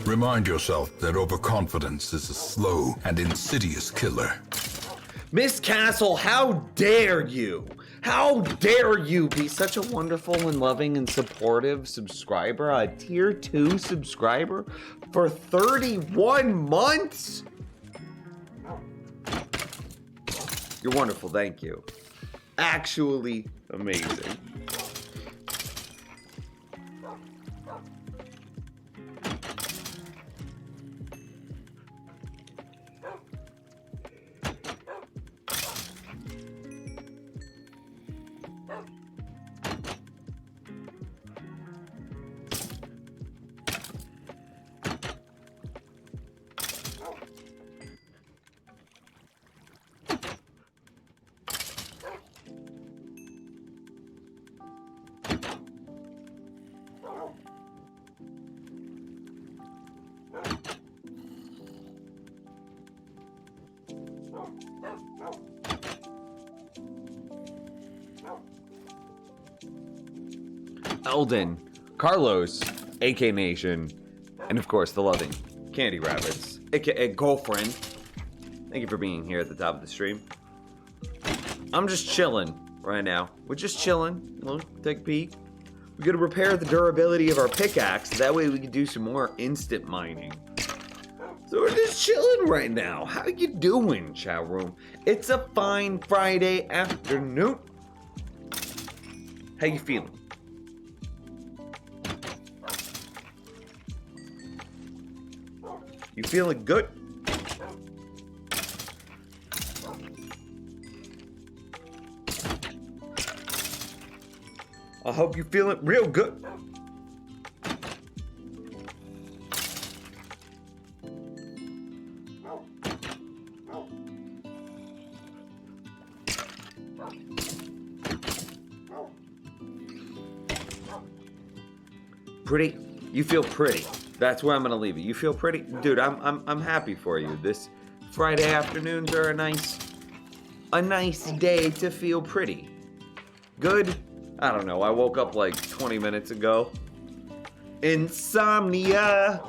Remind yourself that overconfidence is a slow and insidious killer. Miss Castle, how dare you? How dare you be such a wonderful and loving and supportive subscriber, a tier 2 subscriber for 31 months? You're wonderful, thank you. Actually amazing. Eldon, Carlos, AK Nation, and of course the loving Candy Rabbits, aka girlfriend. Thank you for being here at the top of the stream. I'm just chilling right now. We're just chilling. Take a peek. We gotta repair the durability of our pickaxe. That way we can do some more instant mining. So we're just chilling right now. How you doing, chat room? It's a fine Friday afternoon. How you feeling? You feeling good? I hope you feeling real good. Pretty? You feel pretty. That's where I'm gonna leave it. You feel pretty? Dude, I'm happy for you. This Friday afternoons are a nice day to feel pretty. Good? I don't know. I woke up like 20 minutes ago. Insomnia.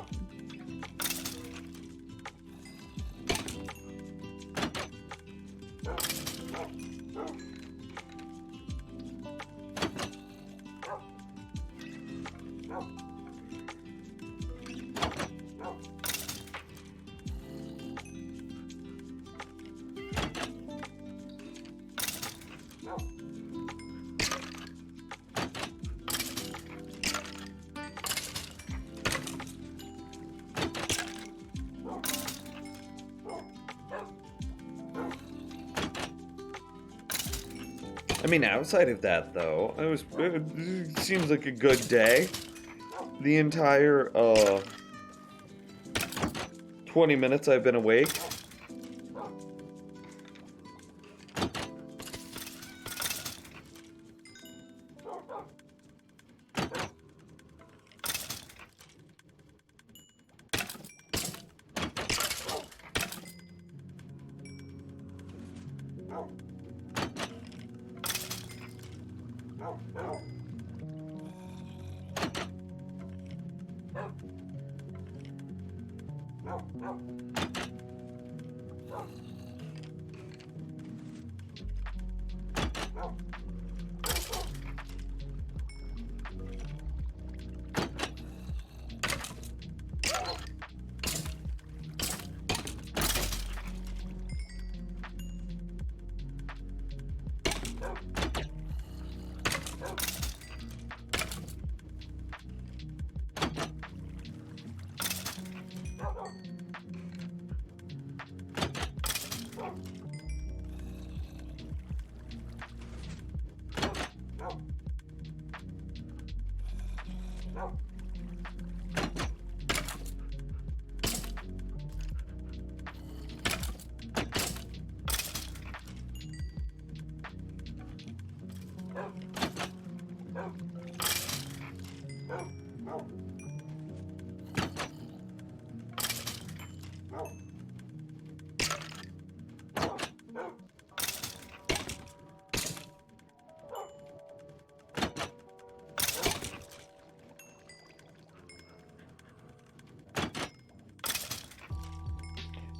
I mean, outside of that, though, it seems like a good day. The entire 20 minutes I've been awake.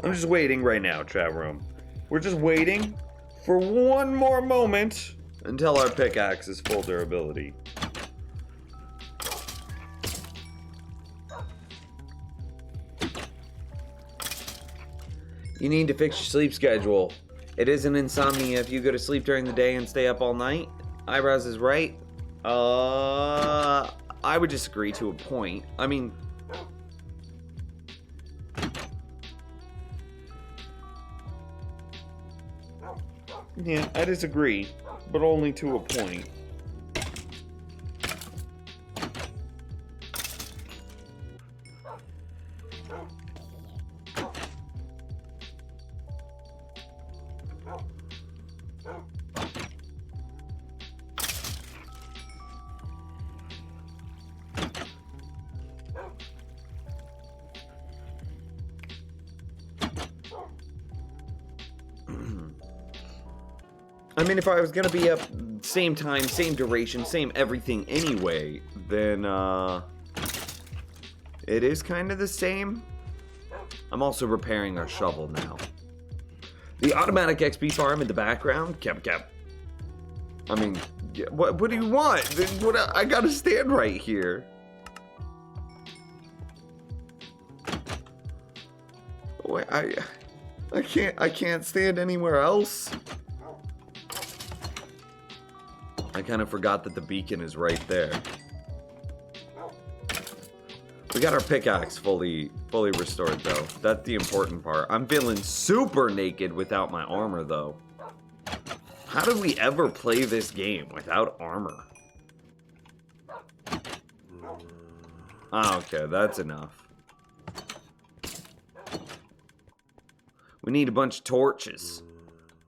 I'm just waiting right now, chat room. We're just waiting for one more moment until our pickaxe is full durability. You need to fix your sleep schedule. It isn't insomnia if you go to sleep during the day and stay up all night. Eyebrows is right. I would disagree to a point. I mean, yeah, I disagree, but only to a point. I mean, if I was gonna be up same time, same duration, same everything anyway, then, it is kind of the same. I'm also repairing our shovel now. The automatic XP farm in the background, kept. I mean, what do you want? I gotta stand right here. Wait, I can't stand anywhere else. I kind of forgot that the beacon is right there. We got our pickaxe fully restored though. That's the important part. I'm feeling super naked without my armor though. How did we ever play this game without armor? Ah, okay, that's enough. We need a bunch of torches.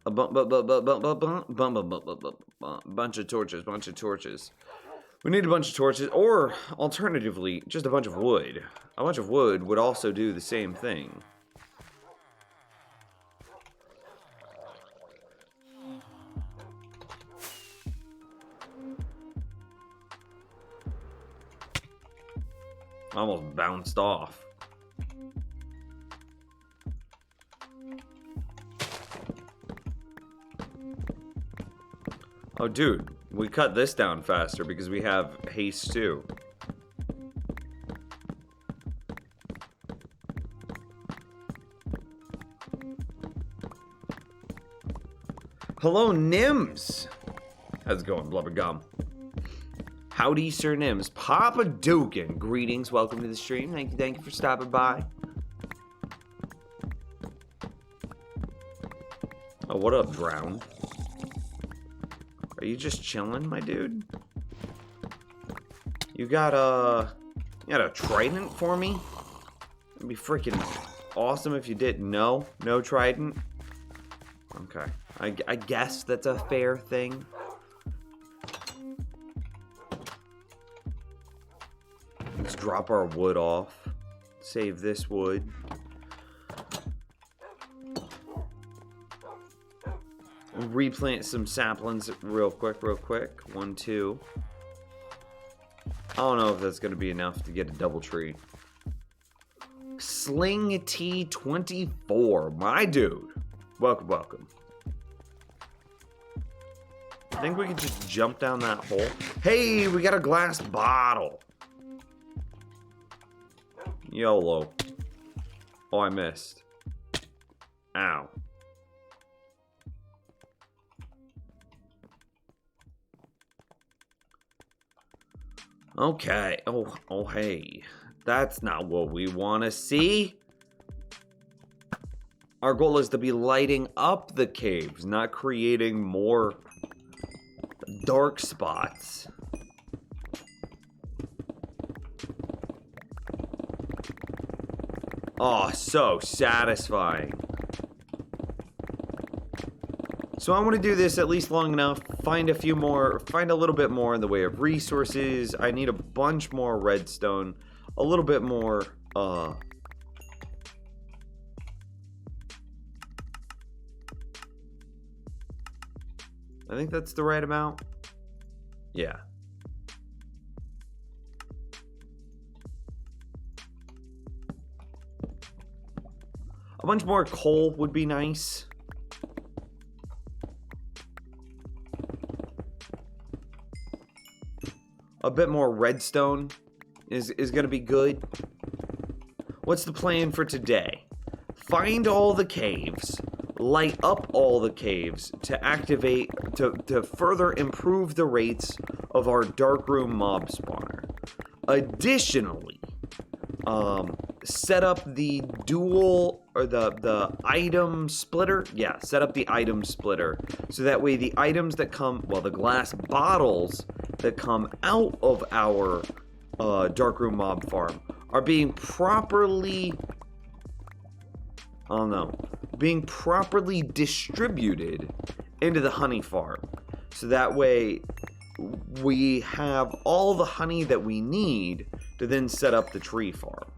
A bunch of torches. We need a bunch of torches, or alternatively, just a bunch of wood. A bunch of wood would also do the same thing. Almost bounced off. Oh, dude, we cut this down faster because we have haste too. Hello, Nims. How's it going, Blubbergum? Howdy, Sir Nims. Papa Dukin. Greetings. Welcome to the stream. Thank you for stopping by. Oh, what up, Drown? Are you just chilling, my dude? You got a trident for me? It'd be freaking awesome if you did. No trident. Okay, I guess that's a fair thing. Let's drop our wood off. Save this wood. Replant some saplings real quick. 1, 2. I don't know if that's gonna be enough to get a double tree. Sling T24, my dude. Welcome. I think we can just jump down that hole. Hey, we got a glass bottle. YOLO. Oh, I missed. Ow. Okay. Oh, hey. That's not what we want to see. Our goal is to be lighting up the caves, not creating more dark spots. Oh, so satisfying. So I want to do this at least long enough, find a little bit more in the way of resources. I need a bunch more redstone, a little bit more, I think that's the right amount. Yeah. A bunch more coal would be nice. A bit more redstone is going to be good. What's the plan for today? Find all the caves, light up all the caves to activate, to further improve the rates of our darkroom mob spawner. Additionally, set up the dual, or the item splitter. Yeah, set up the item splitter. So that way the items that come, well, the glass bottles that come out of our darkroom mob farm are being properly, I don't know, being properly distributed into the honey farm. So that way we have all the honey that we need to then set up the tree farm.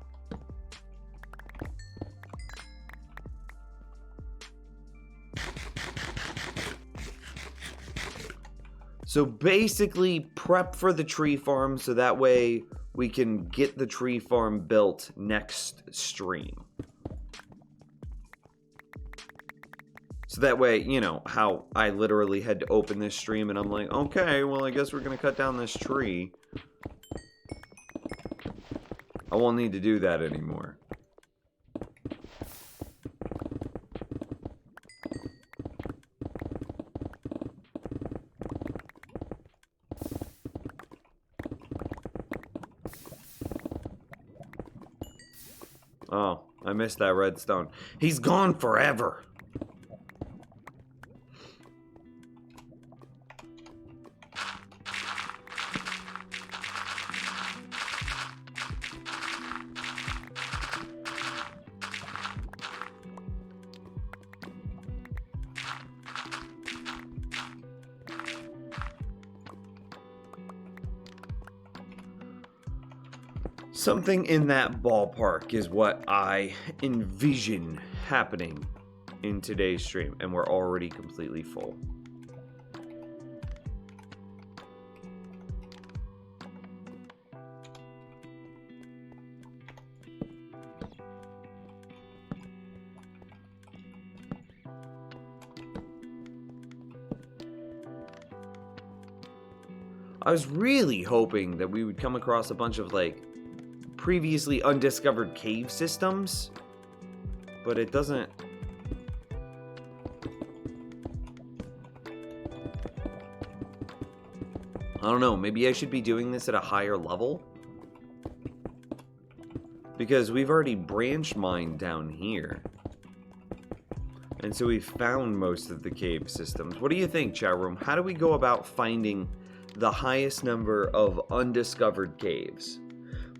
So basically prep for the tree farm so that way we can get the tree farm built next stream. So that way, you know, how I literally had to open this stream and I'm like, okay, well, I guess we're going to cut down this tree. I won't need to do that anymore. Oh, I missed that redstone. He's gone forever. Something in that ballpark is what I envision happening in today's stream, and we're already completely full. I was really hoping that we would come across a bunch of, like, previously undiscovered cave systems, but it doesn't. I don't know, maybe I should be doing this at a higher level? Because we've already branch mined down here. And so we've found most of the cave systems. What do you think, chat room? How do we go about finding the highest number of undiscovered caves?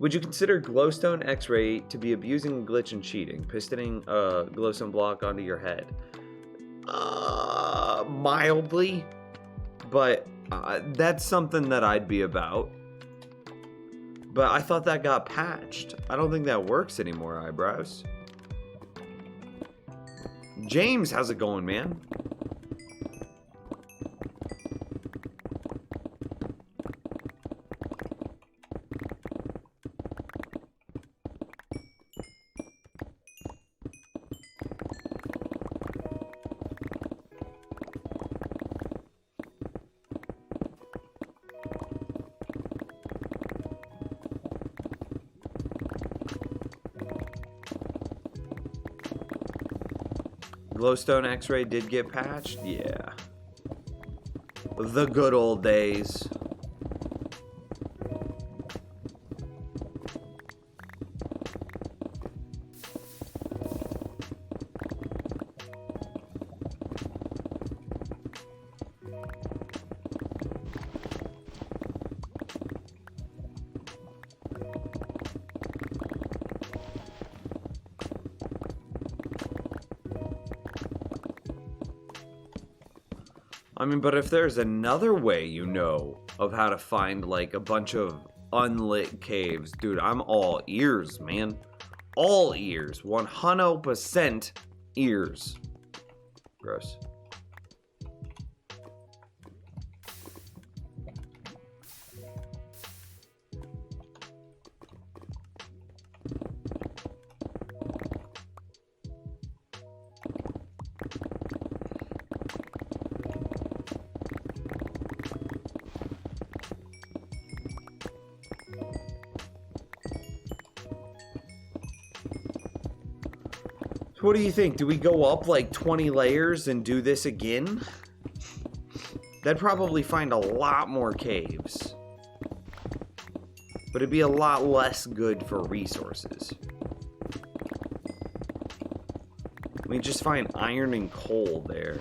Would you consider glowstone X-ray to be abusing glitch and cheating, pistoning a glowstone block onto your head? Mildly, but that's something that I'd be about. But I thought that got patched. I don't think that works anymore, eyebrows. James, how's it going, man? Glowstone X-ray did get patched? Yeah. The good old days. I mean, but if there's another way, you know, of how to find, like, a bunch of unlit caves, dude, I'm all ears, man. All ears. 100% ears. Gross. So what do you think? Do we go up like 20 layers and do this again? That'd probably find a lot more caves. But it'd be a lot less good for resources. We just find iron and coal there.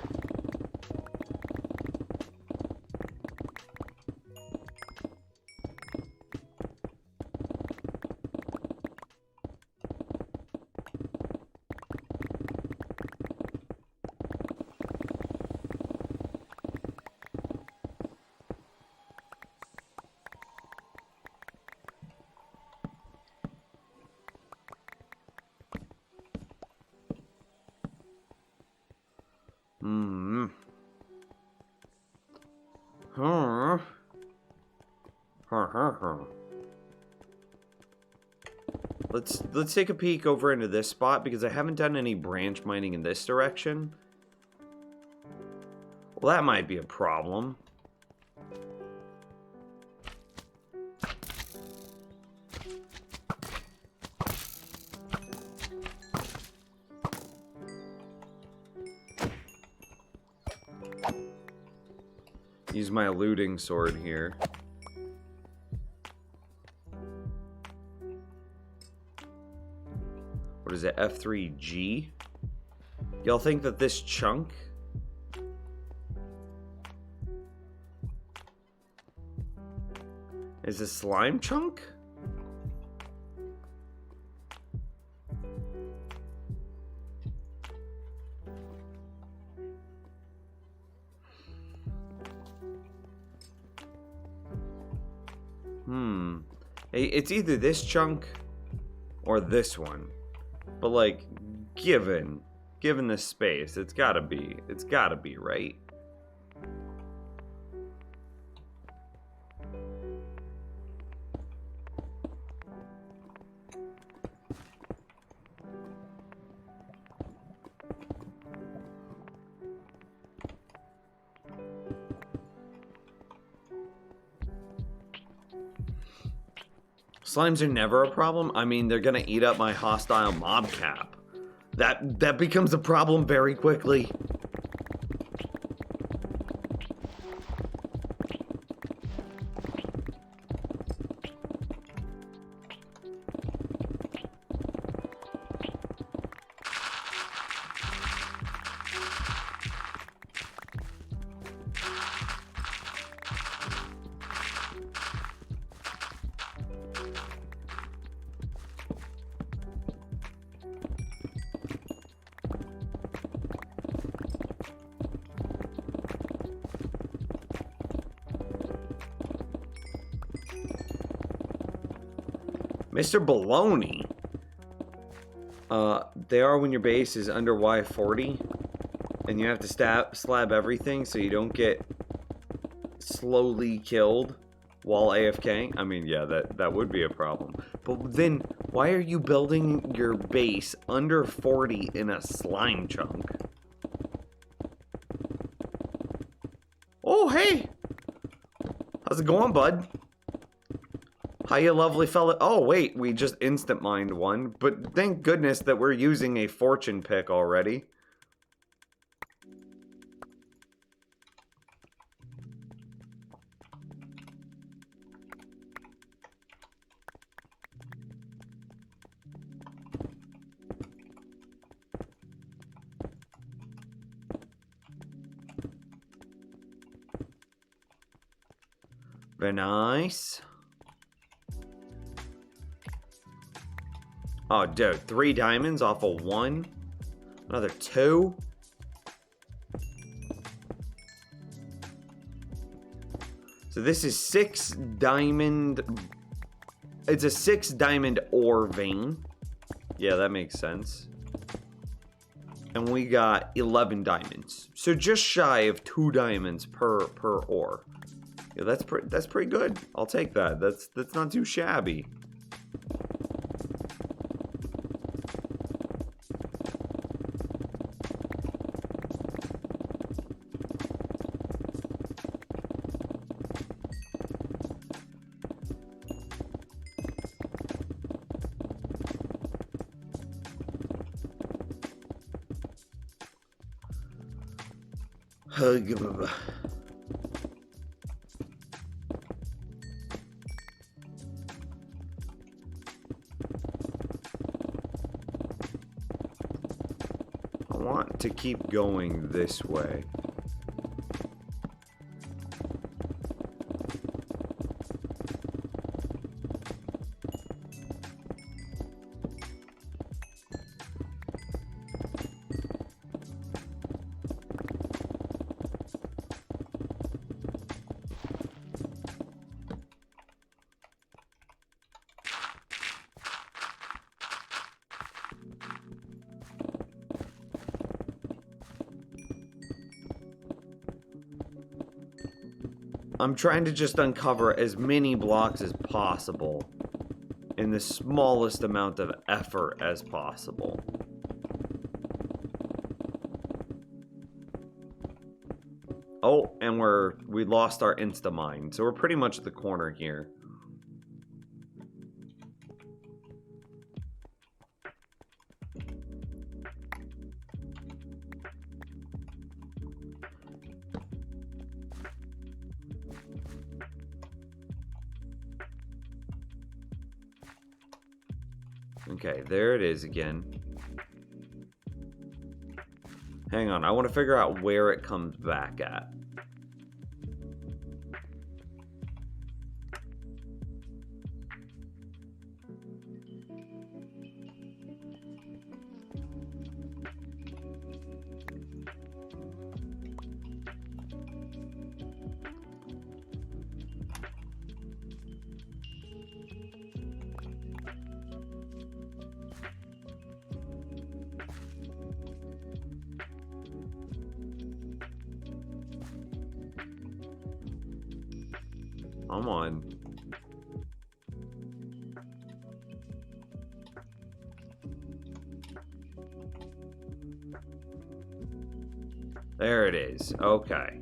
Let's take a peek over into this spot because I haven't done any branch mining in this direction. Well, that might be a problem. Use my looting sword here. What is it, F3G? Y'all think that this chunk is a slime chunk? It's either this chunk or this one. But like, given this space, it's gotta be, right? Slimes are never a problem. I mean, they're gonna eat up my hostile mob cap. That becomes a problem very quickly. Mr. Baloney. They are when your base is under Y40 and you have to slab everything so you don't get slowly killed while AFK. I mean, yeah, that would be a problem. But then, why are you building your base under 40 in a slime chunk? Oh, hey! How's it going, bud? Hiya, lovely fella. Oh, wait, we just instant mined one. But thank goodness that we're using a fortune pick already. Very nice. Oh, dude, 3 diamonds off of 1. Another 2. So this is 6 diamond. It's a 6 diamond ore vein. Yeah, that makes sense. And we got 11 diamonds. So just shy of 2 diamonds per ore. Yeah, that's pretty good. I'll take that. That's not too shabby. I want to keep going this way. I'm trying to just uncover as many blocks as possible in the smallest amount of effort as possible. Oh, and we lost our insta-mine, so we're pretty much at the corner here. Okay, there it is again. Hang on, I want to figure out where it comes back at. Come on. There it is. Okay.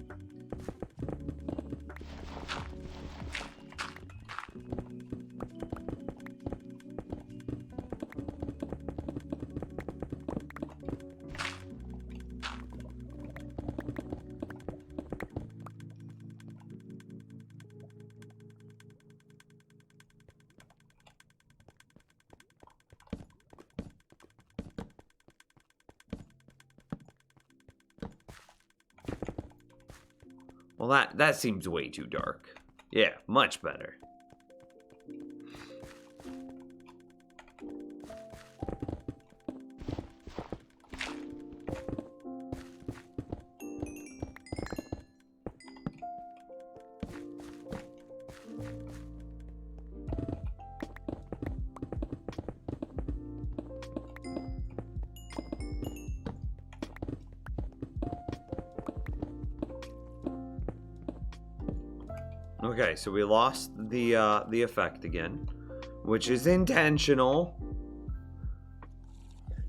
Well, that seems way too dark. Yeah, much better. Okay, so we lost the effect again, which is intentional.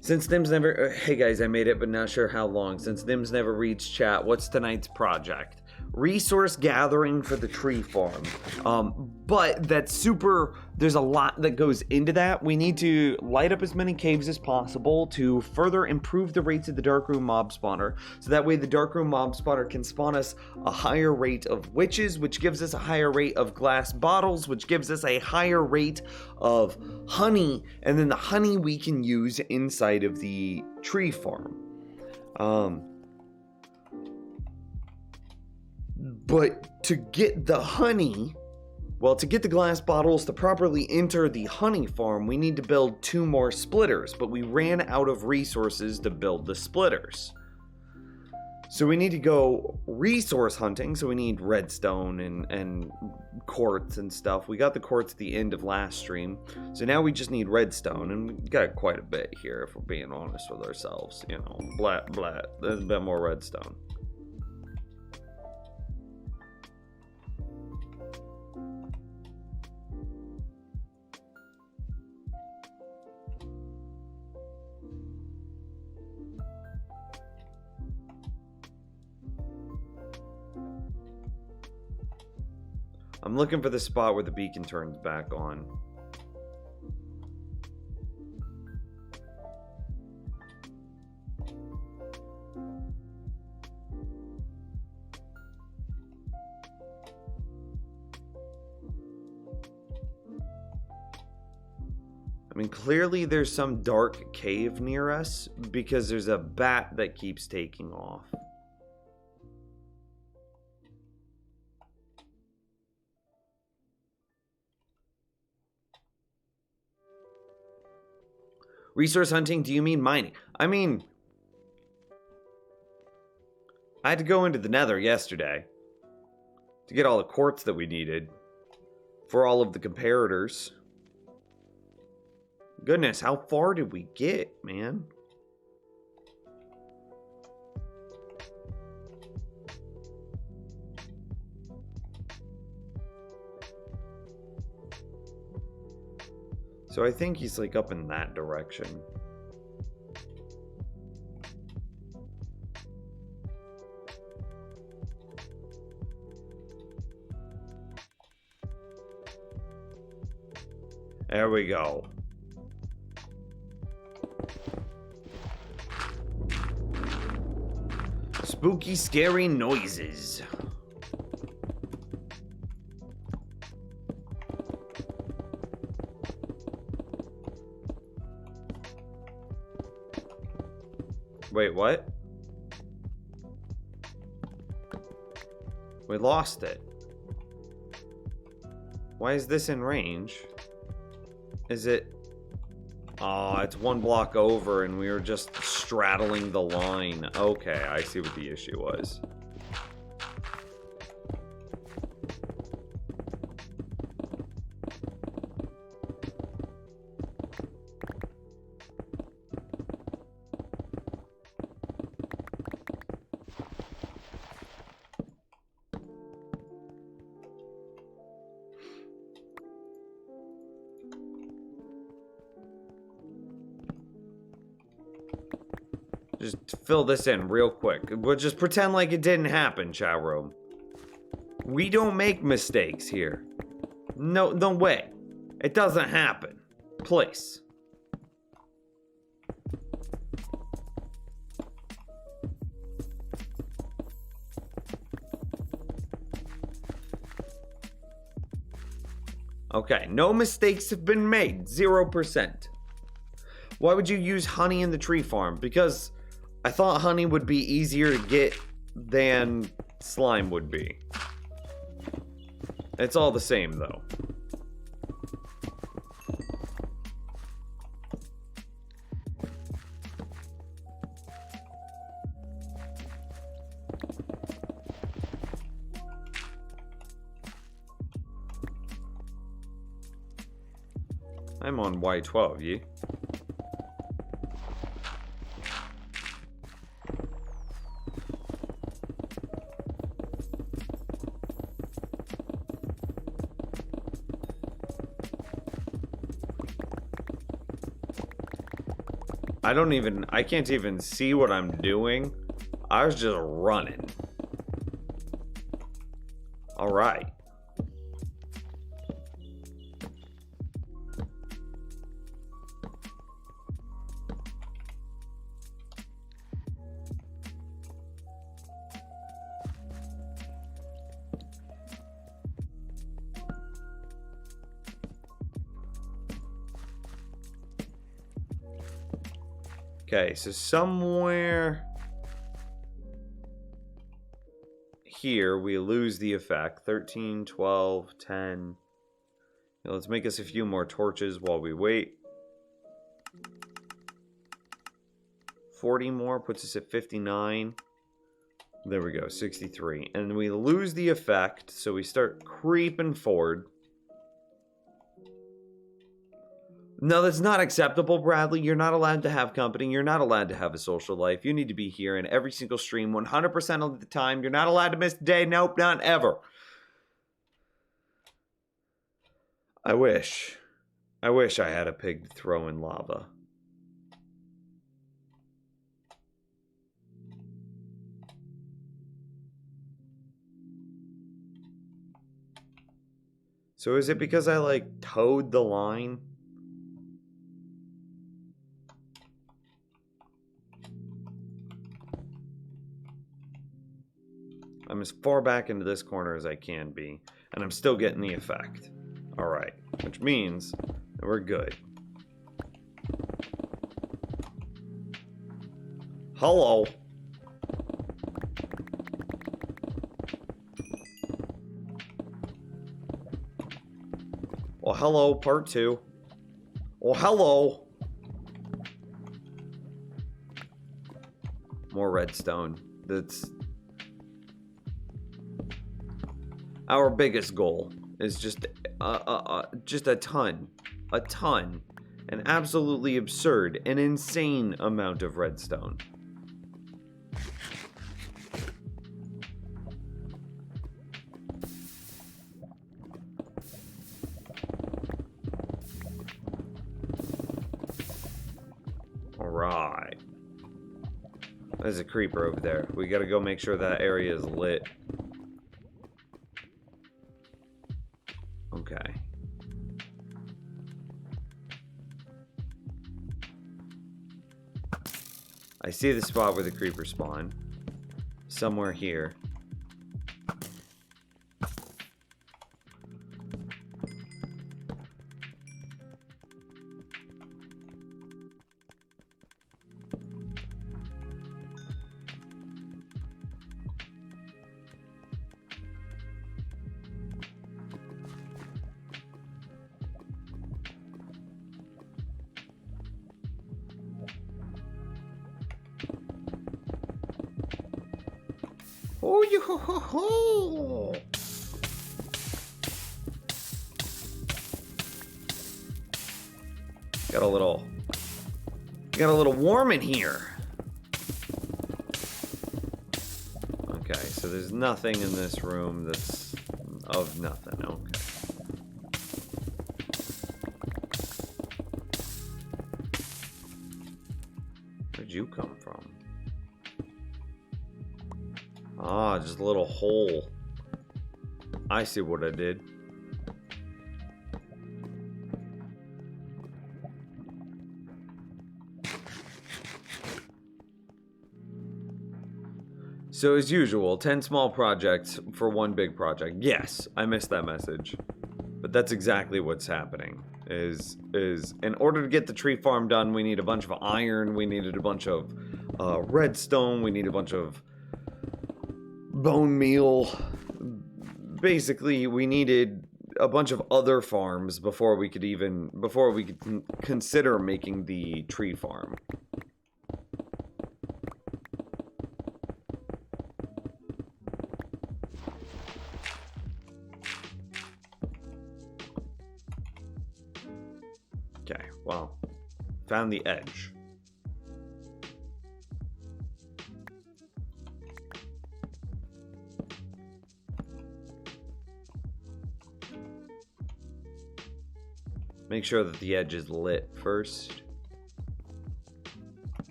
Since Nims never... hey guys, I made it, but not sure how long. Since Nims never reads chat, what's tonight's project? Resource gathering for the tree farm. But that's super... there's a lot that goes into that. We need to light up as many caves as possible to further improve the rates of the Darkroom mob spawner. So that way the Darkroom mob spawner can spawn us a higher rate of witches, which gives us a higher rate of glass bottles, which gives us a higher rate of honey. And then the honey we can use inside of the tree farm. But to get the honey, well, to get the glass bottles to properly enter the honey farm, we need to build 2 more splitters, but we ran out of resources to build the splitters. So we need to go resource hunting, so we need redstone and quartz and stuff. We got the quartz at the end of last stream, so now we just need redstone, and we got quite a bit here if we're being honest with ourselves, you know, blah, blah, there's a bit more redstone. I'm looking for the spot where the beacon turns back on. I mean, clearly there's some dark cave near us because there's a bat that keeps taking off. Resource hunting, do you mean mining? I mean, I had to go into the nether yesterday to get all the quartz that we needed for all of the comparators. Goodness, how far did we get, man? So I think he's like up in that direction. There we go. Spooky, scary noises. Wait, what? We lost it. Why is this in range? Is it... Oh, it's one block over and we were just straddling the line. Okay, I see what the issue was. Just fill this in real quick. We'll just pretend like it didn't happen, chat room. We don't make mistakes here. No way. It doesn't happen. Please. Okay, no mistakes have been made. 0%. Why would you use honey in the tree farm? Because I thought honey would be easier to get than slime would be. It's all the same, though. I'm on Y12, ye? I can't even see what I'm doing. I was just running. All right. Okay, so somewhere here we lose the effect. 13, 12, 10. Now let's make us a few more torches while we wait. 40 more puts us at 59. There we go, 63. And we lose the effect, so we start creeping forward. No, that's not acceptable, Bradley. You're not allowed to have company. You're not allowed to have a social life. You need to be here in every single stream 100% of the time. You're not allowed to miss a day. Nope, not ever. I wish I had a pig to throw in lava. So is it because I, like, towed the line? I'm as far back into this corner as I can be, and I'm still getting the effect. Alright, which means that we're good. Hello. Well, hello, part 2. Well, hello. More redstone. That's our biggest goal. Is just a ton, an absolutely absurd, an insane amount of redstone. All right. There's a creeper over there. We gotta go make sure that area is lit. Okay. I see the spot where the creeper spawned. Somewhere here. Oh, you ho ho ho! Got a little warm in here. Okay, so there's nothing in this room that's of nothing. Okay. Where'd you come from? Ah, just a little hole. I see what I did. So as usual, 10 small projects for one big project. Yes, I missed that message. But that's exactly what's happening. Is in order to get the tree farm done, we need a bunch of iron, we needed a bunch of redstone, we need a bunch of bone meal. Basically, we needed a bunch of other farms before we could consider making the tree farm. Okay, well, found the edge. Make sure that the edge is lit first.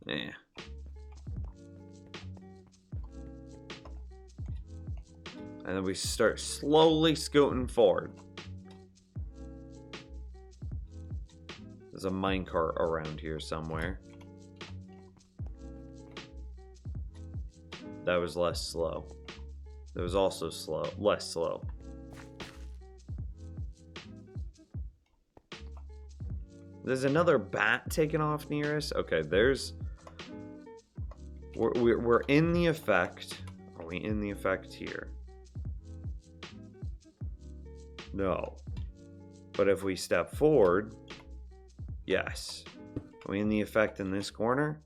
Yeah. And then we start slowly scooting forward. There's a minecart around here somewhere. That was less slow. That was also slow, less slow. There's another bat taking off near us. Okay, we're in the effect. Are we in the effect here? No. But if we step forward, yes. Are we in the effect in this corner?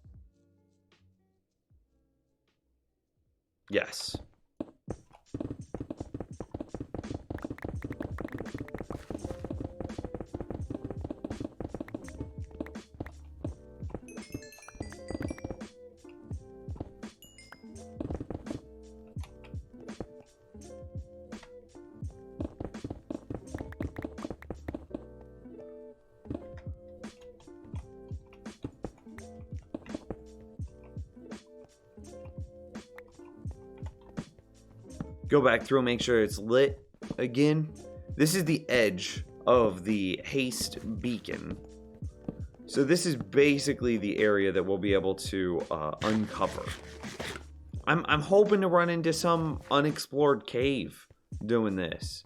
Yes. Go back through, make sure it's lit again. This is the edge of the haste beacon. So this is basically the area that we'll be able to uncover. I'm hoping to run into some unexplored cave doing this.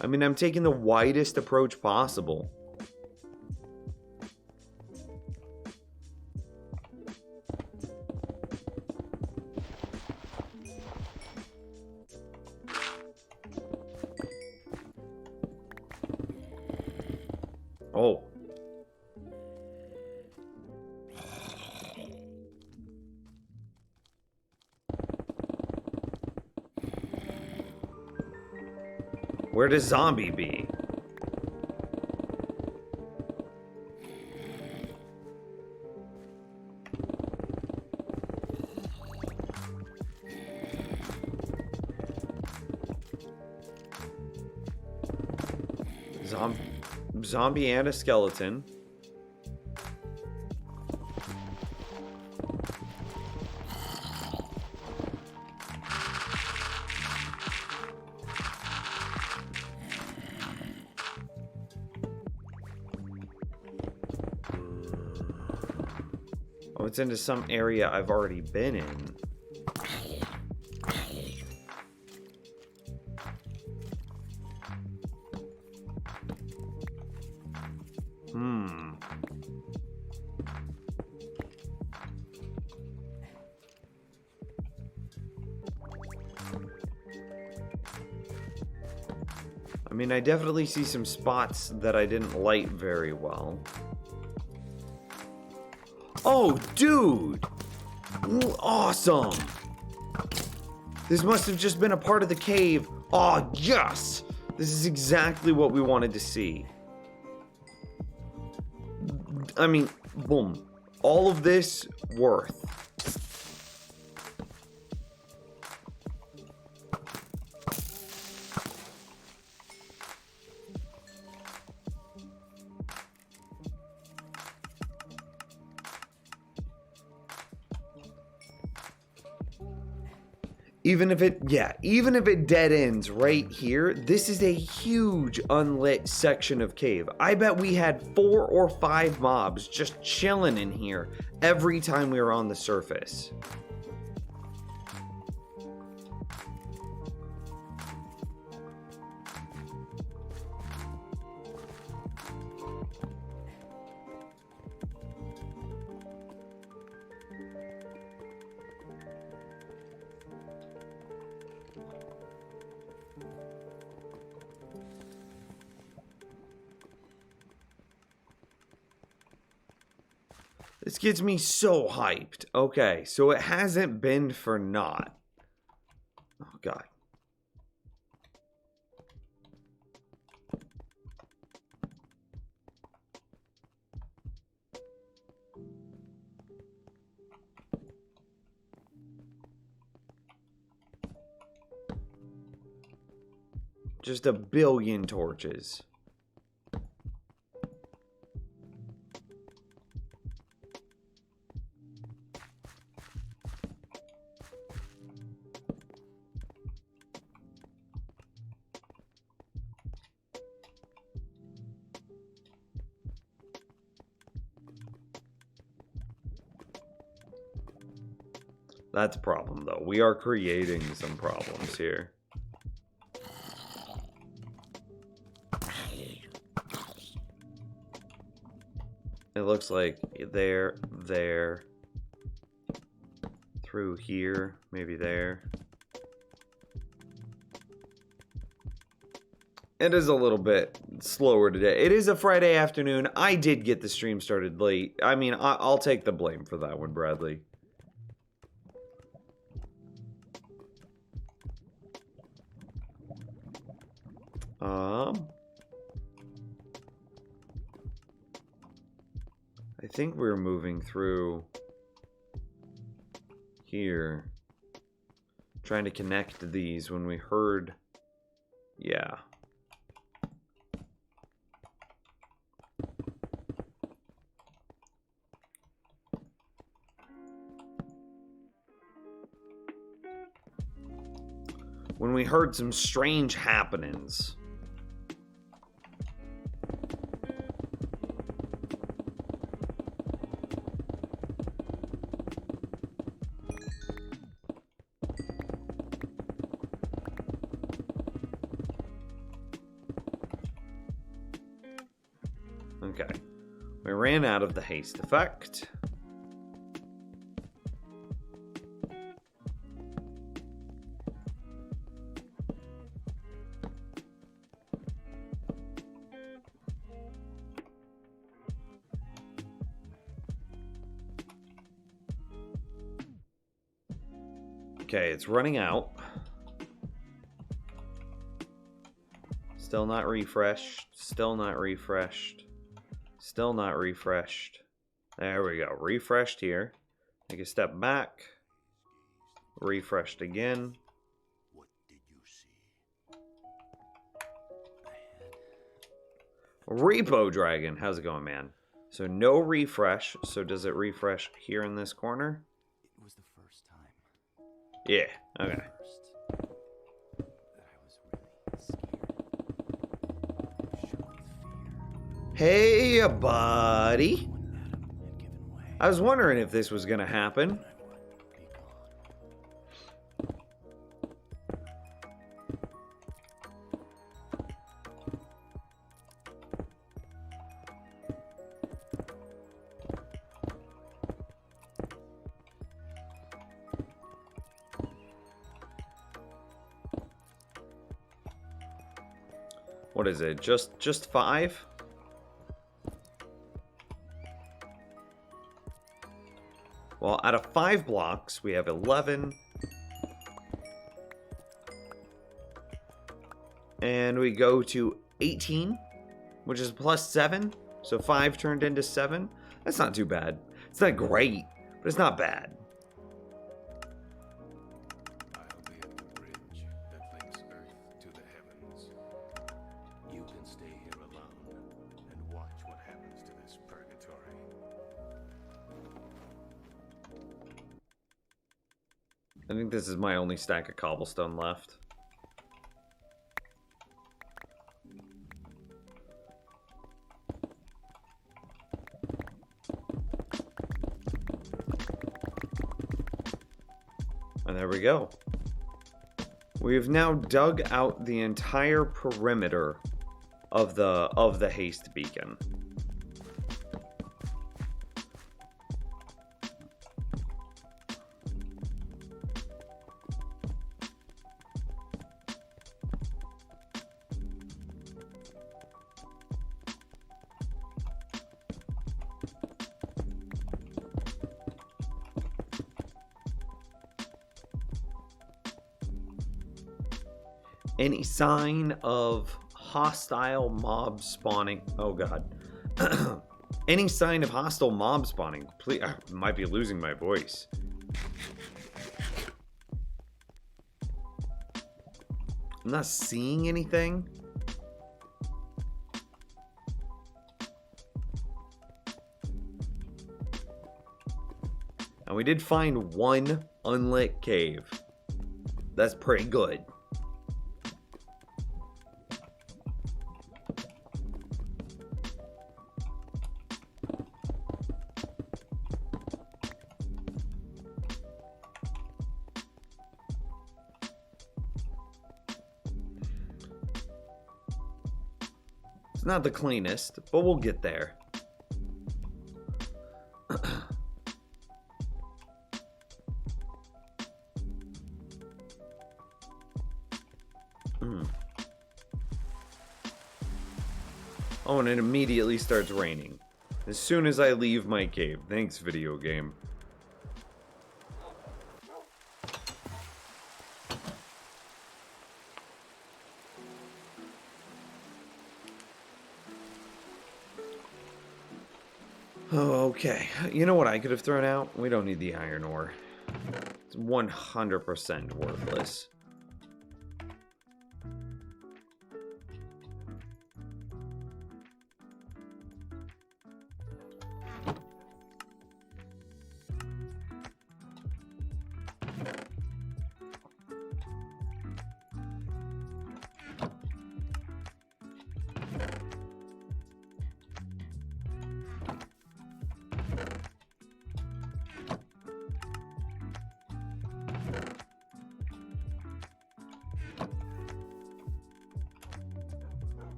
I mean, I'm taking the widest approach possible. Oh. Where does Zombie be? Zombie and a skeleton. Oh, it's into some area I've already been in. I mean, I definitely see some spots that I didn't light very well. Oh, dude! Awesome! This must have just been a part of the cave. Oh, yes! This is exactly what we wanted to see. I mean, boom. All of this worth. Even if it dead ends right here, this is a huge unlit section of cave. I bet we had 4 or 5 mobs just chilling in here every time we were on the surface. This gets me so hyped. Okay, so it hasn't been for naught. Oh, God. Just a billion torches. That's a problem, though. We are creating some problems here. It looks like there, through here, maybe there. It is a little bit slower today. It is a Friday afternoon. I did get the stream started late. I mean, I'll take the blame for that one, Bradley. I think we're moving through here, trying to connect these when we heard, yeah. When we heard some strange happenings. Okay, we ran out of the haste effect. Okay, it's running out. Still not refreshed. Still not refreshed. Still not refreshed. There we go. Refreshed here. Take a step back. Refreshed again. What did you see? Repo Dragon. How's it going, man? So no refresh. So does it refresh here in this corner? It was the first time. Yeah. Okay. First, that I was really scared. Shook with fear. Hey, buddy. When Adam had given way, I was wondering if this was going to happen. I would be gone. What is it? Just 5? Well, out of 5 blocks, we have 11. And we go to 18, which is plus 7. So 5 turned into 7. That's not too bad. It's not great, but it's not bad. I'll be at the bridge that links Earth to the heavens. You can stay here alone and watch what happens to this purgatory. I think this is my only stack of cobblestone left. And there we go. We've now dug out the entire perimeter of the haste beacon. Any sign of hostile mob spawning? Oh god. Any sign of hostile mob spawning? Please, I might be losing my voice. I'm not seeing anything. And we did find one unlit cave. That's pretty good. Not the cleanest, but we'll get there. Oh, and it immediately starts raining. As soon as I leave my cave. Thanks, video game. Oh, okay. You know what I could have thrown out? We don't need the iron ore. It's 100% worthless.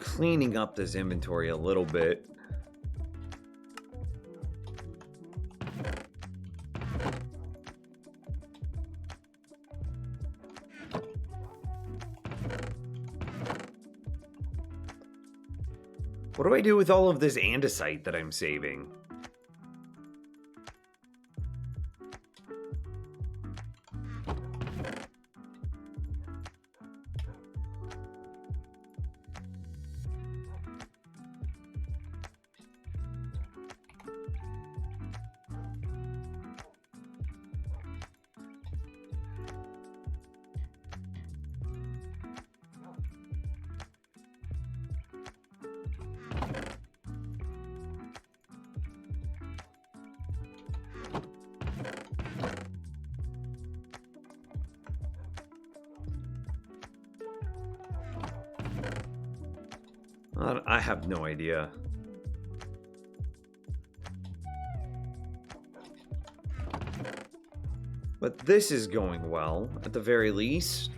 Cleaning up this inventory a little bit. What do I do with all of this andesite that I'm saving? I have no idea. But this is going well, at the very least.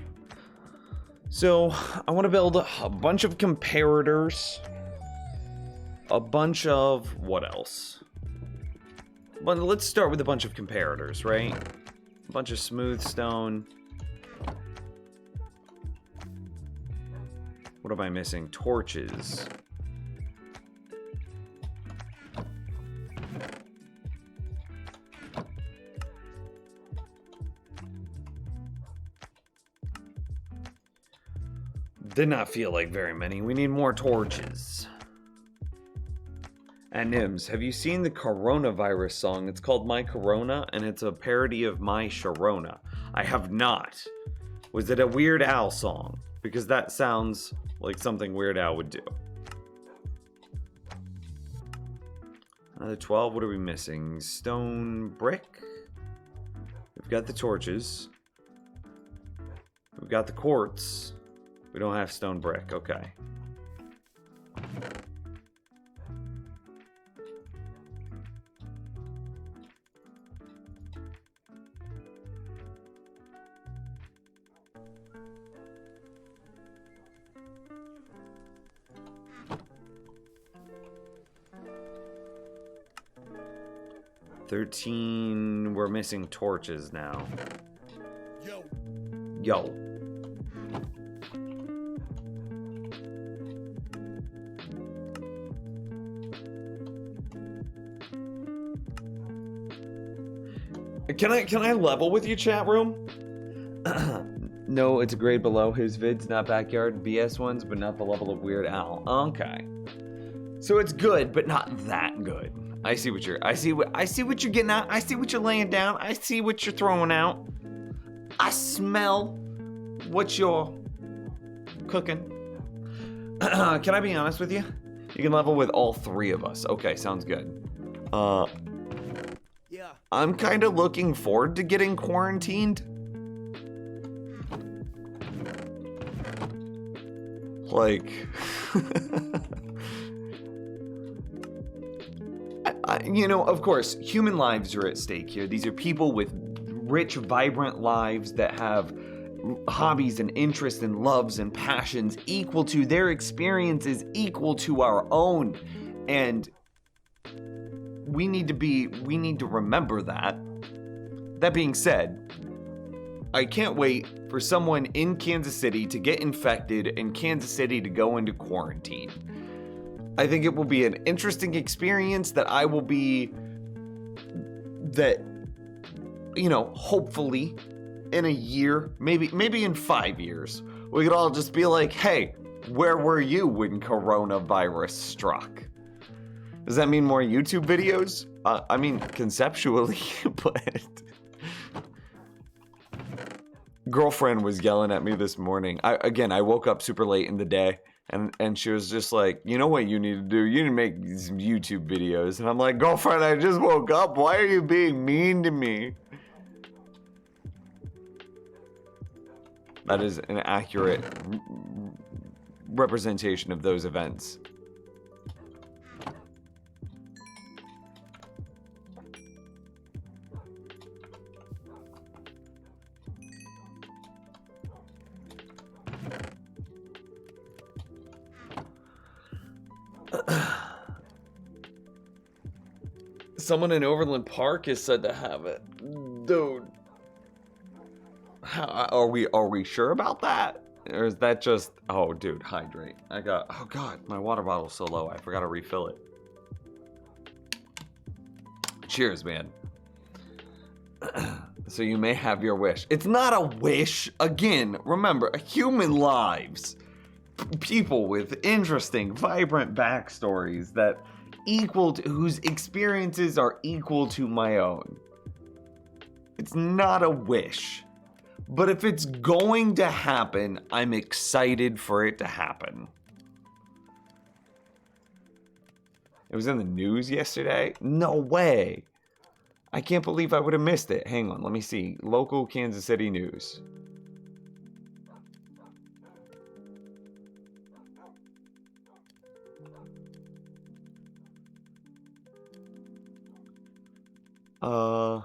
So, I want to build a bunch of comparators. A bunch of... what else? But let's start with a bunch of comparators, right? A bunch of smooth stone. What am I missing? Torches. Did not feel like very many. We need more torches. And Nims, have you seen the coronavirus song? It's called My Corona, and it's a parody of My Sharona. I have not. Was it a Weird Al song? Because that sounds like something Weird Al would do. Another 12, what are we missing? Stone brick? We've got the torches. We've got the quartz. We don't have stone brick, okay. $13, we're missing torches now. Yo. Can I level with you, chat room? No, it's a grade below his vids, not backyard BS ones, but not the level of Weird Al. Okay. So it's good, but not that good. I see what you're getting at. I see what you're laying down. I see what you're throwing out. I smell what you're cooking. Can I be honest with you? You can level with all three of us. Okay, sounds good. Yeah. I'm kind of looking forward to getting quarantined. Like, you know, of course, human lives are at stake here. These are people with rich, vibrant lives that have hobbies and interests and loves and passions equal to their experiences, equal to our own. And we need to remember that. That being said, I can't wait for someone in Kansas City to get infected and Kansas City to go into quarantine. I think it will be an interesting experience that you know, hopefully in a year, maybe in 5 years, we could all just be like, hey, where were you when coronavirus struck? Does that mean more YouTube videos? I mean, conceptually, but... Girlfriend was yelling at me this morning. I woke up super late in the day, and she was just like, you know what you need to do? You need to make some YouTube videos. And I'm like, girlfriend, I just woke up. Why are you being mean to me? That is an accurate representation of those events. Someone in Overland Park is said to have it. Dude. Are we sure about that? Or is that just... Oh, dude, hydrate. Oh, God, my water bottle's so low. I forgot to refill it. Cheers, man. So you may have your wish. It's not a wish. Again, remember, human lives. People with interesting, vibrant backstories that... whose experiences are equal to my own. It's not a wish. But if it's going to happen, I'm excited for it to happen. It was in the news yesterday? No way. I can't believe I would have missed it. Hang on, let me see. Local Kansas City news. I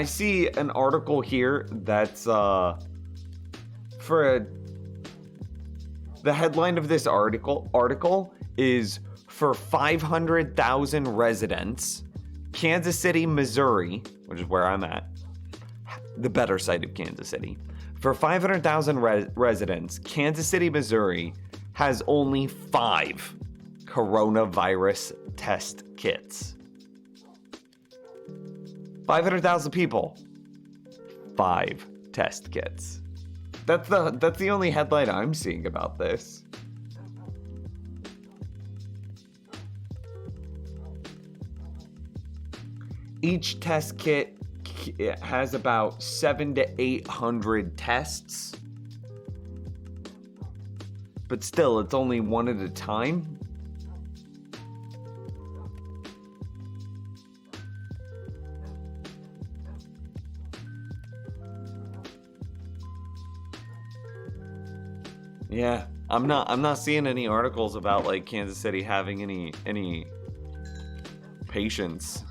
see an article here that's the headline of this article is for 500,000 residents, Kansas City, Missouri, which is where I'm at, the better side of Kansas City. For 500,000 residents, Kansas City, Missouri has only 5 coronavirus test kits. 500,000 people, 5 test kits. That's the only headline I'm seeing about this. Each test kit has about 700 to 800 tests. But still, it's only one at a time. Yeah, I'm not seeing any articles about like Kansas City having any patients.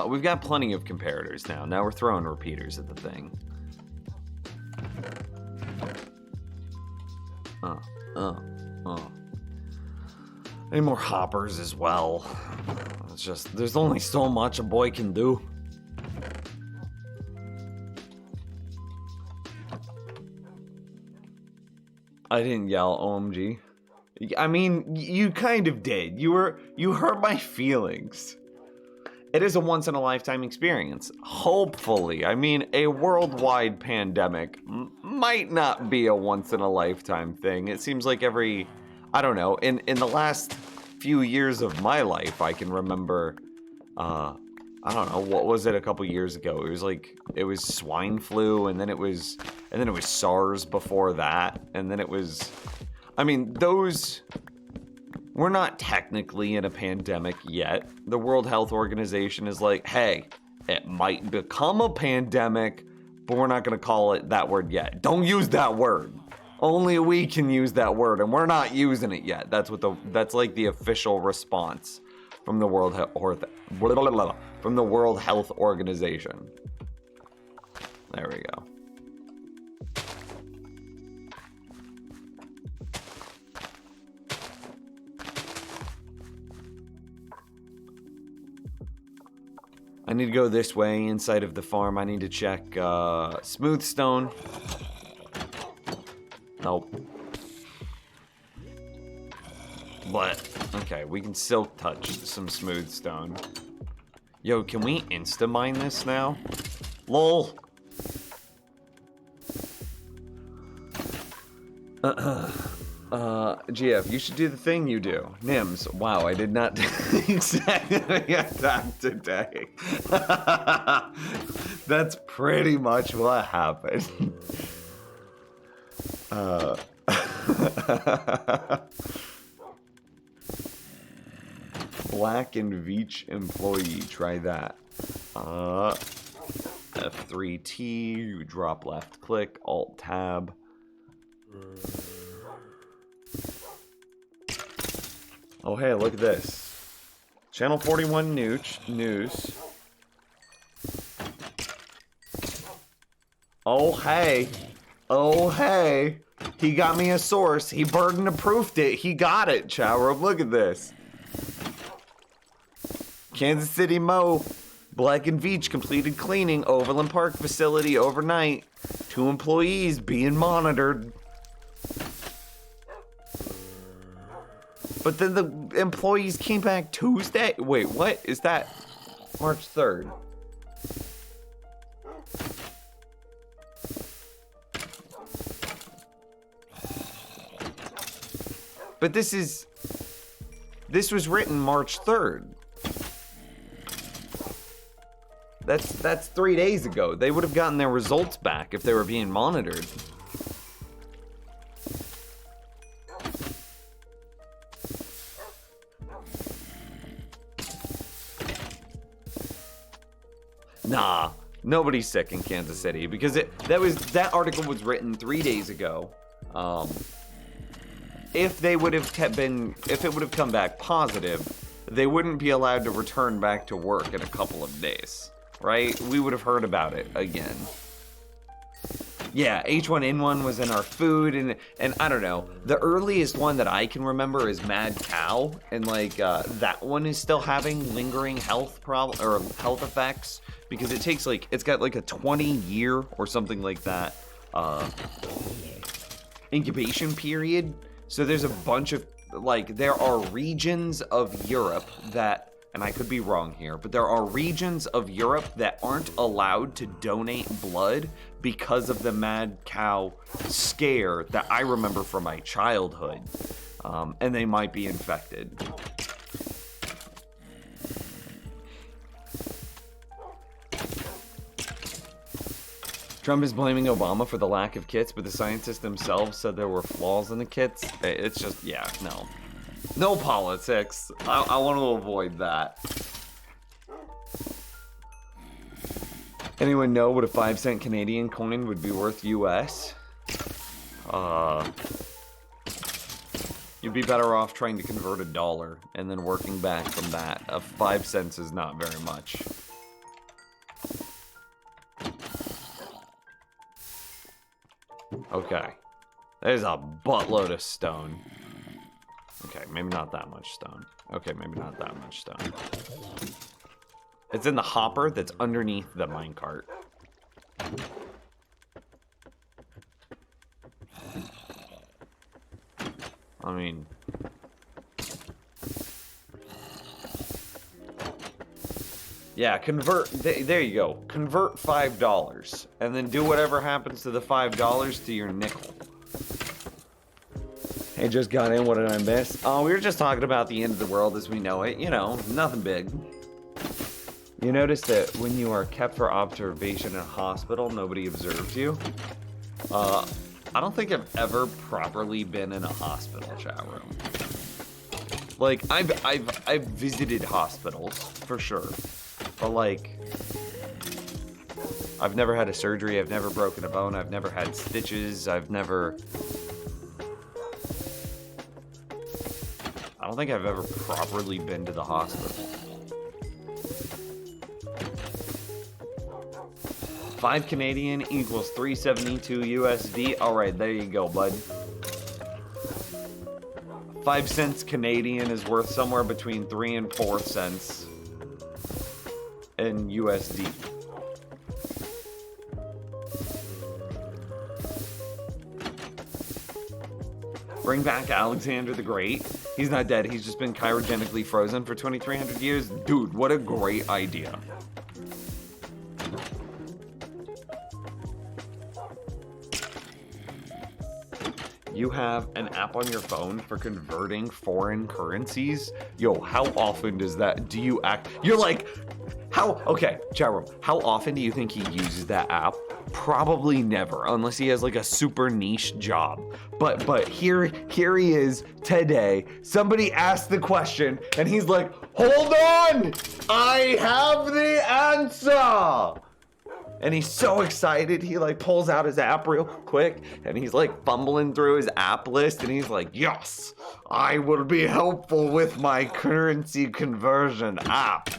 We've got plenty of comparators now. Now we're throwing repeaters at the thing. Any more hoppers as well. It's just, there's only so much a boy can do. I didn't yell OMG. I mean, you kind of did. You hurt my feelings. It is a once in a lifetime experience. Hopefully. I mean, a worldwide pandemic might not be a once in a lifetime thing. It seems like every, I don't know, in the last few years of my life, I can remember, I don't know, what was it a couple years ago? It was swine flu, and then it was SARS before that, and then it was, I mean, we're not technically in a pandemic yet. The World Health Organization is like, hey, it might become a pandemic, but we're not going to call it that word yet. Don't use that word. Only we can use that word, and we're not using it yet. That's like the official response from the World Health Organization. There we go. I need to go this way inside of the farm. I need to check smooth stone. Nope. But, okay, we can silk touch some smooth stone. Yo, can we insta-mine this now? LOL. GF, you should do the thing you do. Nims, wow, I did not exactly attack today. That's pretty much what happened. Black and Veach employee, try that. F3T, drop left click, Alt tab. Oh hey, look at this. Channel 41 news. Oh hey. Oh hey. He got me a source. He burden approved it. He got it, Chowrope. Look at this. Kansas City Mo. Black and Veach completed cleaning Overland Park facility overnight. 2 employees being monitored. But then the employees came back Tuesday? Wait, what? Is that March 3rd? But this was written March 3rd. That's 3 days ago. They would have gotten their results back if they were being monitored. Nah, nobody's sick in Kansas City because that article was written 3 days ago. If they would have if it would have come back positive, they wouldn't be allowed to return back to work in a couple of days, right? We would have heard about it again. Yeah, H1N1 was in our food, and I don't know. The earliest one that I can remember is Mad Cow, and like that one is still having lingering health health effects because it takes like it's got like a 20-year or something like that incubation period. So there's a bunch of like there are regions of Europe that, and I could be wrong here, but there are regions of Europe that aren't allowed to donate blood because of the mad cow scare that I remember from my childhood. And they might be infected. Trump is blaming Obama for the lack of kits, but the scientists themselves said there were flaws in the kits. It's just, yeah, no. No politics. I want to avoid that. Anyone know what a 5-cent Canadian coin would be worth US? You'd be better off trying to convert a dollar and then working back from that. 5 cents is not very much. Okay. There's a buttload of stone. Okay, maybe not that much stone. Okay, maybe not that much stone. It's in the hopper that's underneath the minecart. I mean... yeah, convert... There you go. Convert $5. And then do whatever happens to the $5 to your nickel. Hey, just got in. What did I miss? Oh, we were just talking about the end of the world as we know it. You know, nothing big. You notice that when you are kept for observation in a hospital, nobody observes you? I don't think I've ever properly been in a hospital chat room. Like, I've visited hospitals, for sure. But, like, I've never had a surgery, I've never broken a bone, I've never had stitches, I don't think I've ever properly been to the hospital. 5 Canadian equals 372 USD. Alright, there you go, bud. 5 cents Canadian is worth somewhere between 3 and 4 cents in USD. Bring back Alexander the Great. He's not dead, he's just been cryogenically frozen for 2,300 years. Dude, what a great idea. You have an app on your phone for converting foreign currencies? Yo, how often do you act? You're like, okay, chat room, how often do you think he uses that app? Probably never, unless he has like a super niche job. But here he is today. Somebody asked the question and he's like, hold on, I have the answer. And he's so excited, he like pulls out his app real quick and he's like fumbling through his app list and he's like, yes, I will be helpful with my currency conversion app.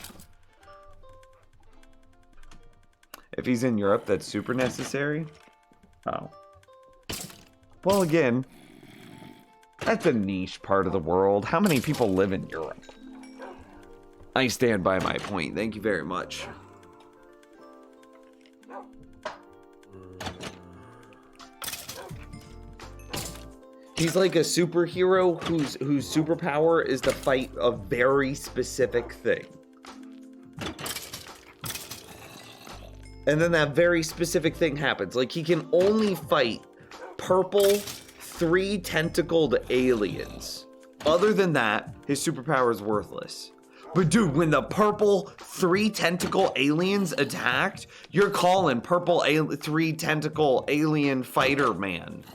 If he's in Europe, that's super necessary. Oh. Well, again, that's a niche part of the world. How many people live in Europe? I stand by my point. Thank you very much. He's like a superhero whose superpower is to fight a very specific thing. And then that very specific thing happens. Like, he can only fight purple, 3-tentacled aliens. Other than that, his superpower is worthless. But dude, when the purple 3-tentacle aliens attacked, you're calling purple 3-tentacle alien fighter man.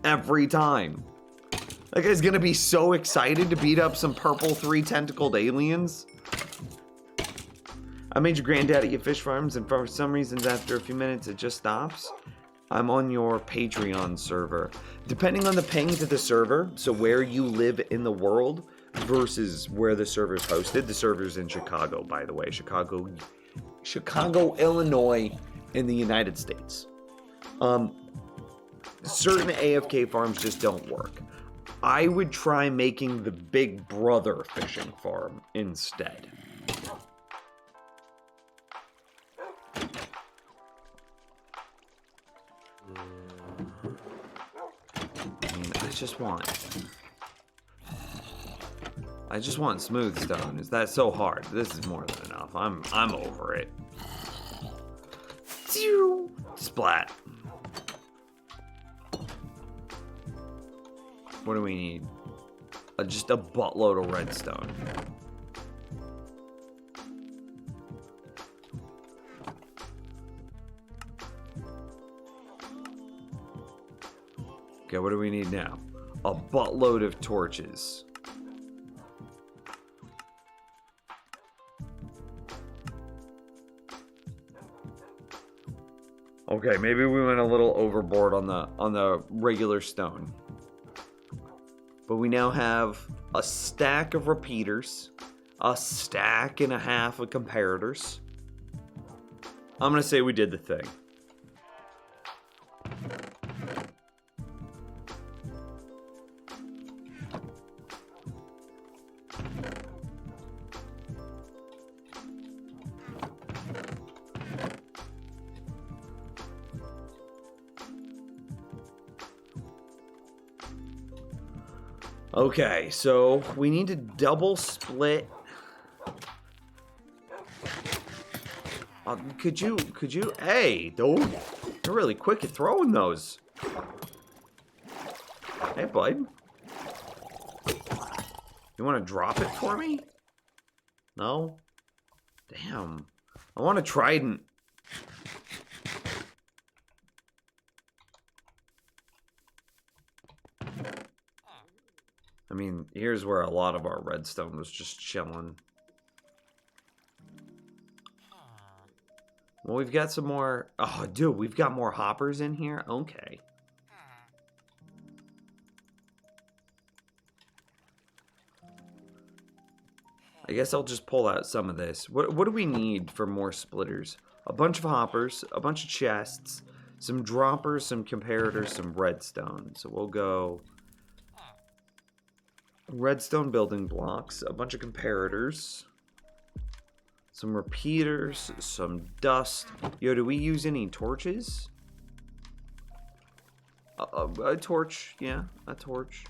Every time. That guy's gonna be so excited to beat up some purple 3-tentacled aliens. I made your granddaddy at fish farms, and for some reasons, after a few minutes, it just stops. I'm on your Patreon server. Depending on the ping to the server, so where you live in the world versus where the server's hosted. The server's in Chicago, by the way. Chicago, Illinois, in the United States. Certain AFK farms just don't work. I would try making the Big Brother fishing farm instead. I just want smooth stone. Is that so hard? This is more than enough. I'm over it. Splat. What do we need? Just a buttload of redstone. Okay, what do we need now? A buttload of torches. Okay, maybe we went a little overboard on the regular stone. But we now have a stack of repeaters, a stack and a half of comparators. I'm gonna say we did the thing. Okay, so we need to double split. Could you, hey, dude, you're really quick at throwing those. Hey, bud. You want to drop it for me? No? Damn. I want a trident. I mean, here's where a lot of our redstone was just chilling. Well, we've got some more... Oh, dude, we've got more hoppers in here? Okay. I guess I'll just pull out some of this. What do we need for more splitters? A bunch of hoppers, a bunch of chests, some droppers, some comparators, some redstone. So we'll go... redstone building blocks, a bunch of comparators, some repeaters, some dust. Yo, do we use any torches? A torch, yeah, a torch.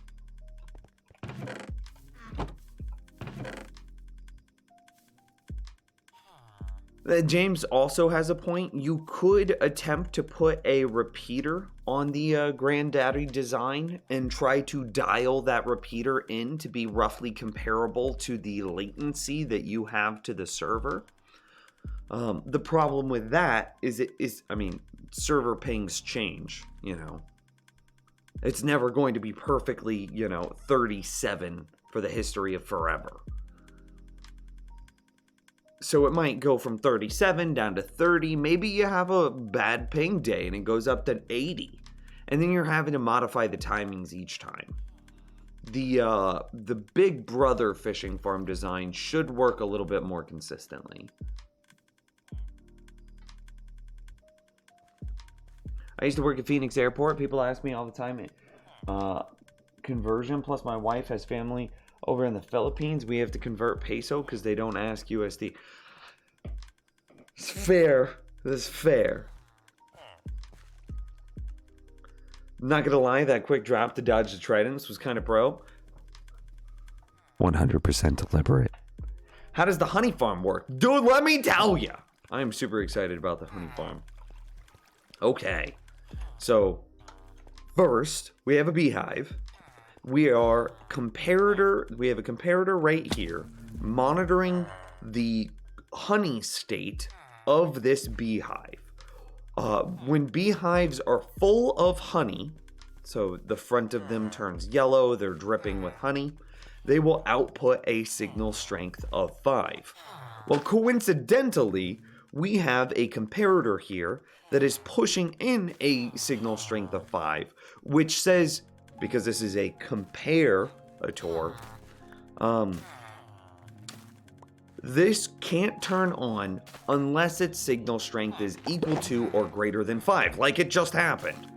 James also has a point. You could attempt to put a repeater on the Granddaddy design and try to dial that repeater in to be roughly comparable to the latency that you have to the server. The problem with that is I mean, server pings change, you know. It's never going to be perfectly, 37 for the history of forever. So it might go from 37 down to 30. Maybe you have a bad ping day and it goes up to 80. And then you're having to modify the timings each time. The Big Brother fishing farm design should work a little bit more consistently. I used to work at Phoenix Airport. People ask me all the time, conversion, plus my wife has family over in the Philippines. We have to convert peso because they don't ask USD. It's fair. This is fair. Not gonna lie, that quick drop to dodge the tridents was kind of pro. 100% deliberate. How does the honey farm work? Dude, let me tell you. I am super excited about the honey farm. Okay. So, first, we have a beehive. We have a comparator right here monitoring the honey state of this beehive. When beehives are full of honey, so the front of them turns yellow, they're dripping with honey, they will output a signal strength of 5. Well, coincidentally, we have a comparator here that is pushing in a signal strength of 5, which says, because this is a comparator, this can't turn on unless its signal strength is equal to or greater than 5, like it just happened.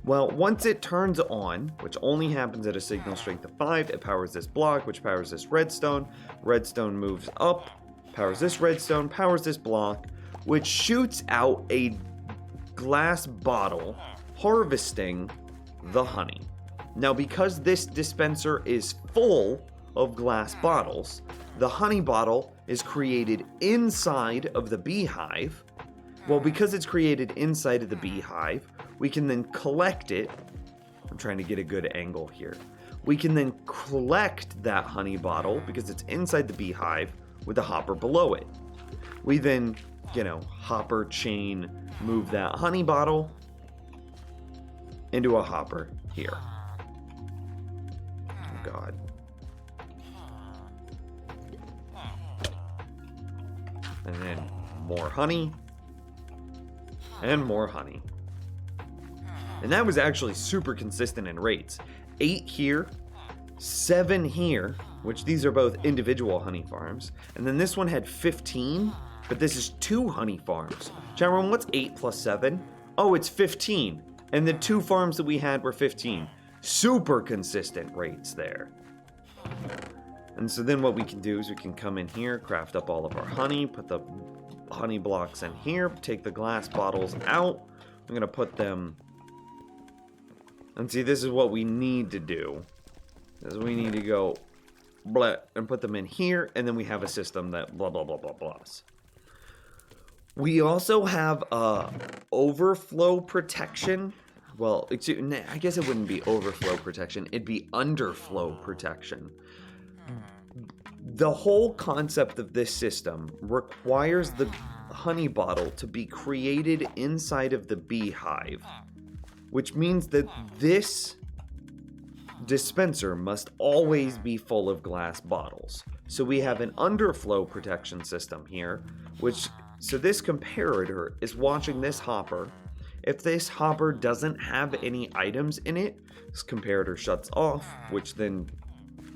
Well, once it turns on, which only happens at a signal strength of 5, it powers this block, which powers this redstone. Redstone moves up, powers this redstone, powers this block, which shoots out a glass bottle harvesting the honey. Now, because this dispenser is full of glass bottles, the honey bottle is created inside of the beehive. Well, because it's created inside of the beehive, we can then collect it. I'm trying to get a good angle here. We can then collect that honey bottle because it's inside the beehive with a hopper below it. We then, hopper chain move that honey bottle into a hopper here. Oh God. And then more honey. And more honey. And that was actually super consistent in rates. 8 here, 7 here, which these are both individual honey farms. And then this one had 15, but this is 2 honey farms. Chat room, what's 8 plus 7? Oh, it's 15. And the 2 farms that we had were 15. Super consistent rates there. And so then what we can do is we can come in here, craft up all of our honey, put the honey blocks in here, take the glass bottles out. I'm going to put them... And see, this is what we need to do. Is we need to go blah, and put them in here, and then we have a system that blah, blah, blah, blah, blahs. We also have overflow protection. Well, I guess it wouldn't be overflow protection. It'd be underflow protection. The whole concept of this system requires the honey bottle to be created inside of the beehive, which means that this dispenser must always be full of glass bottles. So we have an underflow protection system here, so this comparator is watching this hopper. If this hopper doesn't have any items in it, this comparator shuts off, which then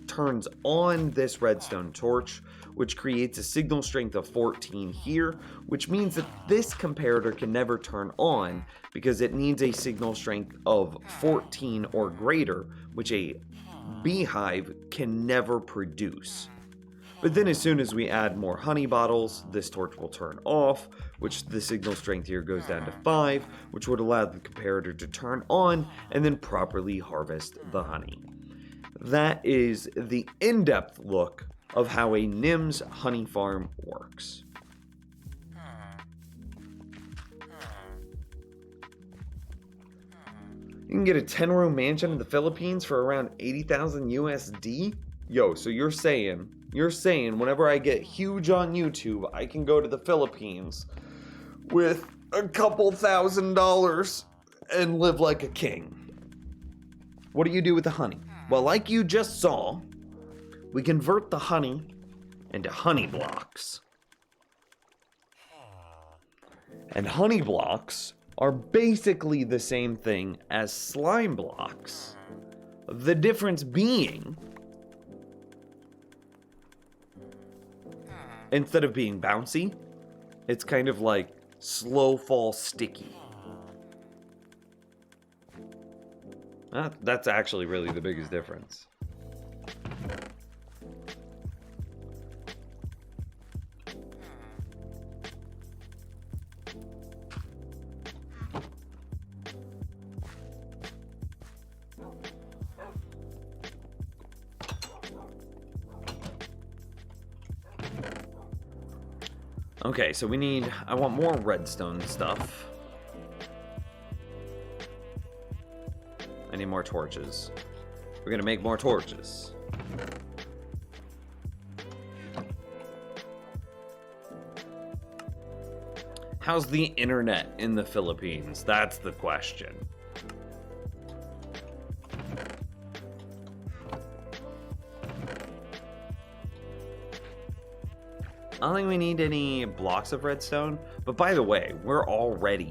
turns on this redstone torch, which creates a signal strength of 14 here, which means that this comparator can never turn on because it needs a signal strength of 14 or greater, which a beehive can never produce. But then as soon as we add more honey bottles, this torch will turn off, which the signal strength here goes down to 5, which would allow the comparator to turn on and then properly harvest the honey. That is the in-depth look of how a NIMS honey farm works. You can get a 10-room mansion in the Philippines for around 80,000 USD? Yo, so you're saying whenever I get huge on YouTube, I can go to the Philippines with a couple $1,000s and live like a king. What do you do with the honey? Well, like you just saw, we convert the honey into honey blocks. And honey blocks are basically the same thing as slime blocks. The difference being, instead of being bouncy, it's kind of like slow fall sticky. That's actually really the biggest difference. Okay, so I want more redstone stuff. I need more torches. We're gonna make more torches. How's the internet in the Philippines? That's the question. I don't think we need any blocks of redstone. But by the way, we're already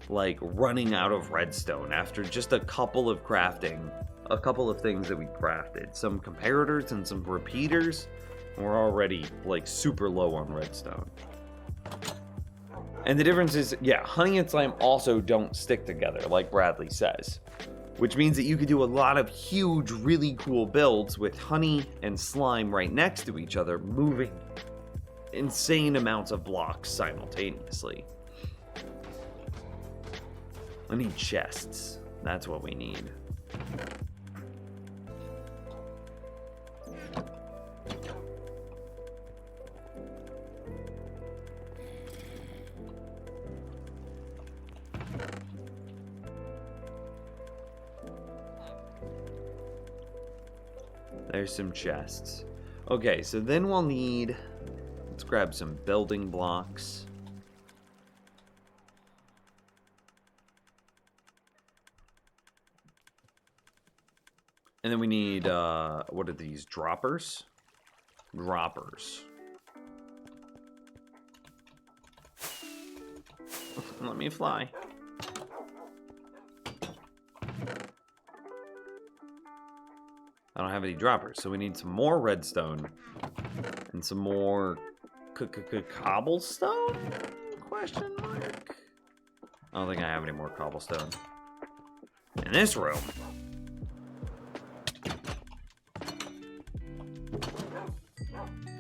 like running out of redstone after just a couple of crafting, a couple of things that we crafted, some comparators and some repeaters. And we're already like super low on redstone. And the difference is, yeah, honey and slime also don't stick together, like Bradley says. Which means that you could do a lot of huge, really cool builds with honey and slime right next to each other, moving insane amounts of blocks simultaneously. I need chests. That's what we need. There's some chests. Okay, so then we'll need... Let's grab some building blocks. And then we need, what are these? Droppers? Droppers. Let me fly. I don't have any droppers, so we need some more redstone and some more cobblestone? Question mark. I don't think I have any more cobblestone in this room.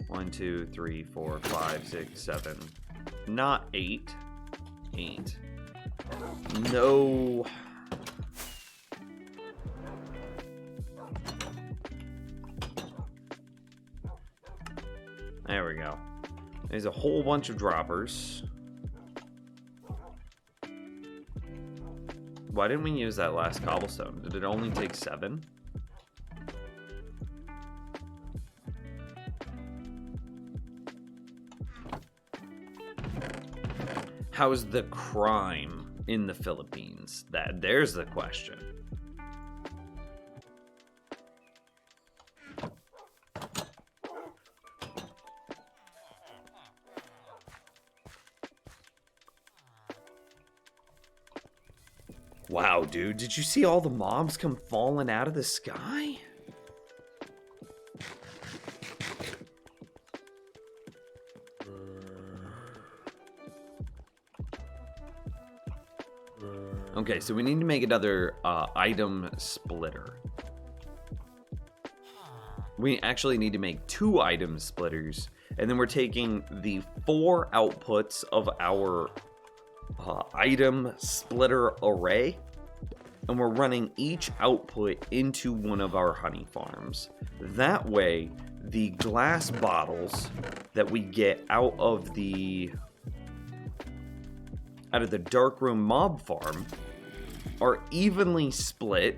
One, 2, 3, 4, 5, 6, 7. Not 8. 8. No. There we go. There's a whole bunch of droppers. Why didn't we use that last cobblestone? Did it only take 7? How's the crime in the Philippines? There's the question. Wow, dude, did you see all the mobs come falling out of the sky? Okay, so we need to make another item splitter. We actually need to make 2 item splitters, and then we're taking the 4 outputs of our item splitter array, and we're running each output into one of our honey farms. That way, the glass bottles that we get out of the darkroom mob farm are evenly split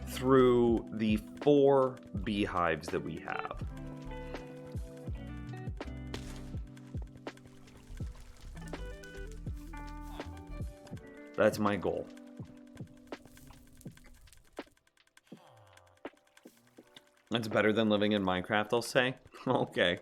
through the 4 beehives that we have. That's my goal. That's better than living in Minecraft, I'll say. Okay.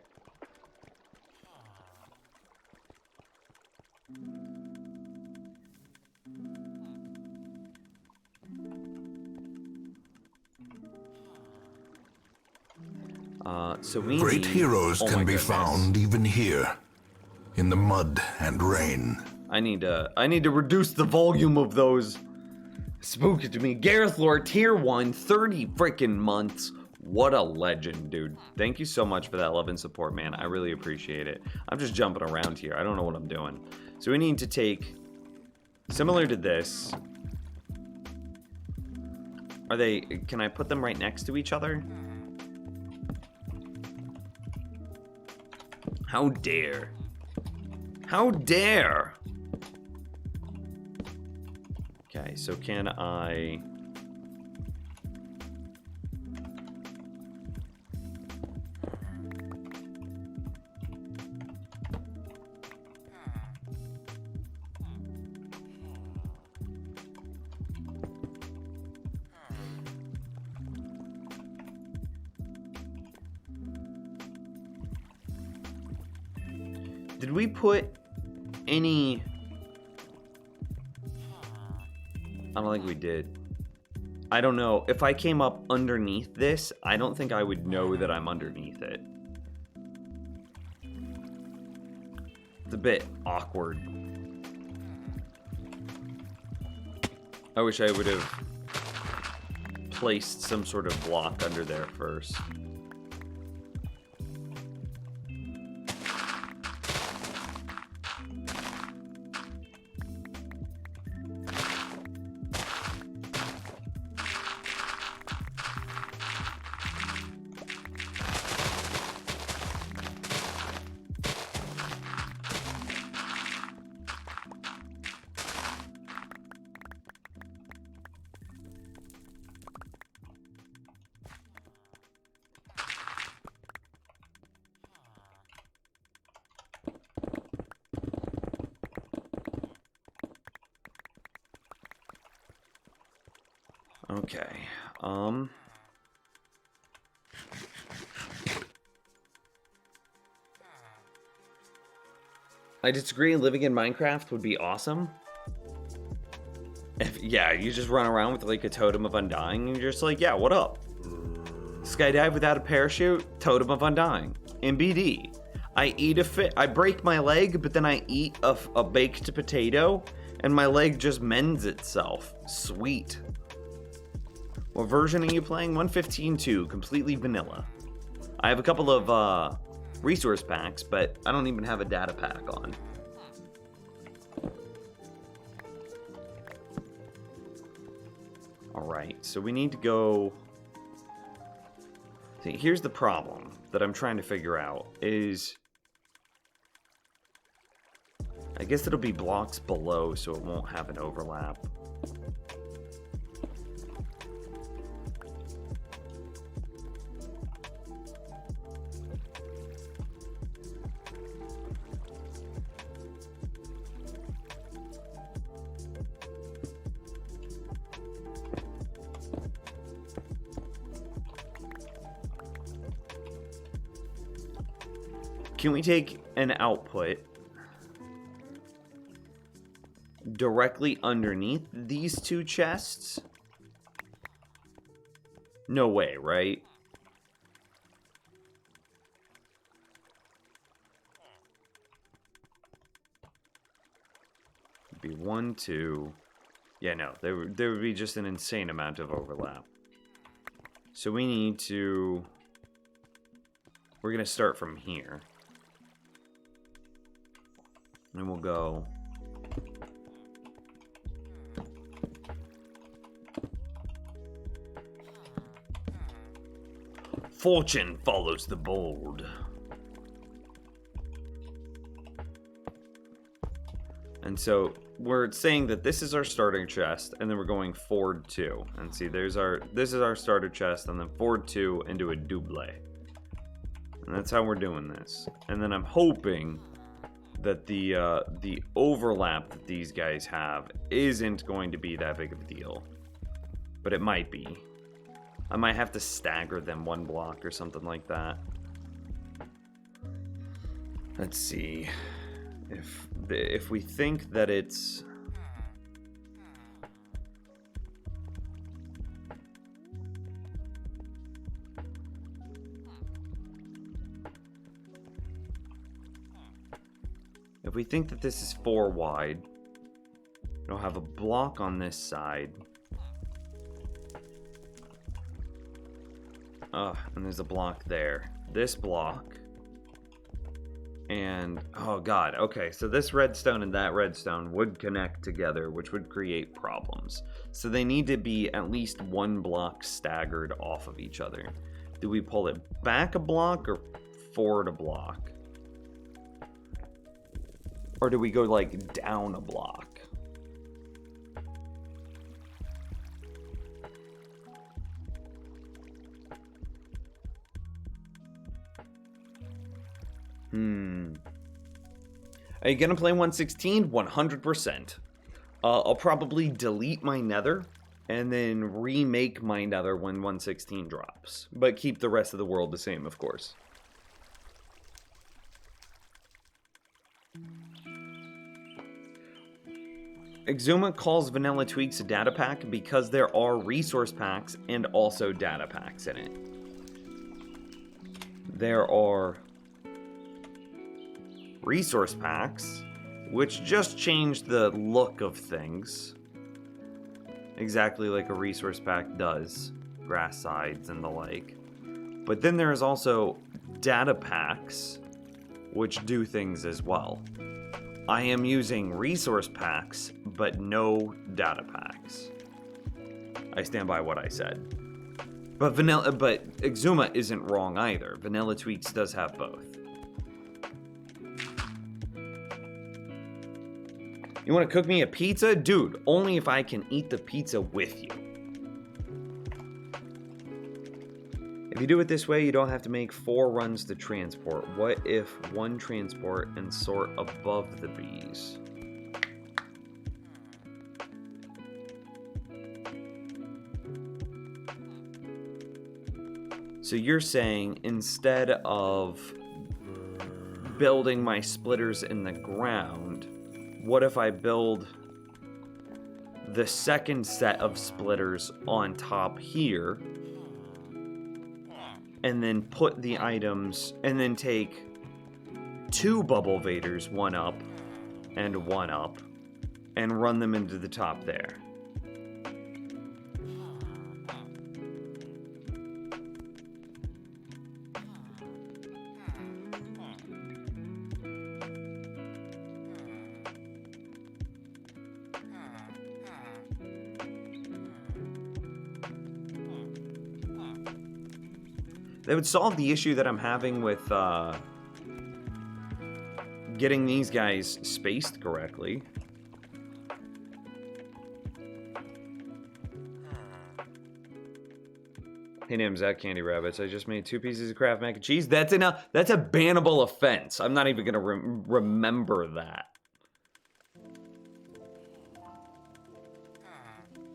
So we Great need... heroes Oh my can be goodness. found even here, in the mud and rain. I need to reduce the volume of those. Spooky to me. Gareth Lord, tier 1, 30 freaking months. What a legend, dude. Thank you so much for that love and support, man. I really appreciate it. I'm just jumping around here. I don't know what I'm doing. So we need to take, similar to this. Are they, can I put them right next to each other? How dare. How dare. Okay, so can I... Did we put any... I don't think we did. I don't know. If I came up underneath this, I don't think I would know that I'm underneath it. It's a bit awkward. I wish I would have placed some sort of block under there first. Okay, I disagree. Living in Minecraft would be awesome. Yeah, you just run around with like a Totem of Undying and you're just like, yeah, what up? Skydive without a parachute, Totem of Undying. In BD, I eat I break my leg, but then I eat a baked potato and my leg just mends itself. Sweet. What version are you playing? 1.15.2, completely vanilla. I have a couple of resource packs, but I don't even have a data pack on. Alright, so we need to go... See, here's the problem that I'm trying to figure out is... I guess it'll be blocks below, so it won't have an overlap. Can we take an output directly underneath these two chests? No way, right? It'd be 1, 2. Yeah, no, there would be just an insane amount of overlap. So we need to... We're going to start from here. And we'll go... Fortune follows the bold. And so we're saying that this is our starting chest, and then we're going forward 2. And see, this is our starter chest, and then forward 2 into a double. And that's how we're doing this. And then I'm hoping that the overlap that these guys have isn't going to be that big of a deal. But it might be. I might have to stagger them 1 block or something like that. Let's see. If we think that it's... If we think that this is 4 wide, it'll have a block on this side. And there's a block there. This block. And, oh god, okay, so this redstone and that redstone would connect together, which would create problems. So they need to be at least 1 block staggered off of each other. Do we pull it back a block or forward a block? Or do we go, like, down a block? Are you gonna play 1.16? 100%. I'll probably delete my nether and then remake my nether when 1.16 drops. But keep the rest of the world the same, of course. Exuma calls Vanilla Tweaks a data pack because there are resource packs and also data packs in it. There are resource packs, which just change the look of things. Exactly like a resource pack does. Grass sides and the like. But then there is also data packs, which do things as well. I am using resource packs, but no data packs. I stand by what I said. But Exuma isn't wrong either. Vanilla Tweaks does have both. You want to cook me a pizza? Dude, only if I can eat the pizza with you. If you do it this way, you don't have to make 4 runs to transport. What if 1 transport and sort above the bees? So you're saying instead of building my splitters in the ground, what if I build the second set of splitters on top here, and then put the items, and then take 2 bubble vaders, 1 up and 1 up, and run them into the top there? That would solve the issue that I'm having with getting these guys spaced correctly. Hey Nims, at Candy Rabbits. I just made 2 pieces of Kraft mac and cheese. That's a bannable offense. I'm not even gonna remember that.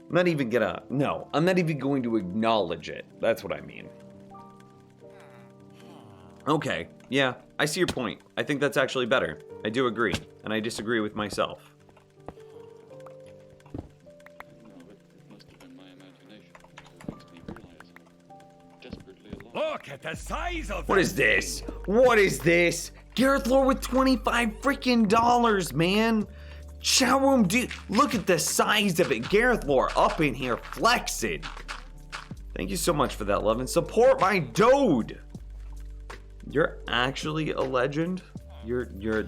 I'm not even going to acknowledge it. That's what I mean. Okay, yeah, I see your point. I think that's actually better. I do agree, and I disagree with myself. Look at the size of What is this? What is this? Gareth Lore with $25 freaking dollars, man. Chat room, dude, look at the size of it. Gareth Lore up in here flexing. Thank you so much for that, love, and support my dude. You're actually a legend.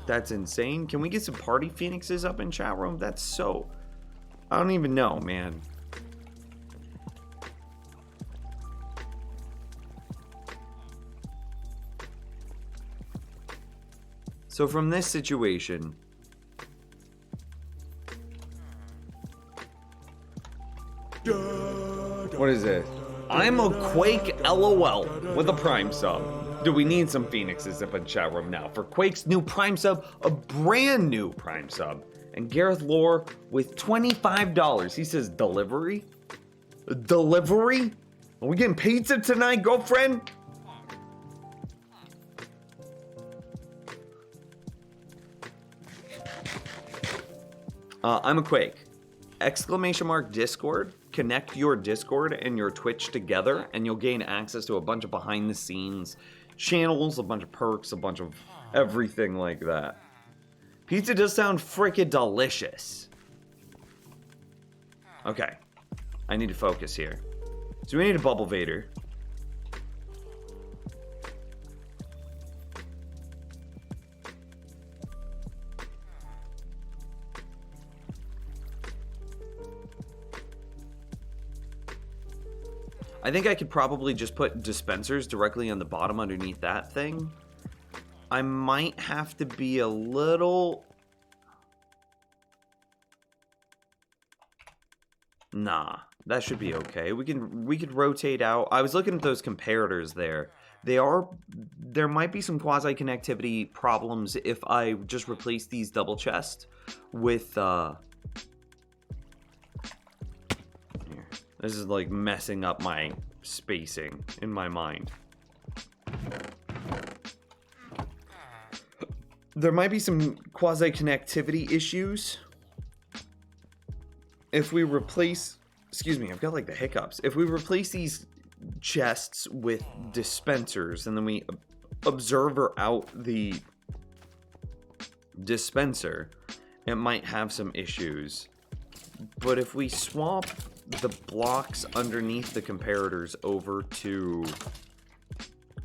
That's insane. Can we get some party phoenixes up in chat room? That's so, I don't even know, man. So from this situation, what is this? I'm a Quake LOL with a Prime sub. Do we need some phoenixes up in chat room now? For Quake's new Prime sub, a brand new Prime sub. And Gareth Lore with $25. He says, delivery? Delivery? Are we getting pizza tonight, girlfriend? I'm a Quake. Exclamation mark Discord. Connect your Discord and your Twitch together, and you'll gain access to a bunch of behind the scenes channels, a bunch of perks, a bunch of everything like that. Pizza does sound freaking delicious. Okay. I need to focus here. So we need a Bubble Vader. I think I could probably just put dispensers directly on the bottom underneath that thing. I might have to be a little... Nah, that should be okay. We could rotate out. I was looking at those comparators there. There might be some quasi-connectivity problems if I just replace these double chests with This is like messing up my spacing in my mind. There might be some quasi-connectivity issues if we replace, excuse me, I've got like the hiccups. If we replace these chests with dispensers and then we observer out the dispenser, it might have some issues. But if we swap the blocks underneath the comparators over to,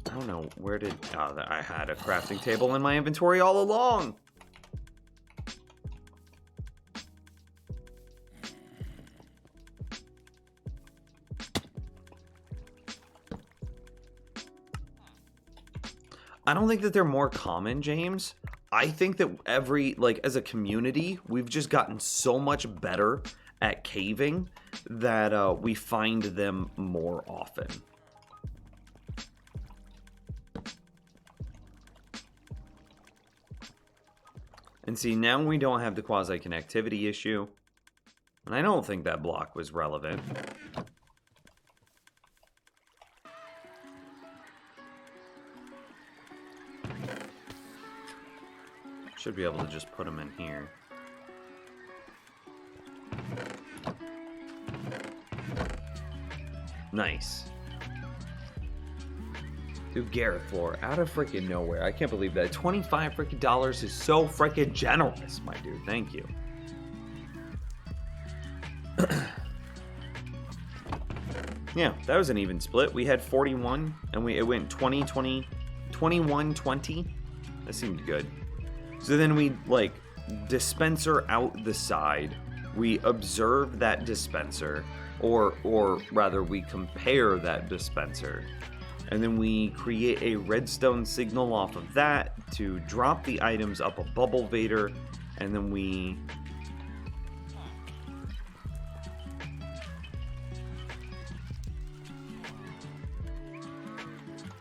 I don't know, where did, oh, I had a crafting table in my inventory all along. I don't think that they're more common, James. I think that as a community, we've just gotten so much better at caving that we find them more often. And see, now we don't have the quasi-connectivity issue. And I don't think that block was relevant. Should be able to just put them in here. Nice. Dude, Garrett floor out of freaking nowhere. I can't believe that. $25 freaking is so freaking generous, my dude. Thank you. Yeah, that was an even split. We had 41 and it went 20, 20, 21, 20. That seemed good. So then we like dispenser out the side. We observe that dispenser, or rather we compare that dispenser. And then we create a redstone signal off of that to drop the items up a bubble vader, and then we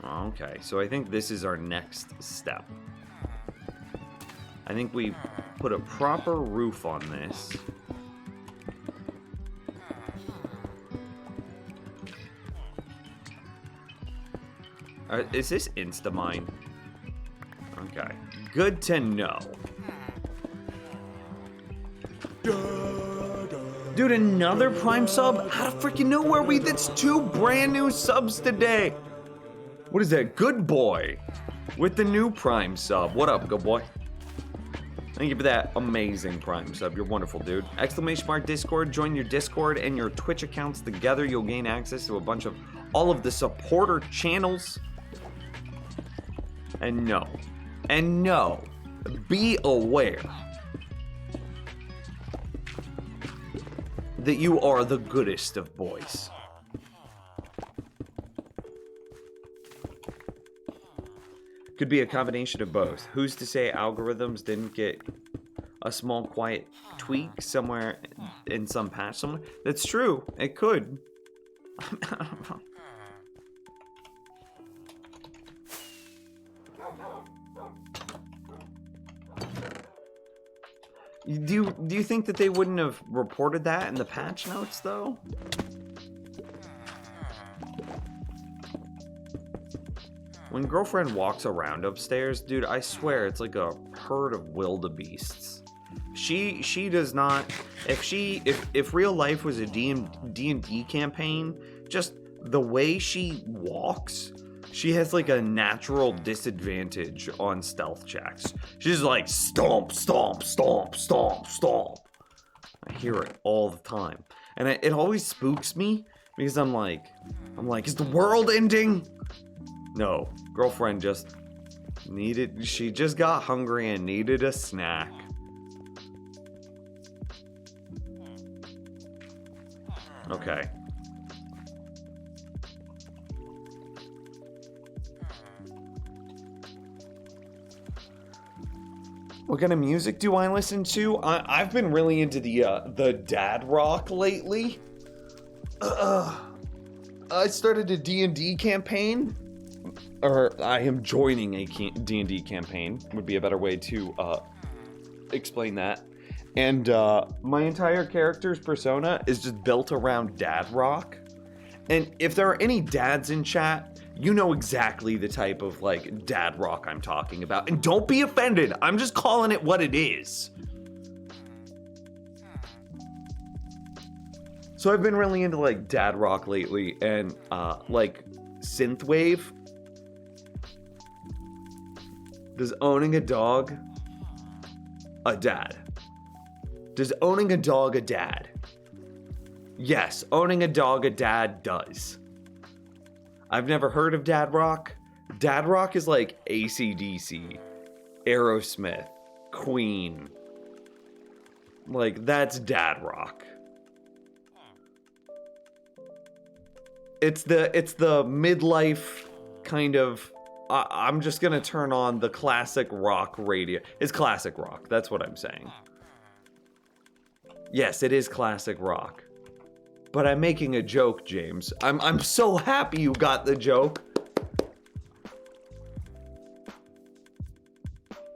okay, so I think this is our next step. I think we put a proper roof on this. Is this Instamine? Okay. Good to know. Dude, another Prime sub? Out of freaking nowhere, that's 2 brand new subs today. What is that? Good boy. With the new Prime sub. What up, good boy? Thank you for that amazing Prime sub. You're wonderful, dude. Exclamation mark Discord. Join your Discord and your Twitch accounts together. You'll gain access to a bunch of all of the supporter channels. And no, be aware that you are the goodest of boys. Could be a combination of both. Who's to say algorithms didn't get a small quiet tweak somewhere in some patch somewhere? That's true. It could. Do you think that they wouldn't have reported that in the patch notes, though? When girlfriend walks around upstairs, dude, I swear it's like a herd of wildebeests. She does not. If real life was a D&D campaign, just the way she walks, she has like a natural disadvantage on stealth checks. She's like stomp, stomp, stomp, stomp, stomp. I hear it all the time, and it always spooks me because I'm like, is the world ending? No, girlfriend she just got hungry and needed a snack. Okay. What kind of music do I listen to? I've been really into the dad rock lately. I started a D&D campaign. Or I am joining a D&D campaign, would be a better way to explain that. And my entire character's persona is just built around dad rock. And if there are any dads in chat, you know exactly the type of like dad rock I'm talking about. And don't be offended, I'm just calling it what it is. So I've been really into like dad rock lately, and like synthwave. Does owning a dog a dad? Does owning a dog a dad? Yes, owning a dog a dad does. I've never heard of dad rock. Dad rock is like AC/DC, Aerosmith, Queen. Like, that's dad rock. It's the midlife kind of. I'm just gonna turn on the classic rock radio. It's classic rock. That's what I'm saying. Yes, it is classic rock. But I'm making a joke, James. I'm so happy you got the joke.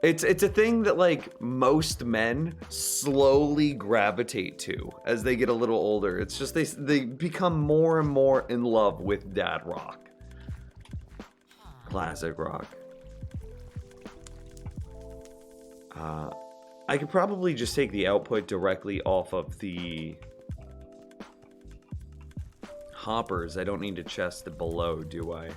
It's a thing that like most men slowly gravitate to as they get a little older. It's just they become more and more in love with dad rock. Classic rock. I could probably just take the output directly off of the hoppers. I don't need to chest it below, do I?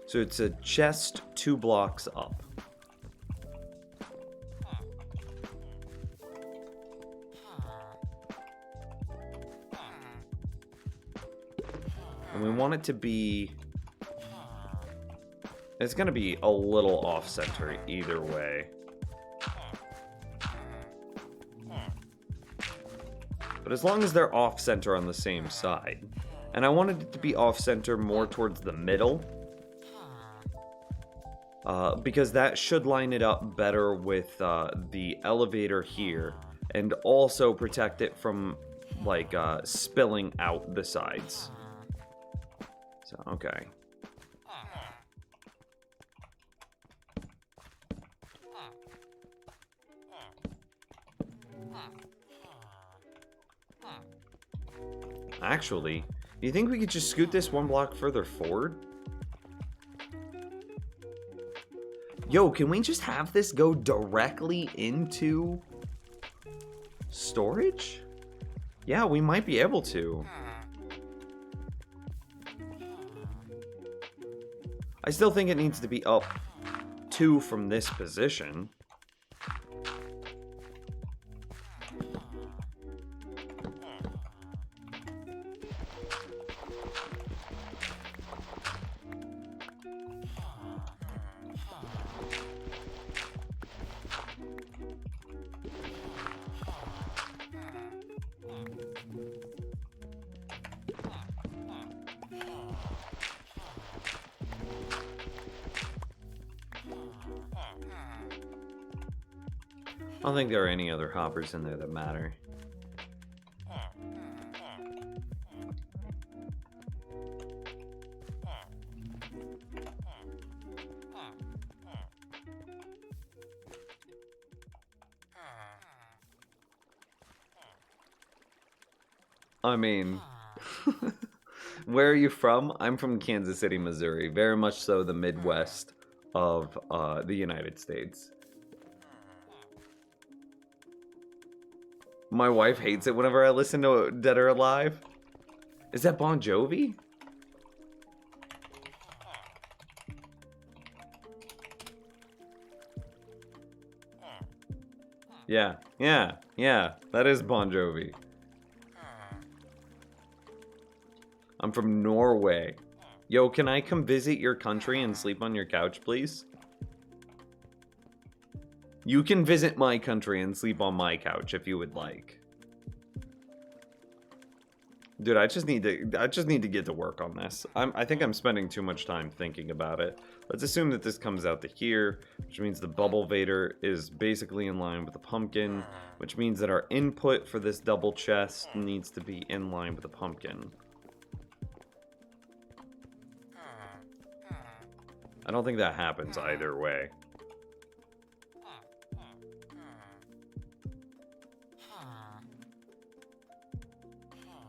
So it's a chest 2 blocks up. And we want it to be... It's going to be a little off-center either way. But as long as they're off-center on the same side. And I wanted it to be off-center more towards the middle. Because that should line it up better with the elevator here. And also protect it from, like, spilling out the sides. So, okay. Actually, do you think we could just scoot this 1 block further forward? Yo, can we just have this go directly into storage? Yeah, we might be able to. I still think it needs to be up 2 from this position. I don't think there are any other hoppers in there that matter. I mean, where are you from? I'm from Kansas City, Missouri. Very much so the Midwest of the United States. My wife hates it whenever I listen to Dead or Alive. Is that Bon Jovi? Yeah, that is Bon Jovi. I'm from Norway. Yo, can I come visit your country and sleep on your couch, please? You can visit my country and sleep on my couch if you would like. Dude, I just need to get to work on this. I think I'm spending too much time thinking about it. Let's assume that this comes out to here, which means the Bubble Vader is basically in line with the pumpkin, which means that our input for this double chest needs to be in line with the pumpkin. I don't think that happens either way.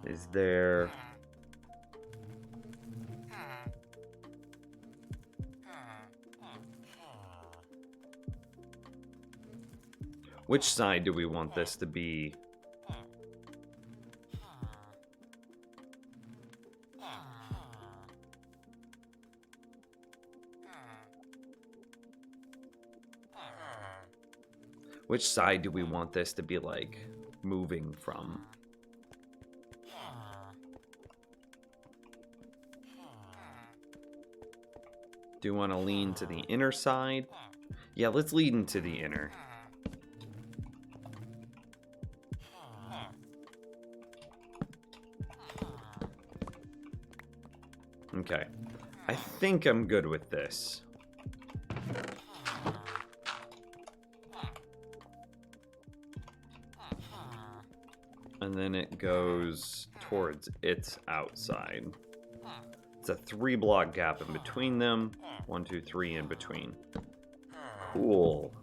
Is there... Which side do we want this to be? Which side do we want this to be, like, moving from? Do you want to lean to the inner side? Yeah, let's lean to the inner. Okay. I think I'm good with this. And then it goes towards its outside. It's a 3-block gap in between them. 1, 2, 3 in between. Cool.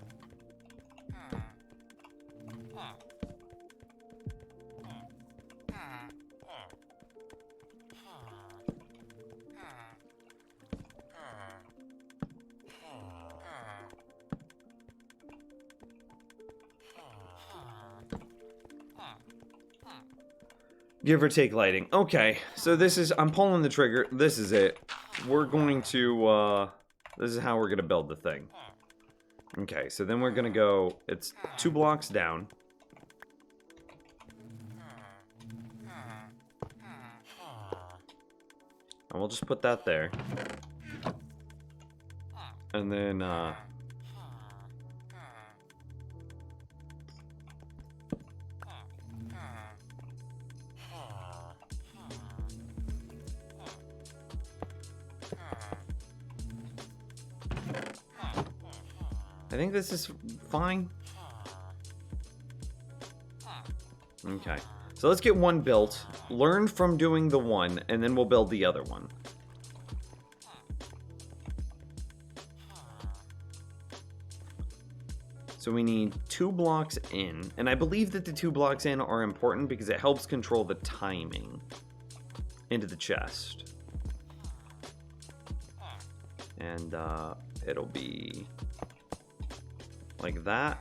Give or take lighting. Okay, so this is, I'm pulling the trigger. This is it. We're going to, this is how we're going to build the thing. Okay, so then we're going to go, it's 2 blocks down. And we'll just put that there. And then, I think this is fine. Okay. So let's get one built, learn from doing the one, and then we'll build the other one. So we need 2 blocks in, and I believe that the 2 blocks in are important because it helps control the timing into the chest. And it'll be like that.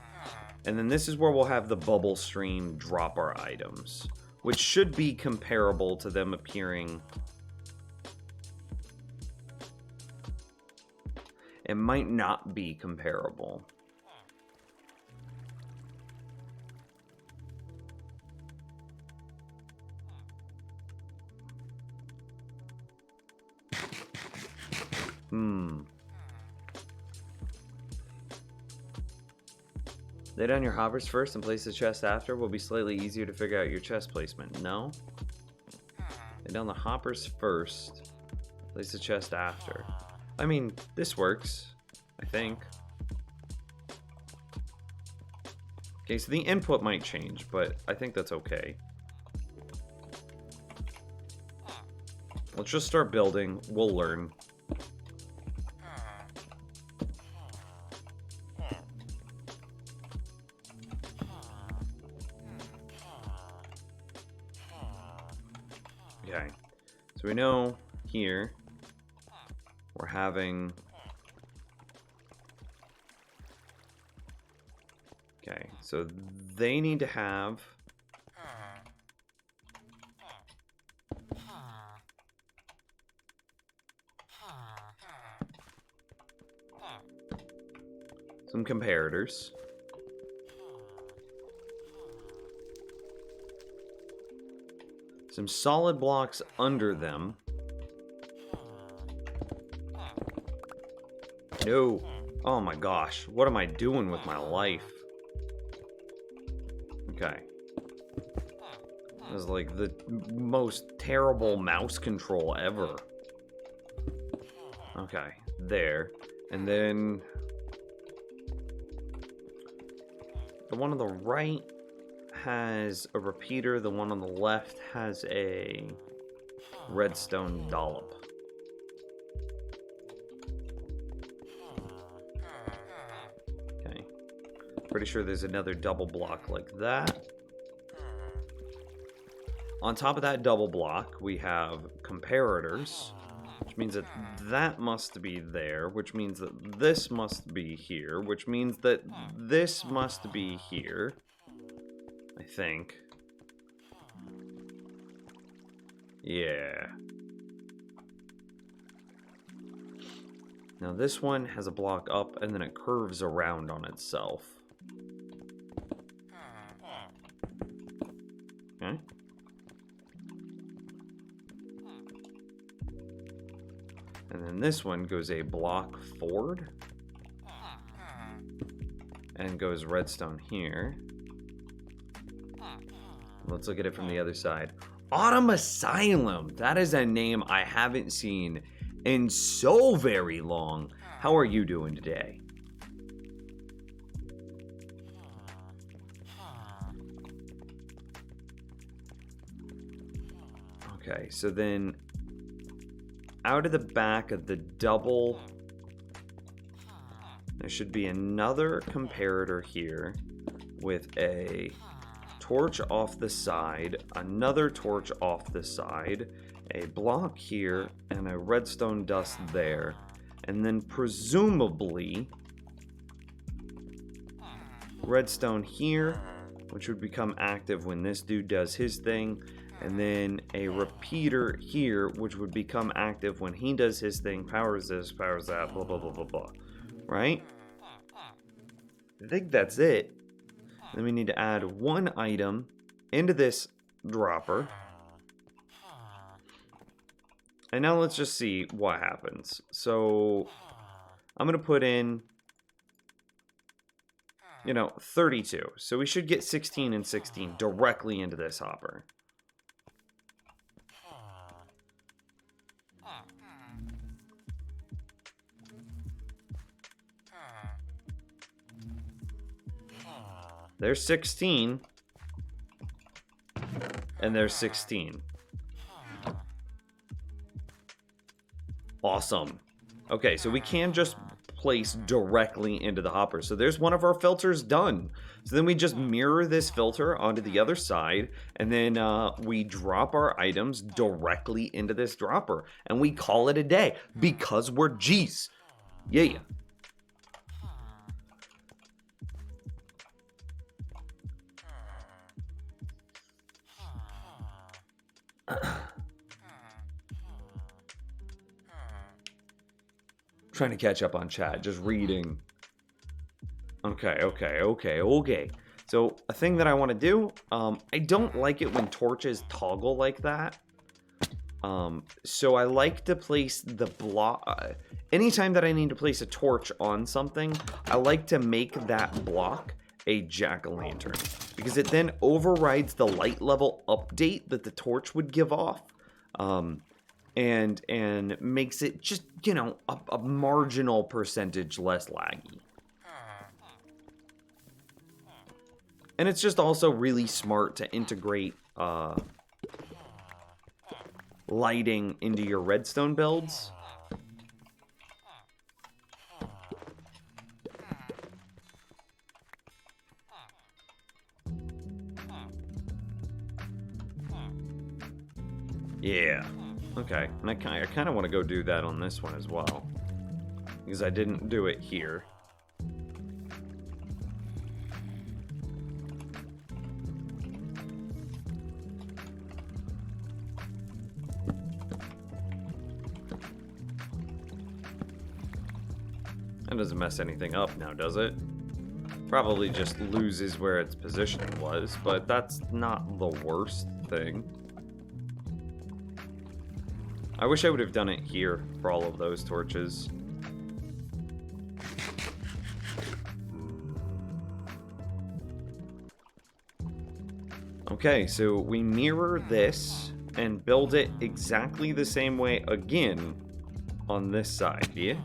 And then this is where we'll have the bubble stream drop our items, which should be comparable to them appearing. It might not be comparable. Lay down your hoppers first and place the chest after. Will be slightly easier to figure out your chest placement. No? Lay down the hoppers first. Place the chest after. I mean, this works. I think. Okay, so the input might change, but I think that's okay. Let's just start building. We'll learn. Okay, so we know here we're having, okay, so they need to have some comparators. Some solid blocks under them. No. Oh my gosh. What am I doing with my life? Okay. This is like the most terrible mouse control ever. Okay. There. And then the one on the right has a repeater, the one on the left has a redstone dollop. Okay. Pretty sure there's another double block like that. On top of that double block, we have comparators, which means that that must be there, which means that this must be here, which means that this must be here, I think. Yeah. Now this one has a block up and then it curves around on itself. Okay. And then this one goes a block forward and goes redstone here. Let's look at it from the other side. Autumn Asylum. That is a name I haven't seen in so very long. How are you doing today? Okay, so then out of the back of the double, there should be another comparator here with a torch off the side, another torch off the side, a block here, and a redstone dust there. And then presumably redstone here, which would become active when this dude does his thing. And then a repeater here, which would become active when he does his thing, powers this, powers that, blah, blah, blah, blah, blah. Right? I think that's it. Then we need to add one item into this dropper. And now let's just see what happens. So I'm going to put in, 32. So we should get 16 and 16 directly into this hopper. There's 16. And there's 16. Awesome. Okay, so we can just place directly into the hopper. So there's one of our filters done. So then we just mirror this filter onto the other side, and then we drop our items directly into this dropper. And we call it a day, because we're G's. Yeah. Trying to catch up on chat, just reading. Okay. So a thing that I want to do, I don't like it when torches toggle like that. So I like to place the block. Anytime that I need to place a torch on something, I like to make that block a jack-o'-lantern, because it then overrides the light level update that the torch would give off. And makes it just, a marginal percentage less laggy. And it's just also really smart to integrate lighting into your redstone builds. Yeah. Okay, and I kind of want to go do that on this one as well, because I didn't do it here. That doesn't mess anything up now, does it? Probably just loses where its positioning was, but that's not the worst thing. I wish I would have done it here for all of those torches. Okay, so we mirror this and build it exactly the same way again on this side, yeah?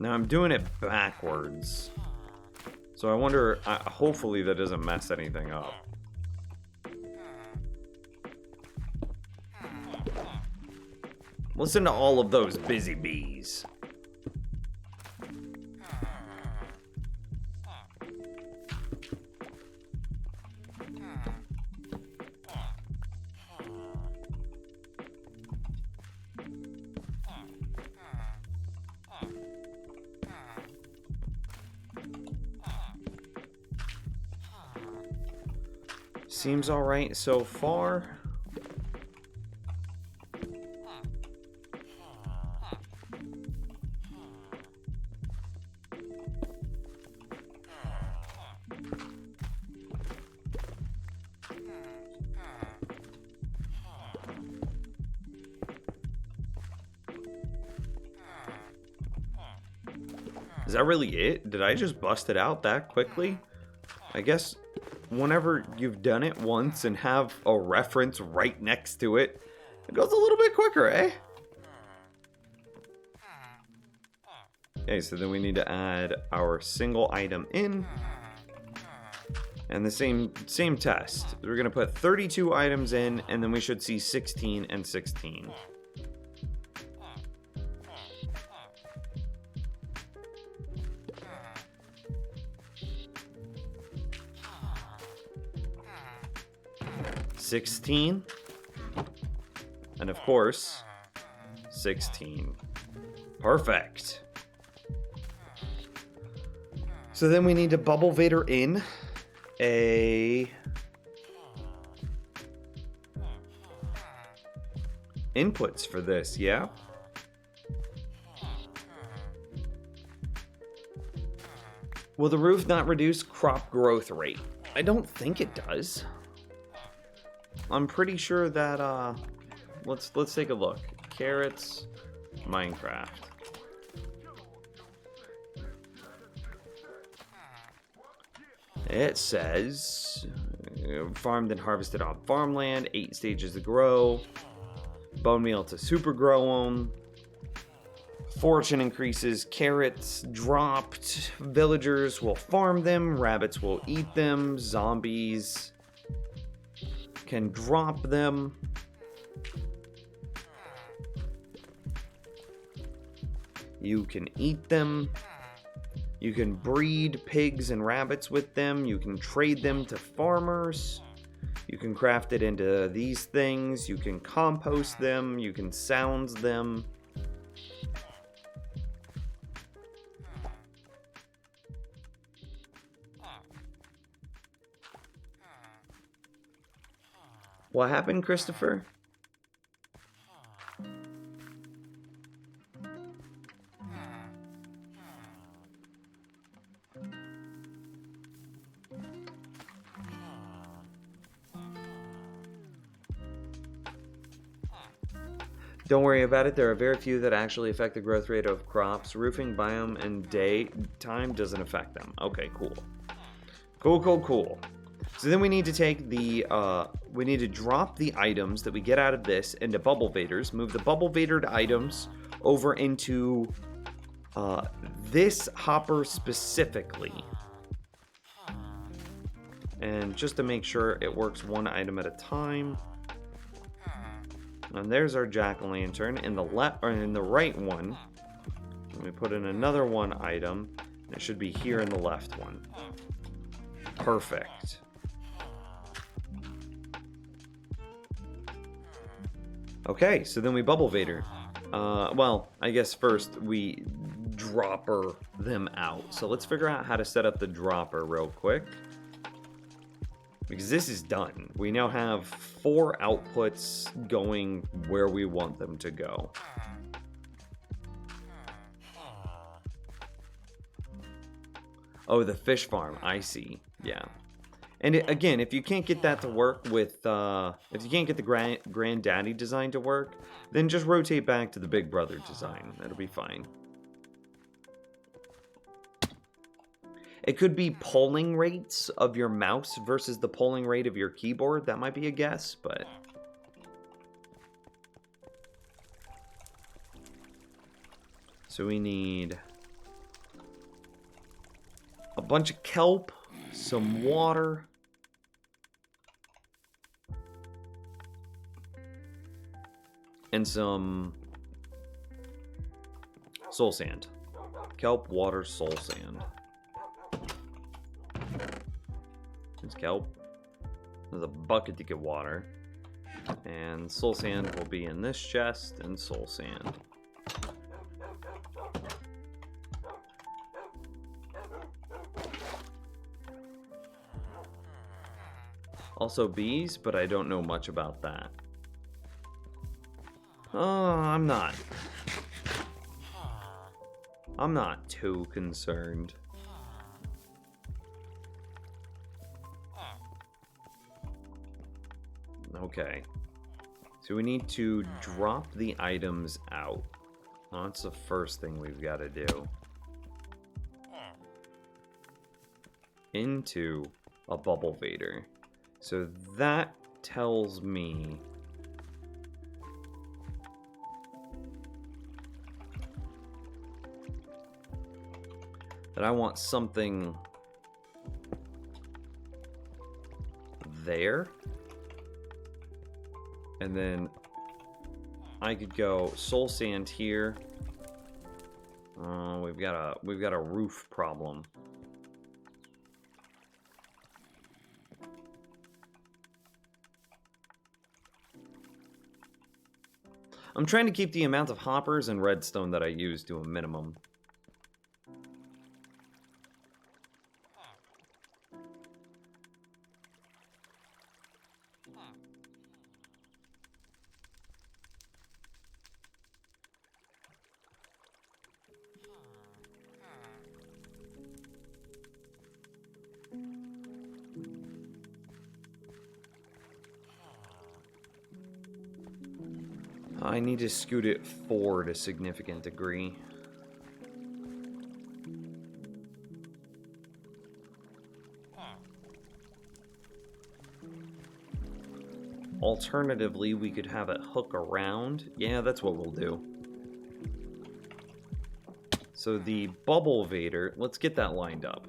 Now I'm doing it backwards. So I wonder, hopefully that doesn't mess anything up. Listen to all of those busy bees. Seems all right so far. Is that really it? Did I just bust it out that quickly? I guess whenever you've done it once and have a reference right next to it, it goes a little bit quicker, eh? Okay, so then we need to add our single item in. And the same test. We're gonna put 32 items in, and then we should see 16 and 16. And of course, 16. Perfect. So then we need to bubble Vader in a inputs for this, yeah? Will the roof not reduce crop growth rate? I don't think it does. I'm pretty sure that let's take a look. Carrots, Minecraft. It says farmed and harvested on farmland, 8 stages to grow, bone meal to super grow them, fortune increases, carrots dropped, villagers will farm them, rabbits will eat them, zombies can drop them. You can eat them. You can breed pigs and rabbits with them. You can trade them to farmers. You can craft it into these things. You can compost them. You can sound them. What happened, Christopher? Don't worry about it. There are very few that actually affect the growth rate of crops. Roofing, biome, and daytime doesn't affect them. Okay, cool. Cool. So then we need to take the, we need to drop the items that we get out of this into Bubble Vaders, move the Bubble Vadered items over into this hopper specifically. And just to make sure it works one item at a time. And there's our jack-o'-lantern. In the left or in the right one, we put in another one item. It should be here in the left one. Perfect. Okay, so then we Bubble Vader. Well, I guess first we dropper them out. So let's figure out how to set up the dropper real quick. Because this is done. We now have 4 outputs going where we want them to go. Oh, the fish farm. I see. Yeah. And again, if you can't get that to work with, if you can't get the granddaddy design to work, then just rotate back to the Big Brother design. That'll be fine. It could be polling rates of your mouse versus the polling rate of your keyboard. That might be a guess, but... So we need a bunch of kelp, some water. And some soul sand. Kelp, water, soul sand. There's kelp. There's a bucket to get water. And soul sand will be in this chest, and soul sand. Also bees, but I don't know much about that. I'm not too concerned. Okay. So we need to drop the items out. That's the first thing we've got to do. Into a bubble vader. So that tells me that I want something there. And then I could go soul sand here. We've got a roof problem. I'm trying to keep the amount of hoppers and redstone that I use to a minimum. I need to scoot it forward a significant degree. Alternatively, we could have it hook around. Yeah, that's what we'll do. So the bubble vader, let's get that lined up.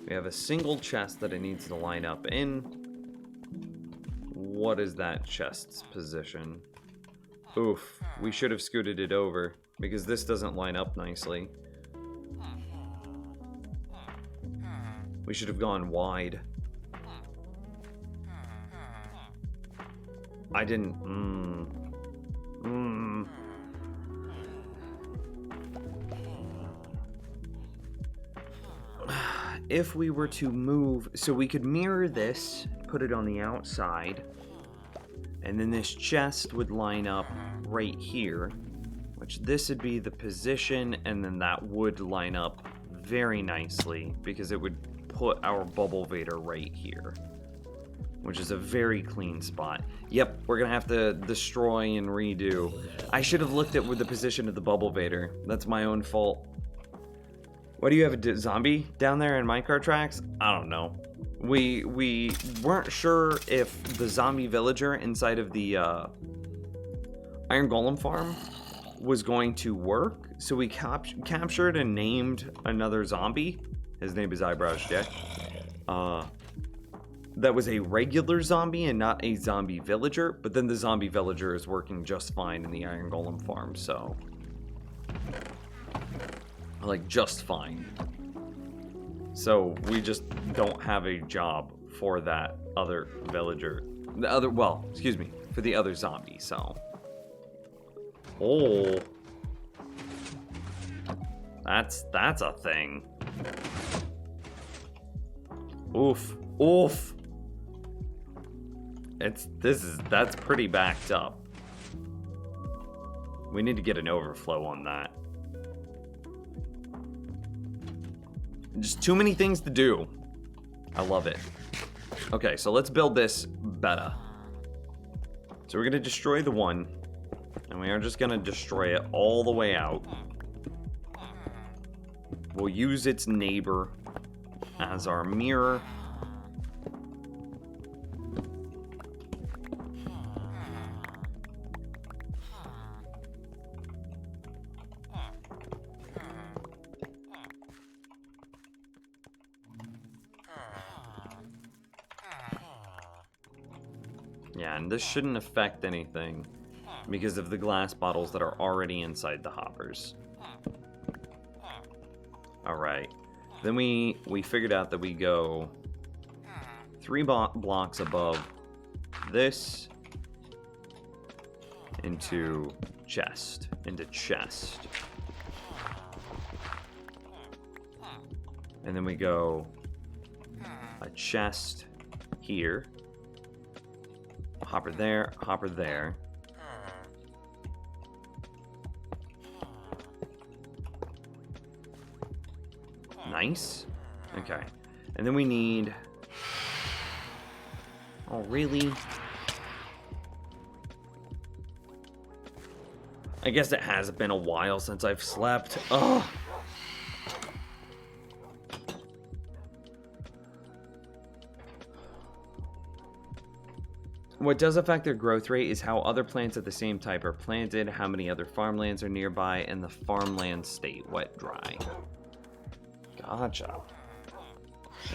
We have a single chest that it needs to line up in. What is that chest's position? Oof, we should have scooted it over because this doesn't line up nicely. We should have gone wide. I didn't. If we were to move, so we could mirror this, put it on the outside, and then this chest would line up right here, which this would be the position, and then that would line up very nicely because it would put our bubble vader right here, which is a very clean spot. Yep, we're gonna have to destroy and redo. I should have looked at the position of the bubble vader. That's my own fault. Why do you have a zombie down there in Minecart Tracks? I don't know. We weren't sure if the zombie villager inside of the Iron Golem farm was going to work, so we captured and named another zombie. His name is Eyebrows Jack. That was a regular zombie and not a zombie villager, but then the zombie villager is working just fine in the Iron Golem farm, so... like, just fine. So, we just don't have a job for that other villager. Well, excuse me, for the other zombie, so... Oh... That's a thing. Oof. Oof! That's pretty backed up. We need to get an overflow on that. Just too many things to do. I love it. Okay, so let's build this better. So we're gonna destroy the one, and we are just gonna destroy it all the way out. We'll use its neighbor as our mirror. Yeah, and this shouldn't affect anything because of the glass bottles that are already inside the hoppers. Alright. Then we figured out that we go 3 blocks above this into chest. And then we go a chest here. Hopper there, hopper there. Nice. Okay. And then we need... Oh, really? I guess it has been a while since I've slept. Ugh. What does affect their growth rate is how other plants of the same type are planted, how many other farmlands are nearby, and the farmland state, wet, dry. Gotcha.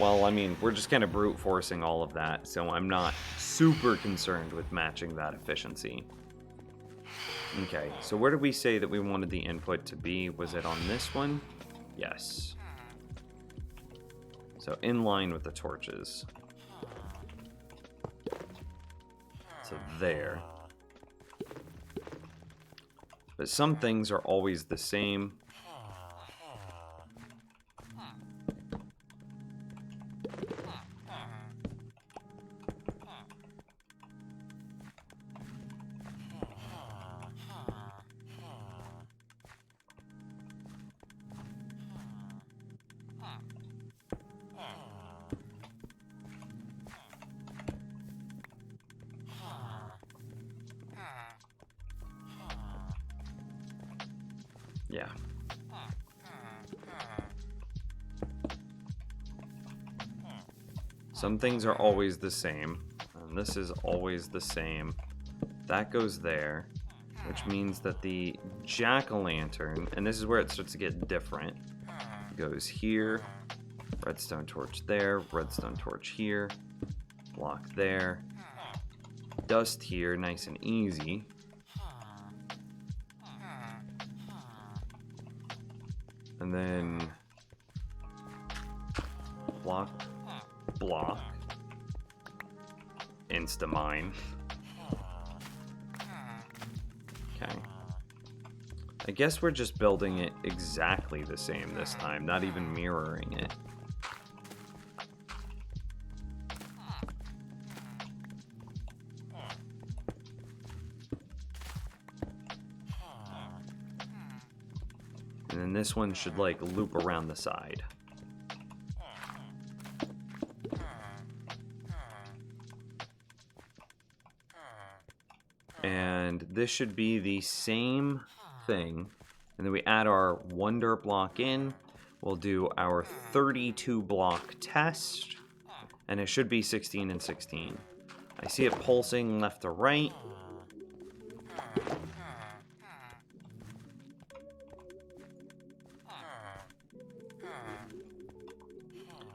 Well, I mean, we're just kind of brute forcing all of that, so I'm not super concerned with matching that efficiency. Okay, so where did we say that we wanted the input to be? Was it on this one? Yes. So in line with the torches. So there. But some things are always the same. Yeah. Some things are always the same, and this is always the same. That goes there, which means that the jack-o'-lantern, and this is where it starts to get different, goes here, redstone torch there, redstone torch here, block there, dust here, nice and easy. And then block, insta-mine. Okay. I guess we're just building it exactly the same this time, not even mirroring it. And then this one should like loop around the side. And this should be the same thing. And then we add our 1 dirt block in. We'll do our 32 block test. And it should be 16 and 16. I see it pulsing left to right.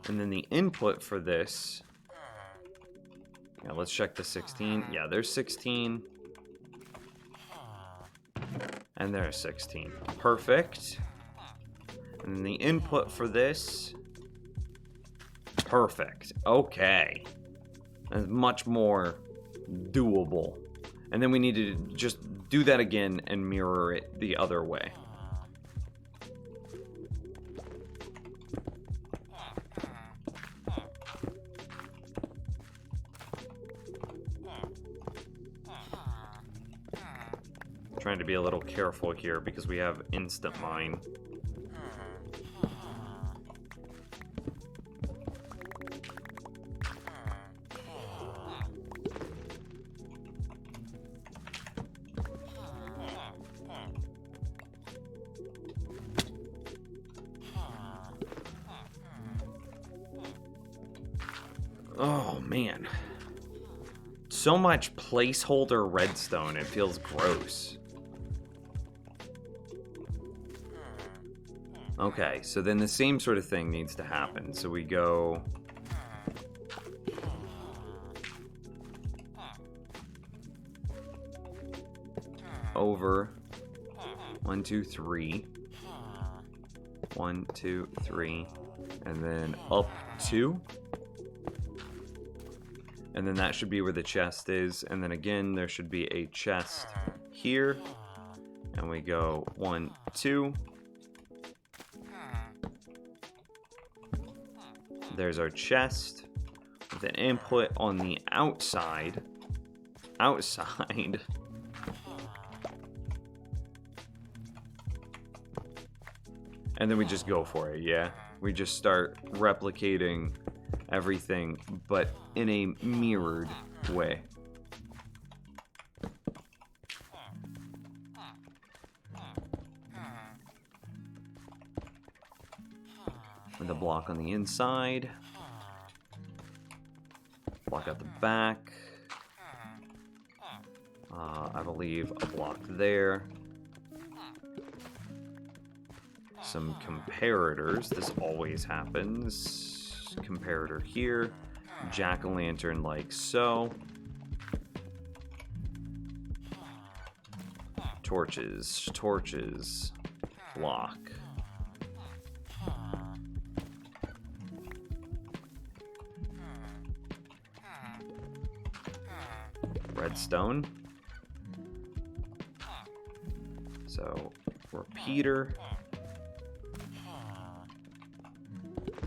And then the input for this, yeah, let's check the 16. Yeah, there's 16. And there's 16. Perfect. And then the input for this, perfect. Okay. That's much more doable. And then we need to just do that again and mirror it the other way. Trying to be a little careful here because we have instant mine. Oh man. So much placeholder redstone, it feels gross. Okay, so then the same sort of thing needs to happen. So we go over 1, 2, 3. 1, 2, 3. And then up 2. And then that should be where the chest is. And then again, there should be a chest here. And we go 1, 2. There's our chest with an input on the outside. Outside. And then we just go for it, yeah? We just start replicating everything, but in a mirrored way. With a block on the inside. Block out the back. I believe a block there. Some comparators. This always happens. Comparator here. Jack-o'-lantern like so. Torches. Torches. Block. Redstone. So, repeater.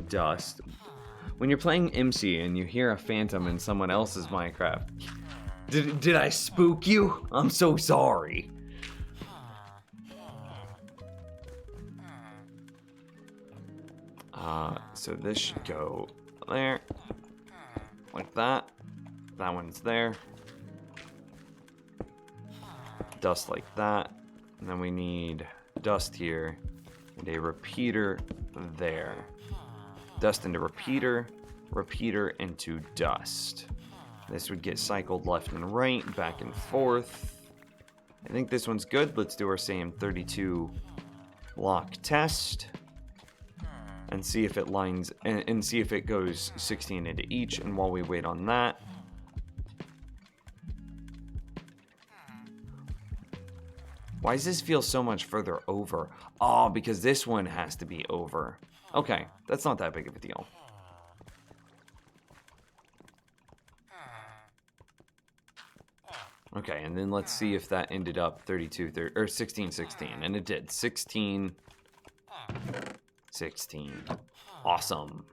Dust. When you're playing MC and you hear a phantom in someone else's Minecraft, did I spook you? I'm so sorry. So this should go there, like that. That one's there. Dust like that. And then we need dust here and a repeater there. Dust into repeater, repeater into dust. This would get cycled left and right, back and forth. I think this one's good. Let's do our same 32 block test and see if it lines and see if it goes 16 into each. And while we wait on that, why does this feel so much further over? Oh, because this one has to be over. Okay, that's not that big of a deal. Okay, and then let's see if that ended up 32, 30, or 16, 16. And it did. 16, 16. Awesome.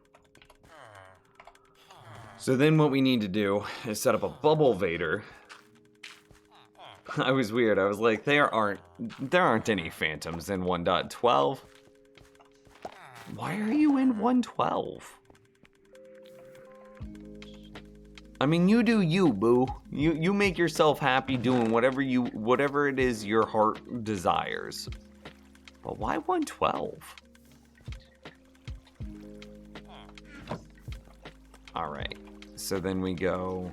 So then what we need to do is set up a bubble vader. I was weird. I was like, there aren't any phantoms in 1.12. Why are you in 1.12? I mean, you do you, boo. You make yourself happy doing whatever it is your heart desires. But why 1.12? All right. So then we go.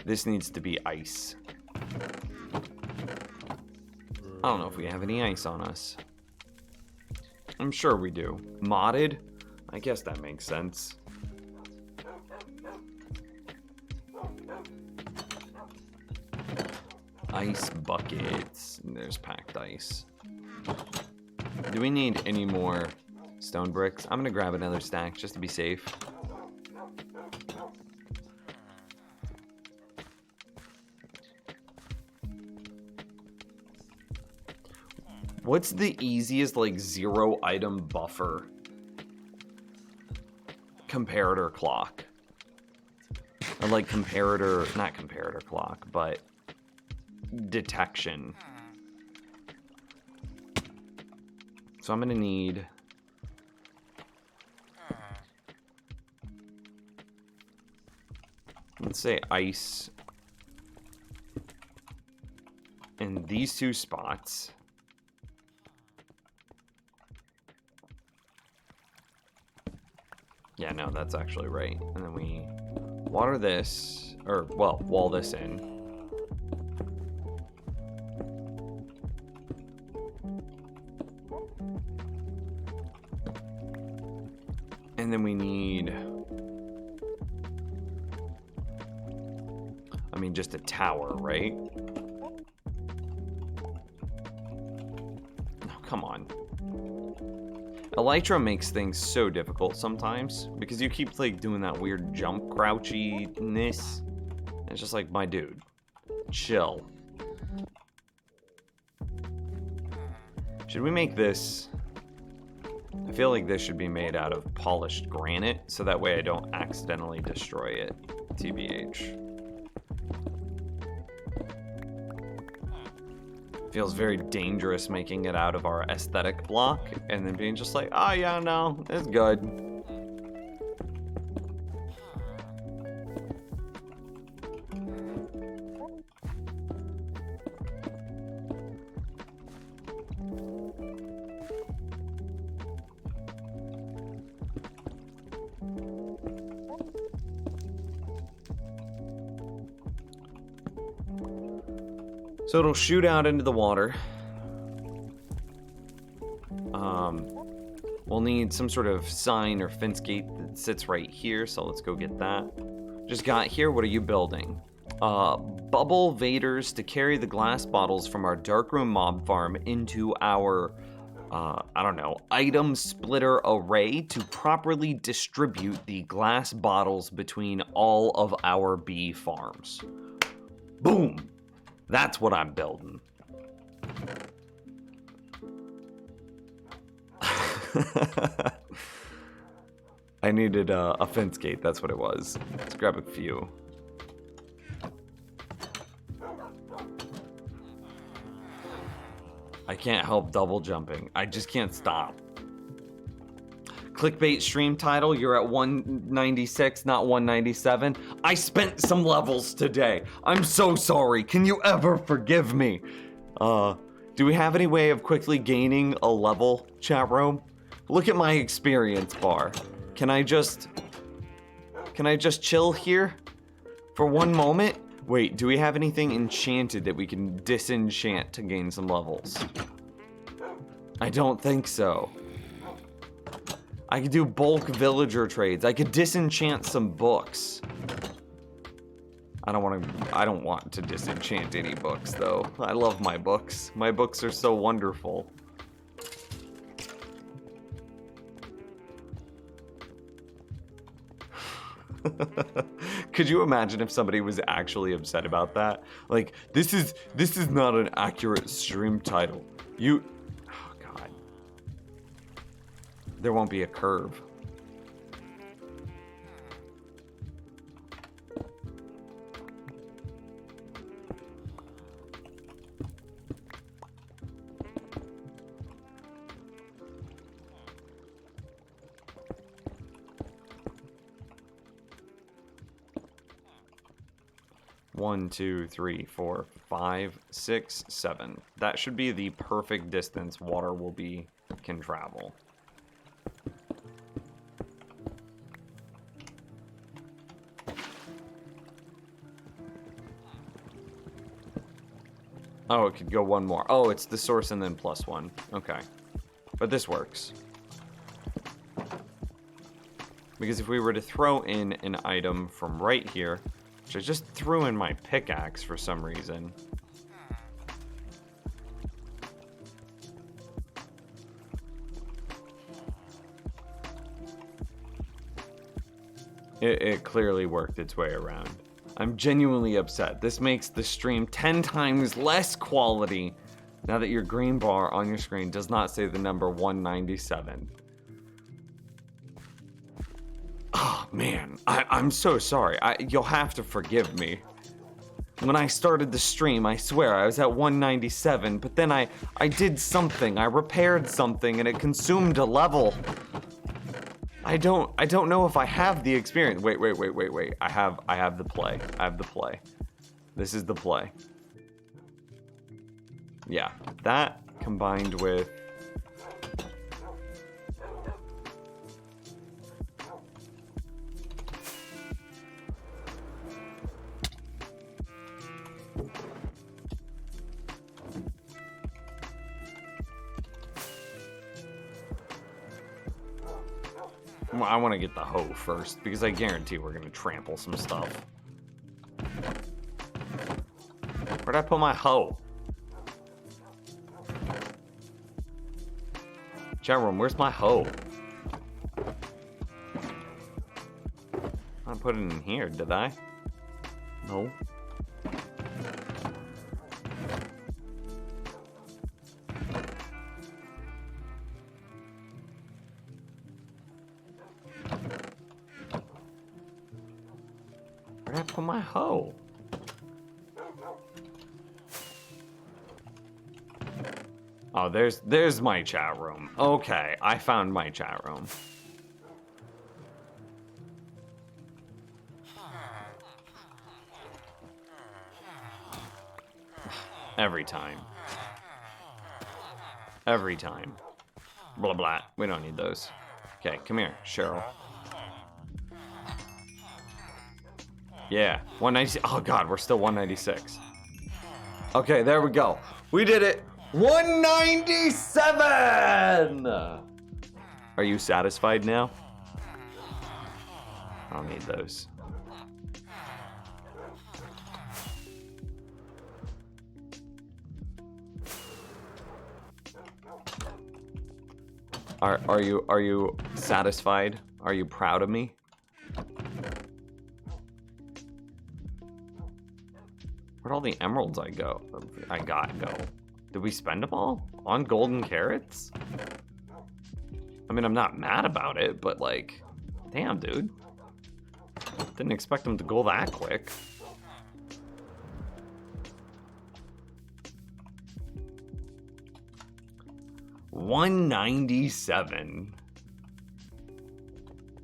This needs to be ice. I don't know if we have any ice on us. I'm sure we do. Modded? I guess that makes sense. Ice buckets. There's packed ice. Do we need any more stone bricks? I'm gonna grab another stack just to be safe. What's the easiest, like, 0 item buffer comparator clock? Or, like, comparator, not comparator clock, but detection. So I'm gonna need let's say ice in these 2 spots. Yeah, no, that's actually right. And then we water this, or, well, wall this in. And then we need... I mean, just a tower, right? Oh, come on. Elytra makes things so difficult sometimes because you keep like doing that weird jump crouchiness. It's just like, my dude, chill. Should we make this? I feel like this should be made out of polished granite so that way I don't accidentally destroy it. TBH. Feels very dangerous making it out of our aesthetic block and then being just like, oh yeah, no, it's good. So it'll shoot out into the water. We'll need some sort of sign or fence gate that sits right here, so let's go get that. Just got here, what are you building? Bubble vaders to carry the glass bottles from our darkroom mob farm into our, I don't know, item splitter array to properly distribute the glass bottles between all of our bee farms. Boom! That's what I'm building. I needed a fence gate, that's what it was. Let's grab a few. I can't help double jumping. I just can't stop. Clickbait stream title, you're at 196, not 197. I spent some levels today. I'm so sorry. Can you ever forgive me? Do we have any way of quickly gaining a level, chat room? Look at my experience bar. Can I just chill here for one moment? Wait, do we have anything enchanted that we can disenchant to gain some levels? I don't think so. I could do bulk villager trades. I could disenchant some books. I don't want to disenchant any books though. I love my books. My books are so wonderful. Could you imagine if somebody was actually upset about that? Like, this is not an accurate stream title. Oh god. There won't be a curve. One, 2, 3, 4, 5, 6, 7. That should be the perfect distance water can travel. Oh, it could go one more. Oh, it's the source and then +1. Okay. But this works. Because if we were to throw in an item from right here, which I just threw in my pickaxe for some reason. It clearly worked its way around. I'm genuinely upset. This makes the stream 10 times less quality now that your green bar on your screen does not say the number 197. Oh man, I'm so sorry. You'll have to forgive me. When I started the stream, I swear I was at 197, but then I did something. I repaired something and it consumed a level. I don't know if I have the experience. Wait. I have the play. I have the play. This is the play. Yeah, that combined with Well, I want to get the hoe first, because I guarantee we're going to trample some stuff. Where'd I put my hoe? Chat room, where's my hoe? I put it in here, did I? No. Where'd I put my hoe? Oh, there's my chat room. Okay, I found my chat room. Every time. Every time. Blah, blah. We don't need those. Okay, come here, Cheryl. Yeah, 196. Oh, God, we're still 196. Okay, there we go. We did it. 197! Are you satisfied now? I don't need those. Are you satisfied? Are you proud of me? Where'd all the emeralds I got go? Did we spend them all on golden carrots? I mean, I'm not mad about it, but like, damn, dude. Didn't expect them to go that quick. $197.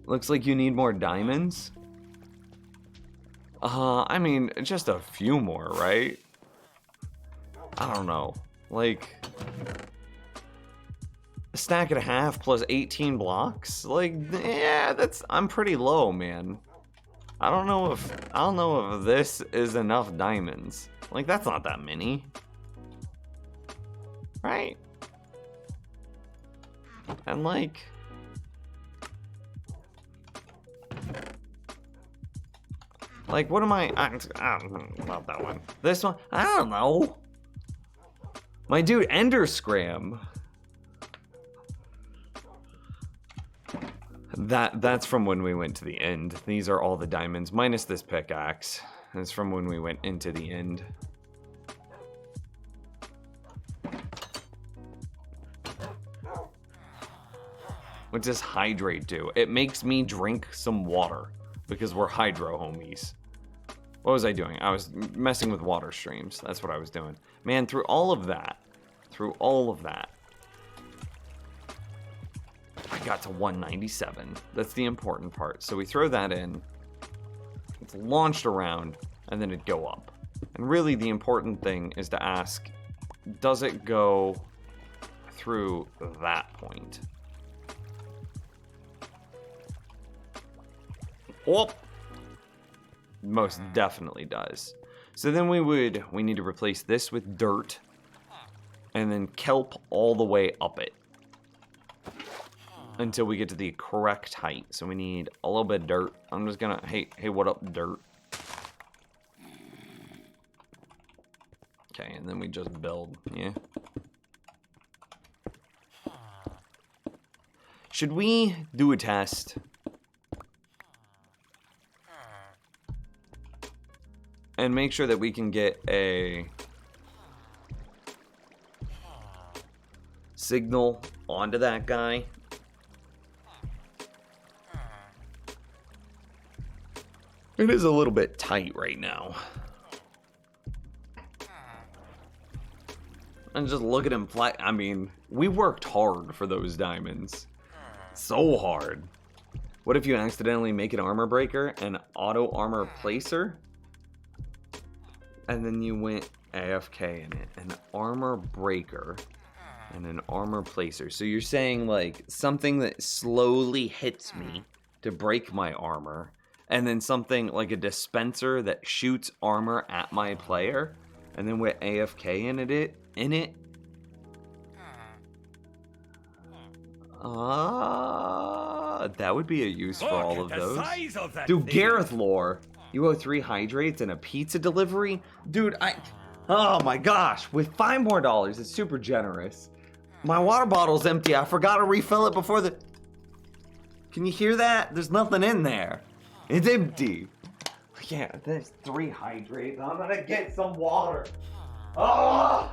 Looks like you need more diamonds. I mean, just a few more, right? I don't know. Like, a stack and a half plus 18 blocks? Like, yeah, I'm pretty low, man. I don't know if this is enough diamonds. Like, that's not that many. Right? And like, what am I don't know about that one. This one, I don't know. My dude, Ender Scram. That's from when we went to the end. These are all the diamonds, minus this pickaxe. It's from when we went into the end. What does hydrate do? It makes me drink some water because we're hydro homies. What was I doing? I was messing with water streams. That's what I was doing. Man, through all of that, I got to 197. That's the important part. So we throw that in. It's launched around, and then it'd go up. And really the important thing is to ask, does it go through that point? Oh, most definitely does. So then we need to replace this with dirt and then kelp all the way up it until we get to the correct height. So we need a little bit of dirt. I'm just gonna, hey, what up, dirt? Okay, and then we just build, yeah. Should we do a test? And make sure that we can get a signal onto that guy. It is a little bit tight right now. And just look at him fly. I mean, we worked hard for those diamonds. So hard. What if you accidentally make an armor breaker and auto armor placer? And then you went AFK in it. An armor breaker and an armor placer. So you're saying like something that slowly hits me to break my armor, and then something like a dispenser that shoots armor at my player, and then with AFK in it. That would be a use for all of those. size of that Dude, thing. Gareth lore. You owe 3 hydrates and a pizza delivery? Dude, oh my gosh, with $5 more, it's super generous. My water bottle's empty. I forgot to refill it before the... Can you hear that? There's nothing in there. It's empty. Yeah, there's 3 hydrates. I'm gonna get some water. Oh!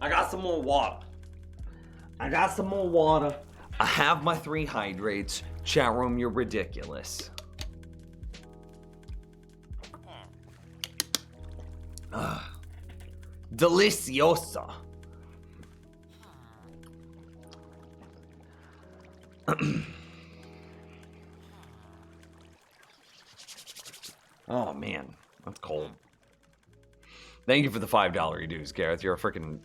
I got some more water. I have my 3 hydrates. Chat room, you're ridiculous. Deliciosa. Oh man, that's cold. Thank you for the $5 dues, Gareth. You're a freaking,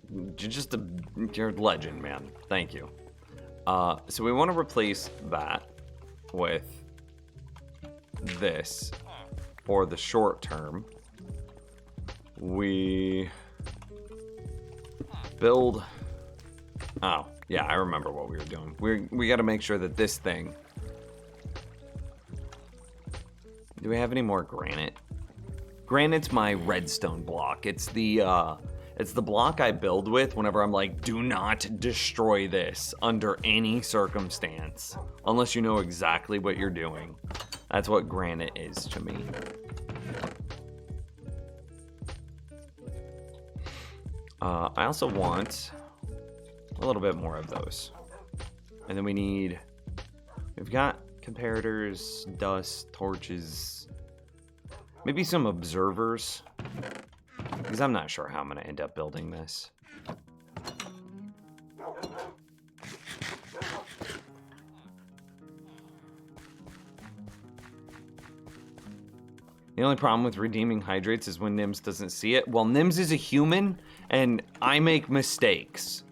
you're a legend, man. Thank you. So we want to replace that with this for the short term. We build. Oh, yeah, I remember what we were doing. We got to make sure that this thing. Do we have any more granite? Granite's my redstone block. It's the block I build with whenever I'm like, do not destroy this under any circumstance, unless you know exactly what you're doing. That's what granite is to me. I also want a little bit more of those. And then we've got comparators, dust, torches, maybe some observers, because I'm not sure how I'm going to end up building this. The only problem with redeeming hydrates is when Nims doesn't see it. Well, Nims is a human, and I make mistakes.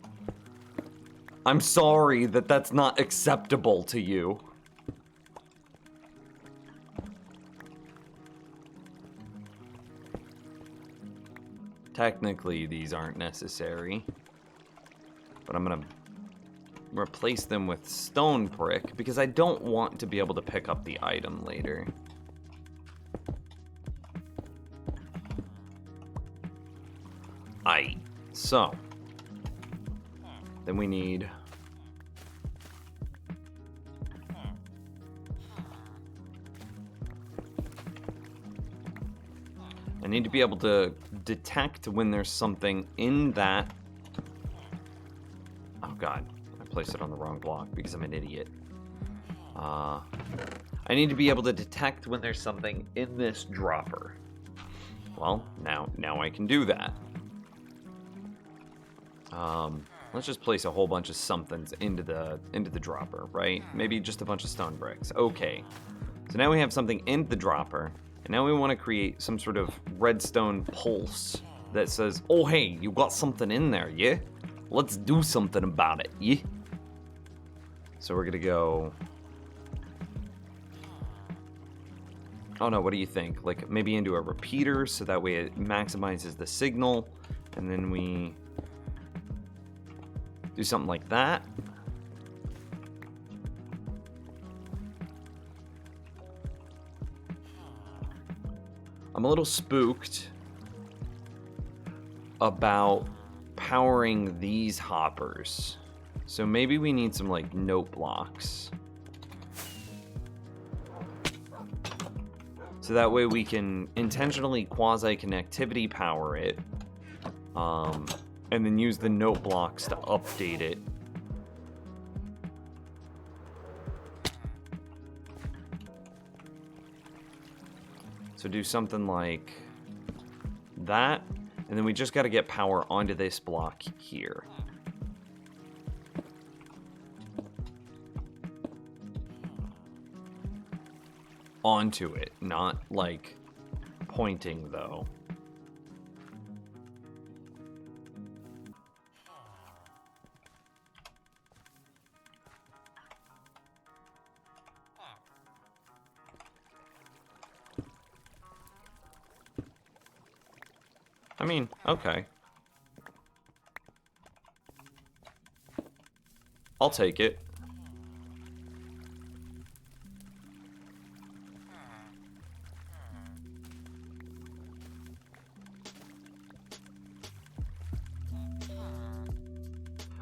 I'm sorry that that's not acceptable to you. Technically, these aren't necessary, but I'm gonna replace them with stone brick because I don't want to be able to pick up the item later. Aight, so then we need I need to be able to detect when there's something in that. Oh god, I placed it on the wrong block because I'm an idiot. I need to be able to detect when there's something in this dropper. Well, now I can do that. Let's just place a whole bunch of somethings into the dropper, right? Maybe just a bunch of stone bricks. Okay. So now we have something in the dropper, and now we want to create some sort of redstone pulse that says, "Oh hey, you got something in there, yeah? Let's do something about it, yeah?" So we're gonna go. Oh no, what do you think? Like maybe into a repeater so that way it maximizes the signal, and then we do something like that. I'm a little spooked about powering these hoppers. So maybe we need some like note blocks. So that way we can intentionally quasi-connectivity power it. And then use the note blocks to update it. So do something like that. And then we just got to get power onto this block here. Onto it, not like pointing though. I mean, okay. I'll take it.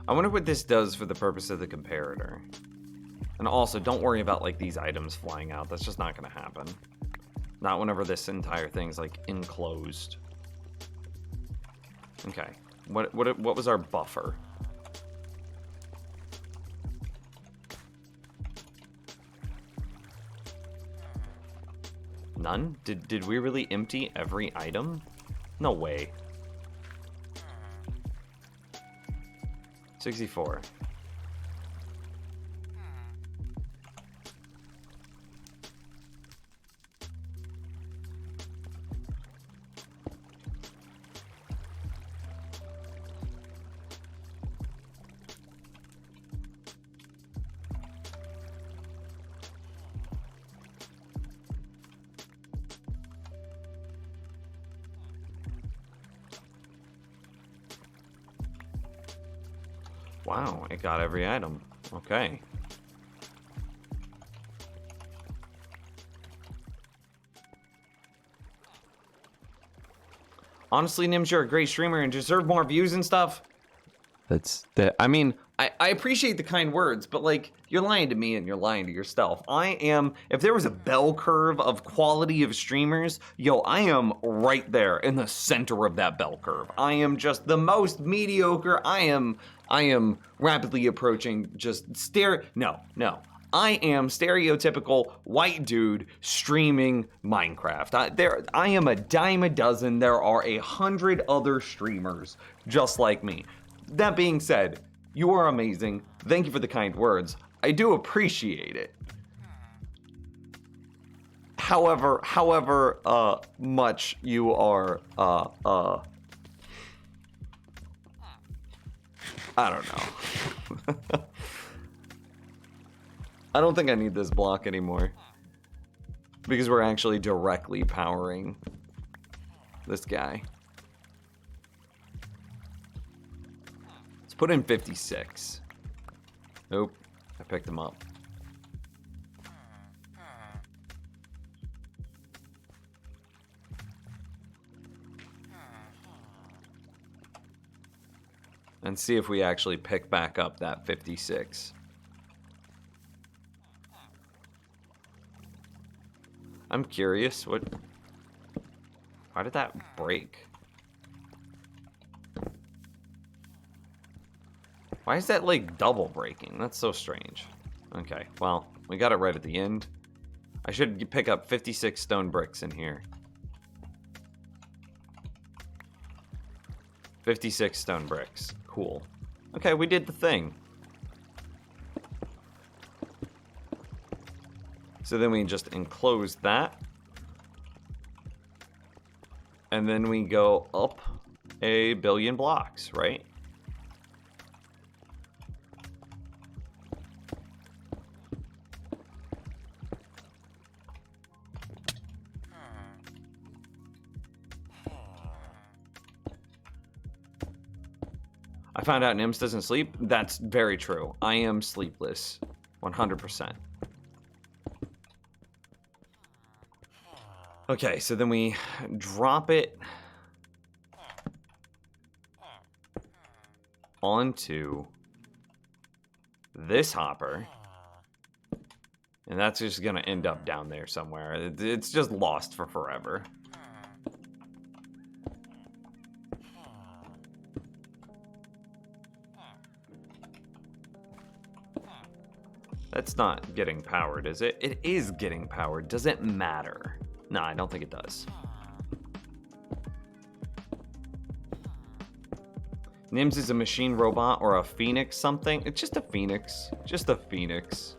I wonder what this does for the purpose of the comparator. And also, don't worry about like these items flying out. That's just not going to happen. Not whenever this entire thing's like enclosed. Okay. What was our buffer? None? Did we really empty every item? No way. 64. Wow, it got every item. Okay. Honestly, Nims, you're a great streamer and deserve more views and stuff. I mean, I appreciate the kind words, but like, you're lying to me and you're lying to yourself. If there was a bell curve of quality of streamers, yo, I am right there in the center of that bell curve. I am just the most mediocre. I am rapidly approaching just no. I am stereotypical white dude streaming Minecraft. I am a dime a dozen. There are 100 other streamers just like me. That being said, you are amazing. Thank you for the kind words. I do appreciate it. However much you are, I don't know. I don't think I need this block anymore. Because we're actually directly powering this guy. Let's put in 56. Nope, I picked him up. And see if we actually pick back up that 56. I'm curious, why did that break? Why is that like double breaking? That's so strange. Okay, well, we got it right at the end. I should pick up 56 stone bricks in here. 56 stone bricks. Cool. Okay, we did the thing. So then we just enclose that. And then we go up a billion blocks, right? I found out Nims doesn't sleep. That's very true. I am sleepless. 100%. Okay, so then we drop it onto this hopper. And that's just gonna end up down there somewhere. It's just lost for forever. That's not getting powered, is it? It is getting powered. Does it matter? No, I don't think it does. Nims is a machine robot or a phoenix something. It's just a phoenix. Just a phoenix.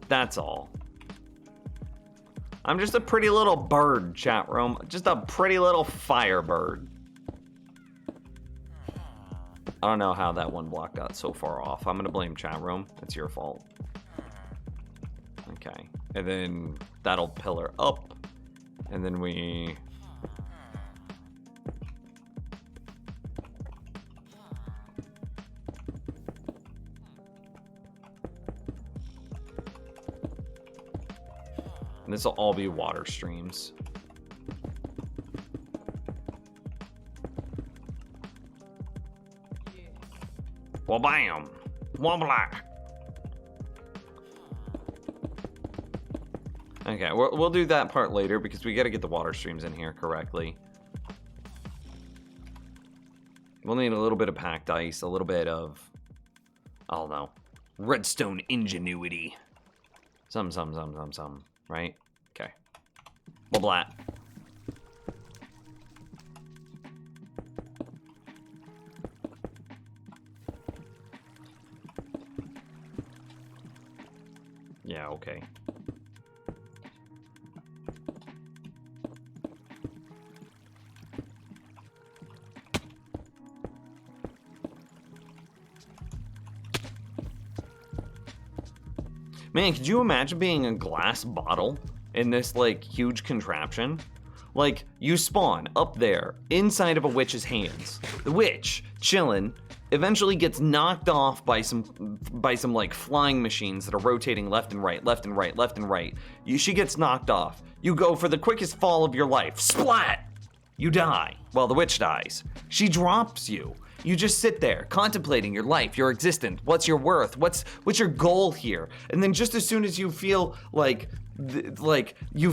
That's all. I'm just a pretty little bird, chat room. Just a pretty little firebird. I don't know how that one block got so far off. I'm gonna blame chat room. That's your fault. Okay. And then that'll pillar up. And then we... And this will all be water streams. Well, bam! Wobbla! Okay, we'll do that part later because we gotta get the water streams in here correctly. We'll need a little bit of packed ice, a little bit of, I don't know, redstone ingenuity. Some, right? Okay. Blah. Yeah, okay. Man, could you imagine being a glass bottle in this, like, huge contraption? Like, you spawn up there, inside of a witch's hands. The witch, chillin', eventually gets knocked off by some like, flying machines that are rotating left and right, left and right, left and right. She gets knocked off. You go for the quickest fall of your life. Splat! You die. Well, the witch dies. She drops you. You just sit there, contemplating your life, your existence. What's your worth? What's your goal here? And then just as soon as you feel like you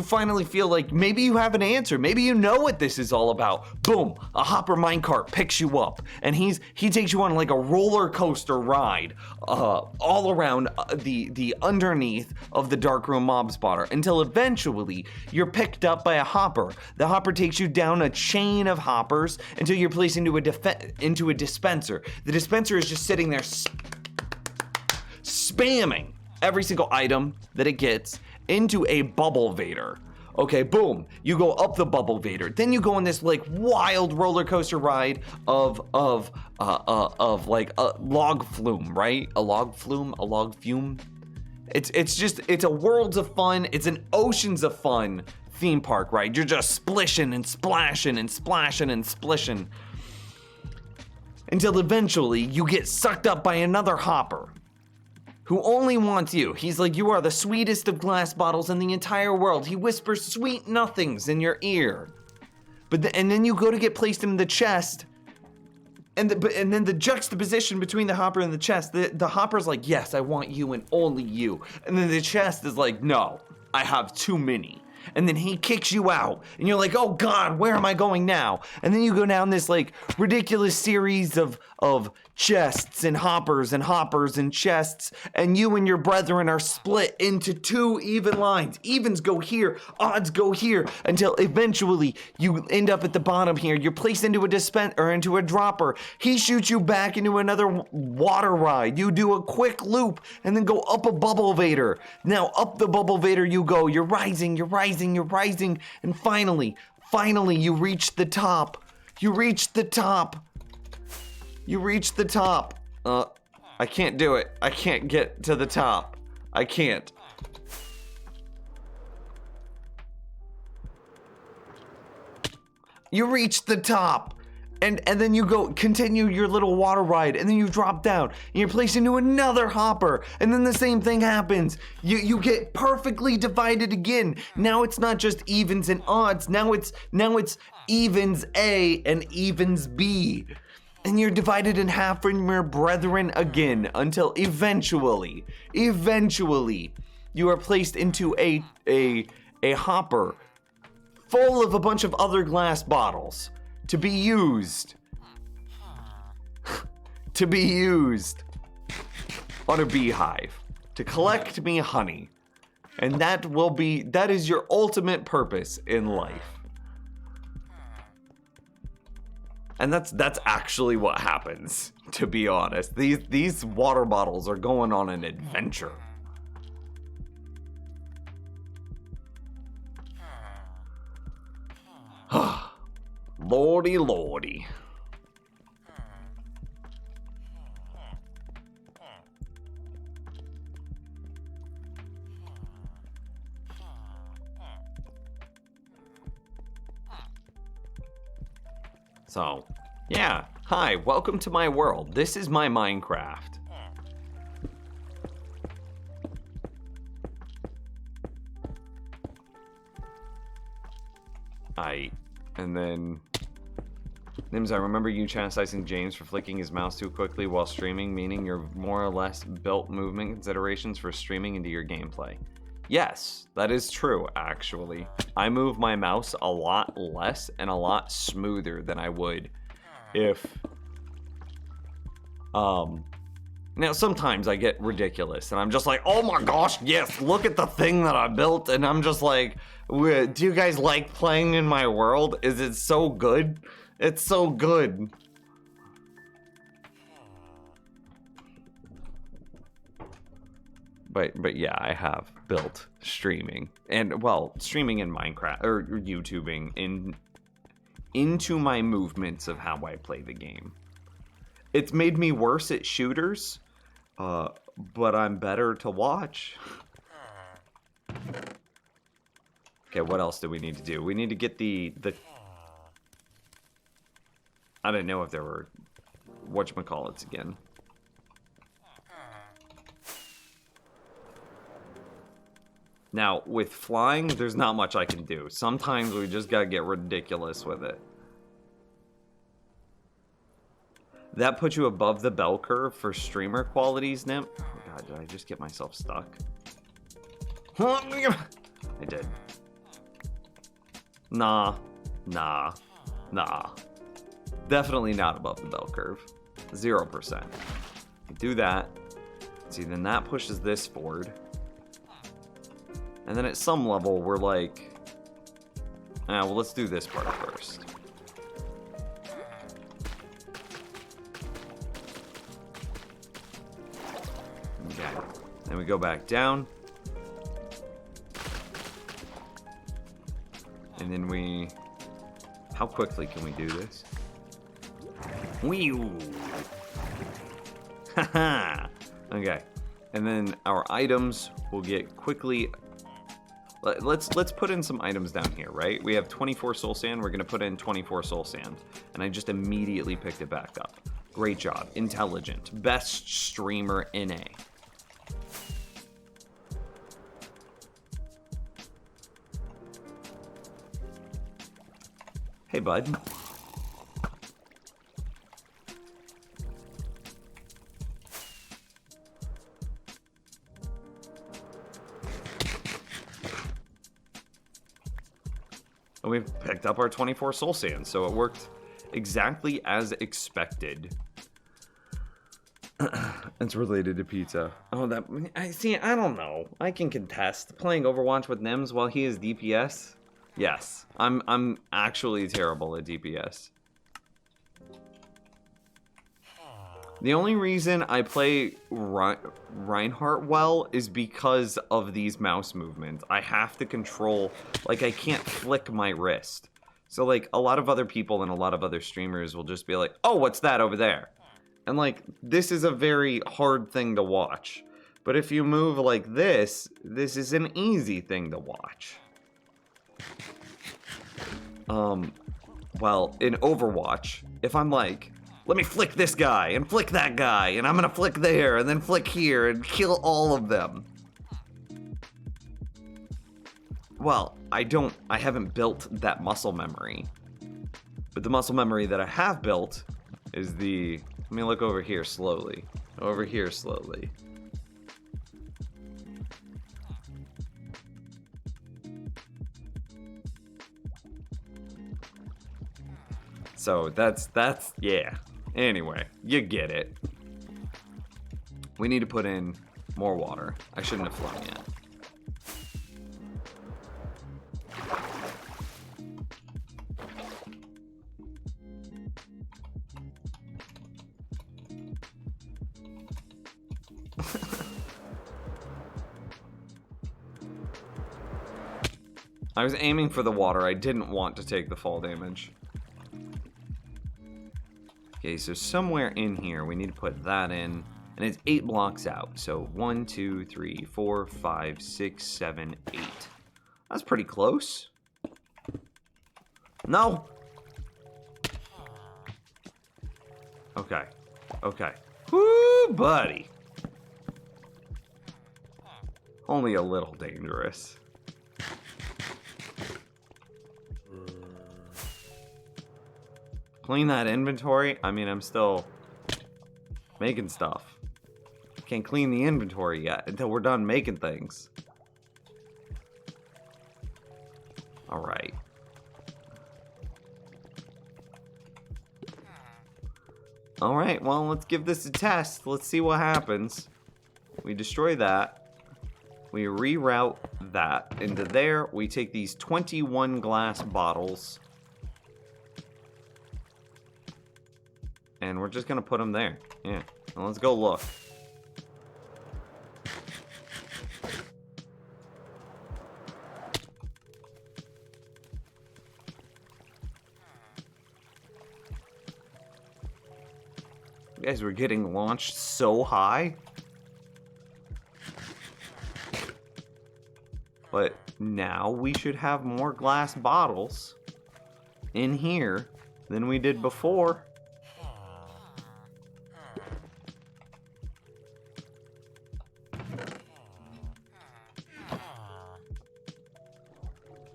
finally feel like maybe you have an answer, maybe you know what this is all about. Boom! A hopper minecart picks you up, and he takes you on like a roller coaster ride, all around the underneath of the darkroom mob spotter until eventually you're picked up by a hopper. The hopper takes you down a chain of hoppers until you're placed into a dispenser. The dispenser is just sitting there spamming every single item that it gets into a bubble vader. Okay, boom, you go up the bubble vader. Then you go on this like wild roller coaster ride of like a log flume, right? A log fume. It's a worlds of fun. It's an oceans of fun theme park ride. You're just splishing and splashing and splashing and splishing until eventually you get sucked up by another hopper who only wants you. He's like, you are the sweetest of glass bottles in the entire world. He whispers sweet nothings in your ear. And then you go to get placed in the chest, and then the juxtaposition between the hopper and the chest, the hopper's like, yes, I want you and only you. And then the chest is like, no, I have too many. And then he kicks you out, and you're like, oh God, where am I going now? And then you go down this like ridiculous series of chests and hoppers and chests, and you and your brethren are split into two even lines. Evens go here, odds go here, until eventually you end up at the bottom here. You're placed into a dropper. He shoots you back into another water ride. You do a quick loop and then go up a bubble vader. Now up the bubble vader you go. You're rising, and finally you reach the top. You reach the top. I can't do it. I can't get to the top. I can't. You reach the top. And then you go continue your little water ride, and then you drop down, and you're placed into another hopper, and then the same thing happens. You get perfectly divided again. Now it's not just evens and odds. Now it's evens A and evens B. And you're divided in half from your brethren again until eventually you are placed into a hopper full of a bunch of other glass bottles to be used on a beehive to collect me honey. And that is your ultimate purpose in life. And that's actually what happens, to be honest. These water bottles are going on an adventure. Lordy, lordy. So, yeah. Hi, welcome to my world. This is my Minecraft. And then... Nims, I remember you chastising James for flicking his mouse too quickly while streaming, meaning you're more or less built movement considerations for streaming into your gameplay. Yes, that is true, actually. I move my mouse a lot less and a lot smoother than I would if... Now, sometimes I get ridiculous, and I'm just like, oh my gosh, yes, look at the thing that I built, and I'm just like, do you guys like playing in my world? Is it so good? It's so good. But yeah, I have built streaming, and well, streaming in Minecraft, or YouTubing into my movements of how I play the game. It's made me worse at shooters, but I'm better to watch. Okay, what else do we need to do? We need to get the I didn't know if there were whatchamacallits again. Now, with flying, there's not much I can do. Sometimes we just gotta get ridiculous with it. That puts you above the bell curve for streamer qualities, Nimp. Oh god, did I just get myself stuck? I did. Nah. Definitely not above the bell curve. 0%. Do that. See, then that pushes this forward. And then at some level, we're like... well, let's do this part first. Okay. Then we go back down. And then we... How quickly can we do this? Whew. Haha. Okay. And then our items will get quickly... Let's put in some items down here, right? We have 24 soul sand. We're going to put in 24 soul sand. And I just immediately picked it back up. Great job. Intelligent. Best streamer in A. Hey, bud. And we've picked up our 24 soul sand, so it worked exactly as expected. It's related to pizza. Oh, I don't know. I can contest. Playing Overwatch with Nems while he is DPS? Yes. I'm actually terrible at DPS. The only reason I play Reinhardt well is because of these mouse movements. I have to control, like, I can't flick my wrist. So, like, a lot of other people and a lot of other streamers will just be like, oh, what's that over there? And, like, this is a very hard thing to watch. But if you move like this is an easy thing to watch. Well, in Overwatch, if I'm like, let me flick this guy, and flick that guy, and I'm gonna flick there, and then flick here, and kill all of them. Well, I haven't built that muscle memory. But the muscle memory that I have built is the, let me look over here slowly. Over here slowly. So that's, yeah. Anyway, you get it. We need to put in more water. I shouldn't have flown yet. I was aiming for the water. I didn't want to take the fall damage. Okay, so somewhere in here, we need to put that in. And it's 8 blocks out. So 1, 2, 3, 4, 5, 6, 7, 8. That's pretty close. No! Okay. Okay. Woo, buddy. Only a little dangerous. Clean that inventory. I mean, I'm still making stuff. Can't clean the inventory yet until we're done making things. Alright. Alright, well, let's give this a test. Let's see what happens. We destroy that. We reroute that into there. We take these 21 glass bottles. And we're just going to put them there. Yeah. Well, let's go look. You guys were getting launched so high. But now we should have more glass bottles in here than we did before.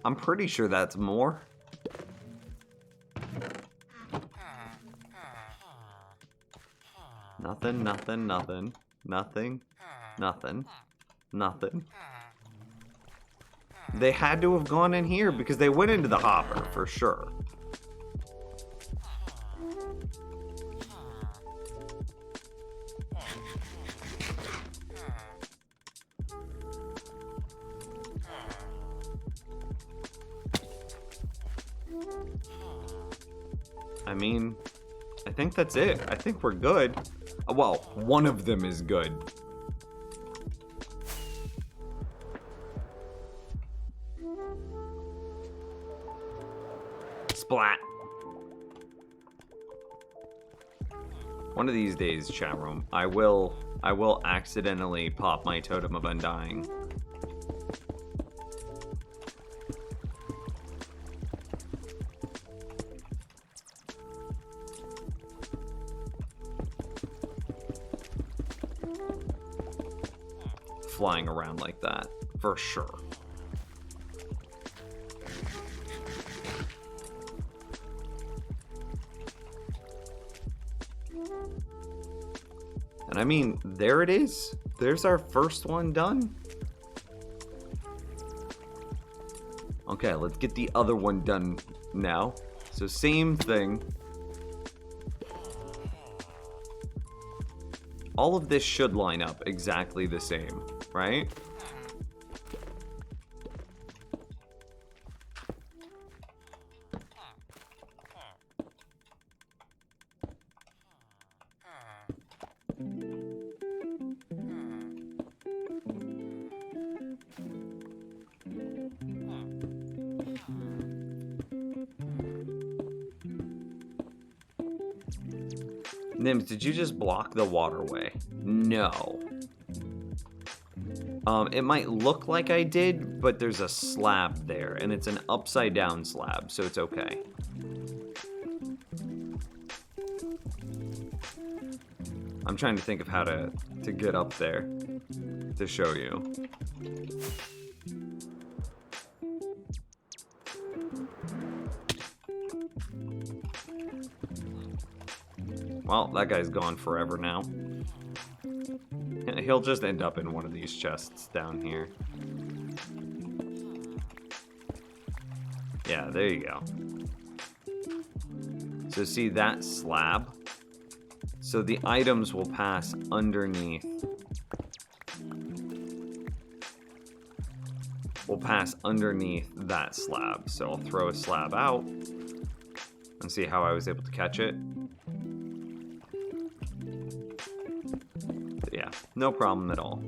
I'm pretty sure that's more. Nothing, nothing, nothing, nothing, nothing, nothing. They had to have gone in here because they went into the hopper for sure. I mean, I think that's it. I think we're good. Well, one of them is good. Splat. One of these days, chat room, I will accidentally pop my Totem of Undying. Flying around like that, for sure. And I mean, there it is. There's our first one done. Okay, let's get the other one done now. So same thing. All of this should line up exactly the same, right? Nims, did you just block the waterway? No. It might look like I did, but there's a slab there, and it's an upside down slab, so it's okay. I'm trying to think of how to get up there to show you. Well, that guy's gone forever now. He'll just end up in one of these chests down here. Yeah, there you go. So see that slab? So the items will pass underneath. Will pass underneath that slab. So I'll throw a slab out and see how I was able to catch it. But yeah, no problem at all.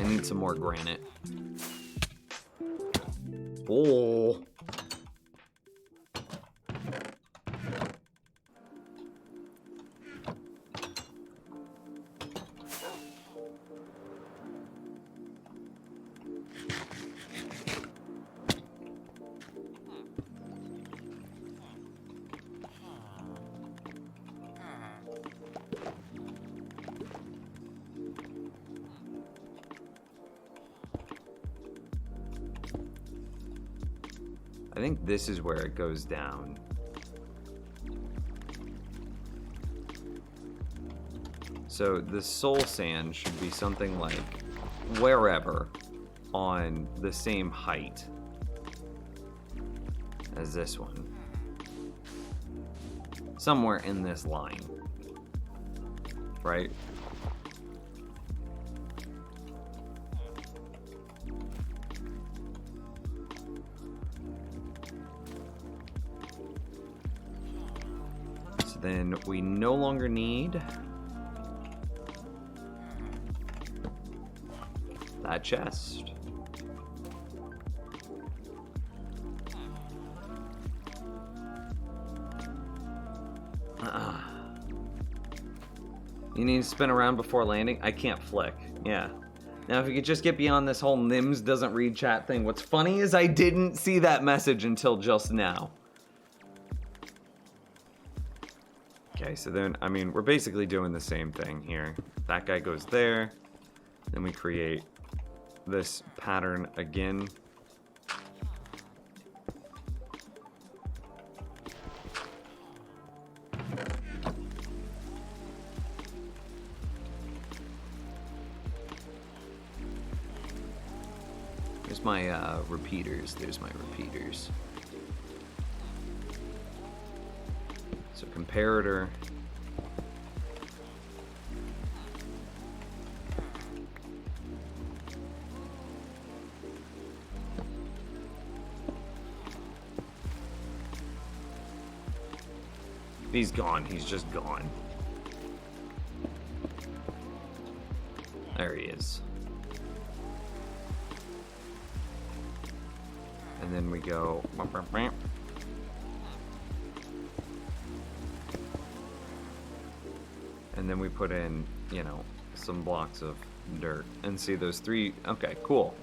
I need some more granite. Oh. I think this is where it goes down. So the soul sand should be something like wherever on the same height as this one. Somewhere in this line. Right? Then we no longer need that chest. You need to spin around before landing? I can't flick. Yeah. Now, if you could just get beyond this whole Nims doesn't read chat thing. What's funny is I didn't see that message until just now. Okay, so then, I mean, we're basically doing the same thing here. That guy goes there. Then we create this pattern again. There's my repeaters. There's my repeaters. So comparator. He's gone. He's just gone. There he is. And then we go. And then we put in, you know, some blocks of dirt. And see those three. Okay, cool.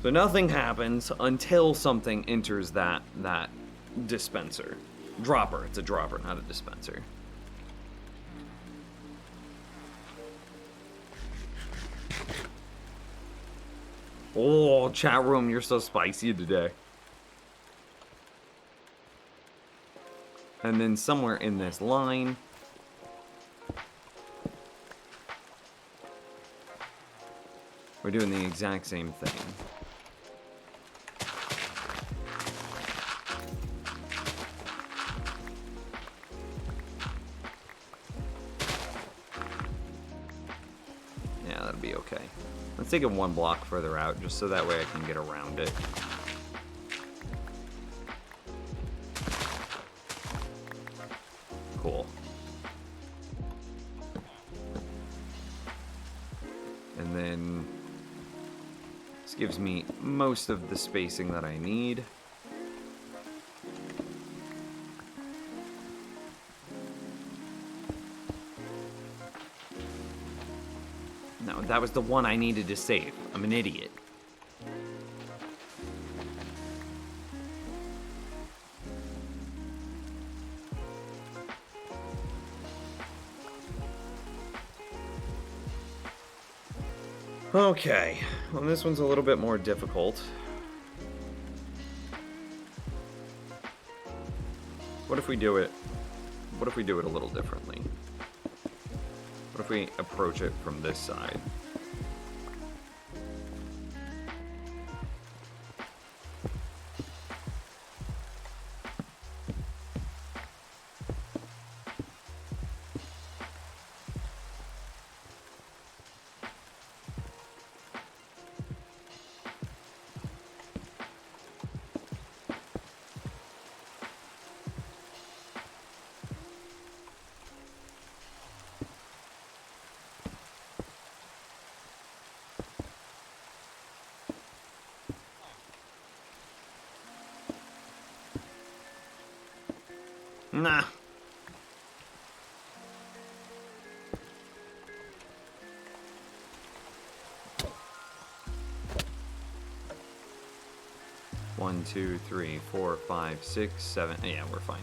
So nothing happens until something enters that dispenser. Dropper. It's a dropper, not a dispenser. Oh, chat room, you're so spicy today. And then somewhere in this line, we're doing the exact same thing. Yeah, that'll be okay. Let's take it one block further out, just so that way I can get around it. Cool. And then this gives me most of the spacing that I need. No, that was the one I needed to save. I'm an idiot. Okay, well, this one's a little bit more difficult. What if we do it? What if we do it a little differently? What if we approach it from this side? Nah. One, two, three, 4, 5, 6, 7. Yeah, we're fine.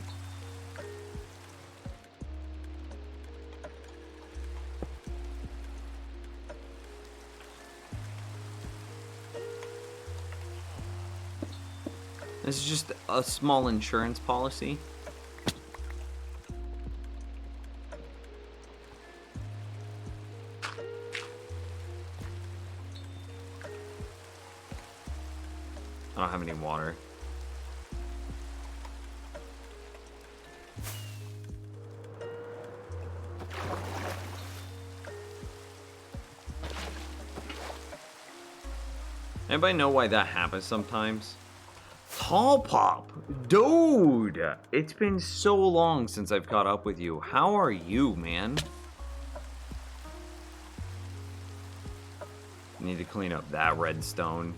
This is just a small insurance policy. I don't have any water. Anybody know why that happens sometimes? Tall Pop, dude, it's been so long since I've caught up with you. How are you, man? Need to clean up that redstone.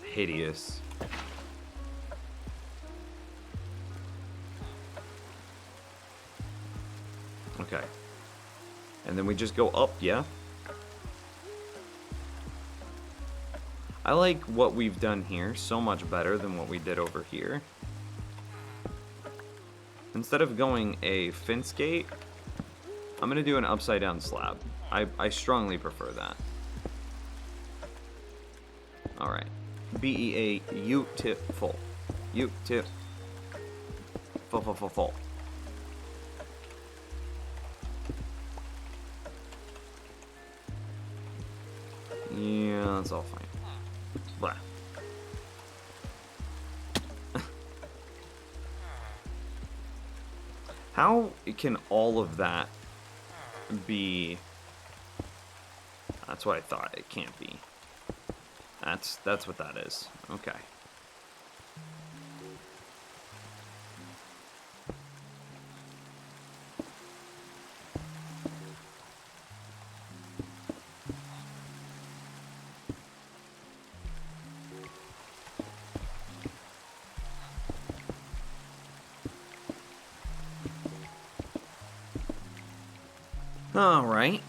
Hideous. Okay. And then we just go up, yeah? I like what we've done here so much better than what we did over here. Instead of going a fence gate, I'm gonna do an upside down slab. I strongly prefer that. Alright. Beautiful. Beautiful. Full. Yeah, that's all fine. Blah. How can all of that be? That's what I thought. It can't be. That's what that is. Okay. All right.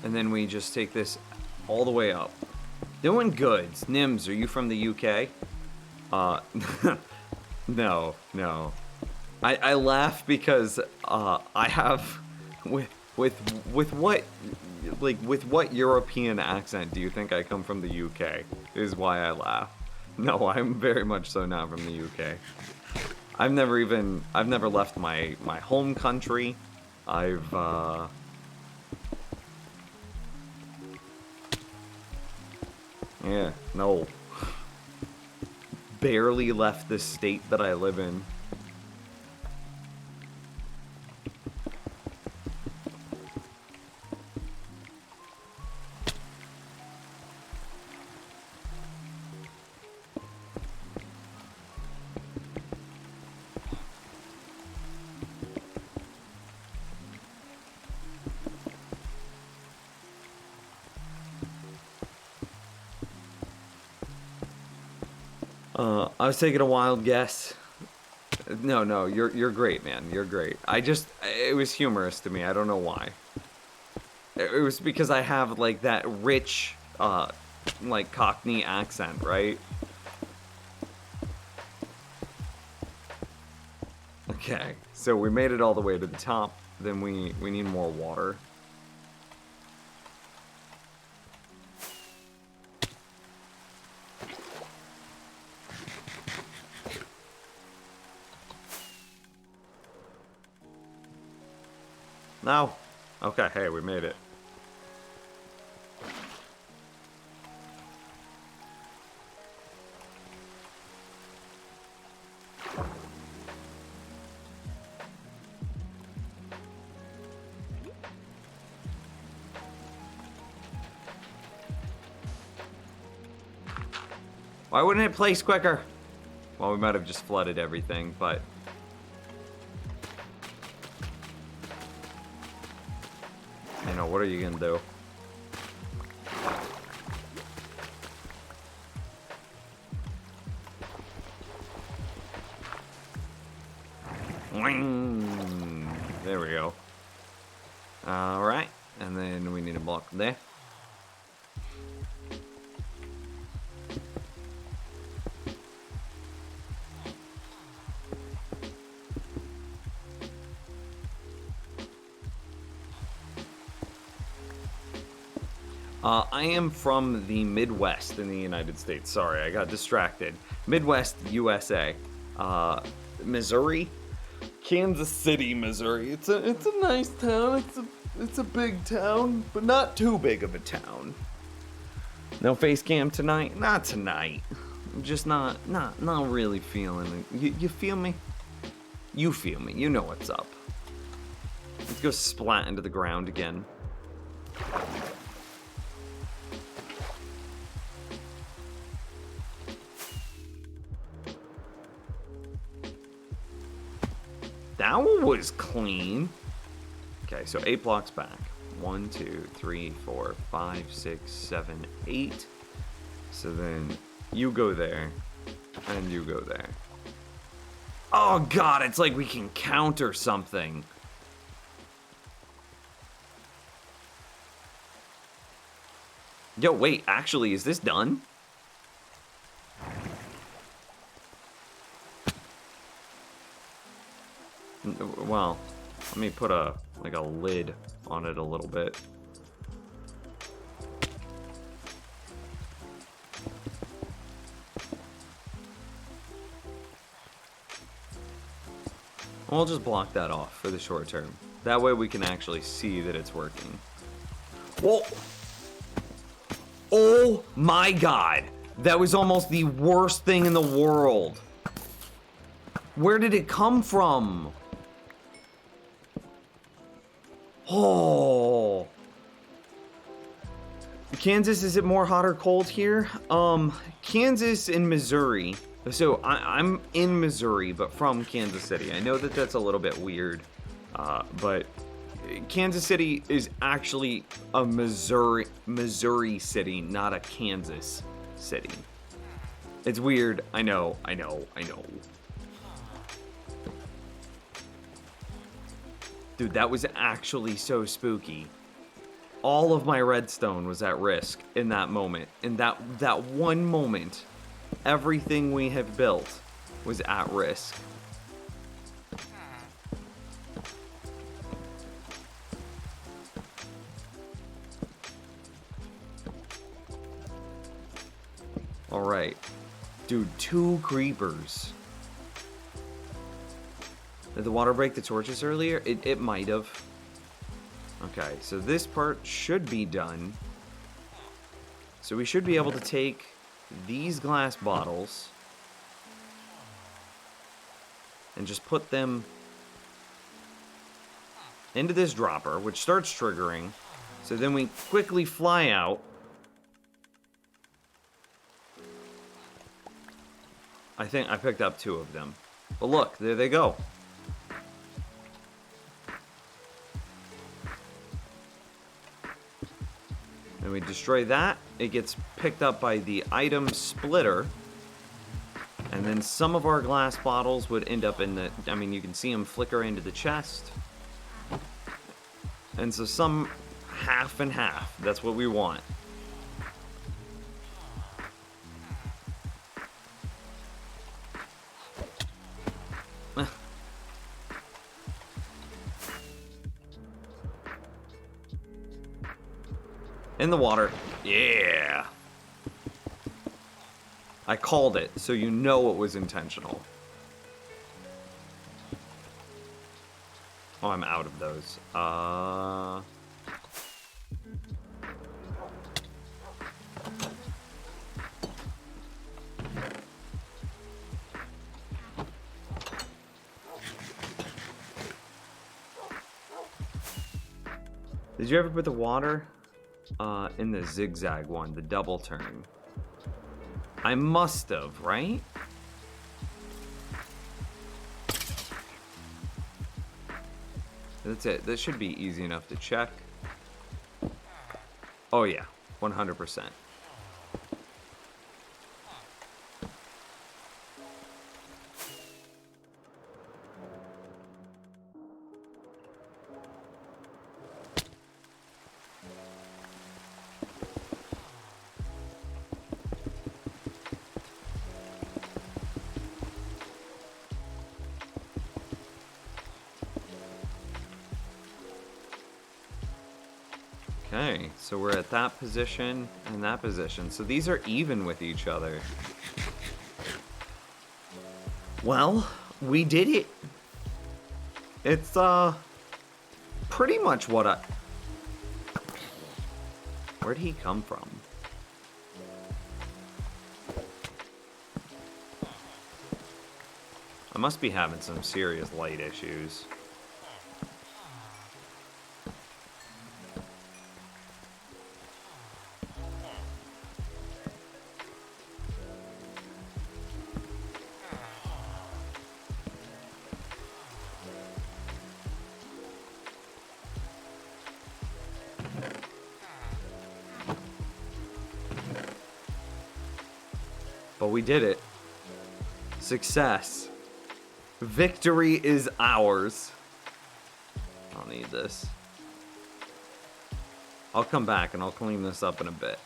And then we just take this all the way up. Doing goods. Nims, are you from the UK? No. I laugh because I have with what European accent do you think I come from the UK? Is why I laugh. No, I'm very much so not from the UK. I've never left my home country. Yeah, no. Barely left the state that I live in. I was taking a wild guess. No, you're great, man. You're great. It was humorous to me. I don't know why. It was because I have like that rich, like Cockney accent, right? Okay, so we made it all the way to the top. Then we need more water. No. Okay, hey, we made it. Why wouldn't it place quicker? Well, we might have just flooded everything, but... what are you gonna do? Wing. There we go. Alright, and then we need a block there. I am from the Midwest in the United States. Sorry, I got distracted. Midwest, USA. Missouri? Kansas City, Missouri. It's a nice town. It's a big town, but not too big of a town. No face cam tonight? Not tonight. I'm just not really feeling it. You feel me? You feel me. You know what's up. Let's go splat into the ground again. That one was clean. Okay, so 8 blocks back. 1, 2, 3, 4, 5, 6, 7, 8. So then you go there, and you go there. Oh god, it's like we can counter something. Yo, wait, actually, is this done? Well, let me put a lid on it a little bit. We'll just block that off for the short term. That way we can actually see that it's working. Whoa! Oh my god! That was almost the worst thing in the world. Where did it come from? Oh. Kansas, is it more hot or cold here? Kansas and Missouri. So I'm in Missouri, but from Kansas City. I know that that's a little bit weird, but Kansas City is actually a Missouri city, not a Kansas city. It's weird. I know. Dude, that was actually so spooky. All of my redstone was at risk in that moment. In that one moment, everything we have built was at risk. All right. Dude, 2 creepers. Did the water break the torches earlier? It might have. Okay, so this part should be done. So we should be able to take these glass bottles and just put them into this dropper, which starts triggering. So then we quickly fly out. I think I picked up 2 of them. But look, there they go. Then we destroy that. It gets picked up by the item splitter. And then some of our glass bottles would end up in the... I mean, you can see them flicker into the chest. And so some half and half. That's what we want. In the water. Yeah. I called it, so you know it was intentional. Oh, I'm out of those. Did you ever put the water in the zigzag one, the double turn? I must have, right? That's it. That should be easy enough to check. Oh yeah, 100%. Okay, so we're at that position and that position. So these are even with each other. Well, we did it. It's, pretty much what I... Where'd he come from? I must be having some serious light issues. But we did it. Success. Victory is ours. I'll need this. I'll come back and I'll clean this up in a bit.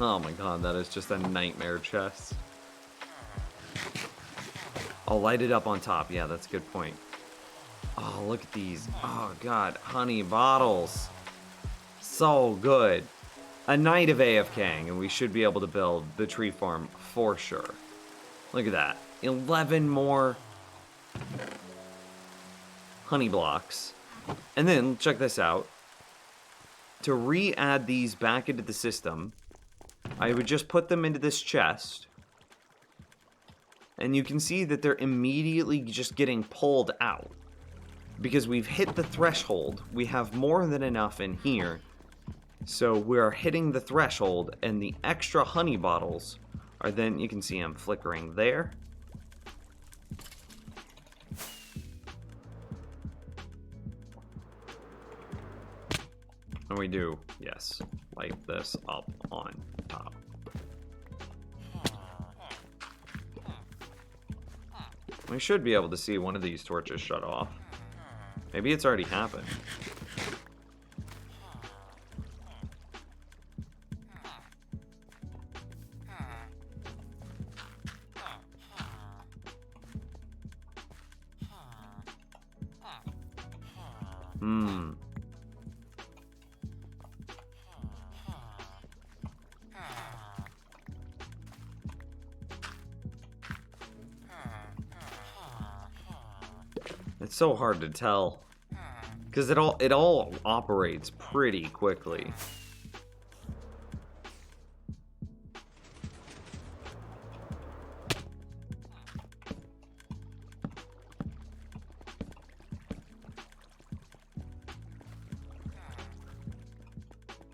Oh my god, that is just a nightmare chest. I'll light it up on top. Yeah, that's a good point. Oh, look at these. Oh god, honey bottles. So good. A night of AFKing, and we should be able to build the tree farm for sure. Look at that. 11 more honey blocks. And then, check this out. To re-add these back into the system, I would just put them into this chest. And you can see that they're immediately just getting pulled out. Because we've hit the threshold. We have more than enough in here. So we're hitting the threshold, and the extra honey bottles are then, you can see them flickering there. And we do, yes, light this up on top. We should be able to see one of these torches shut off. Maybe it's already happened. It's so hard to tell. Because it all operates pretty quickly.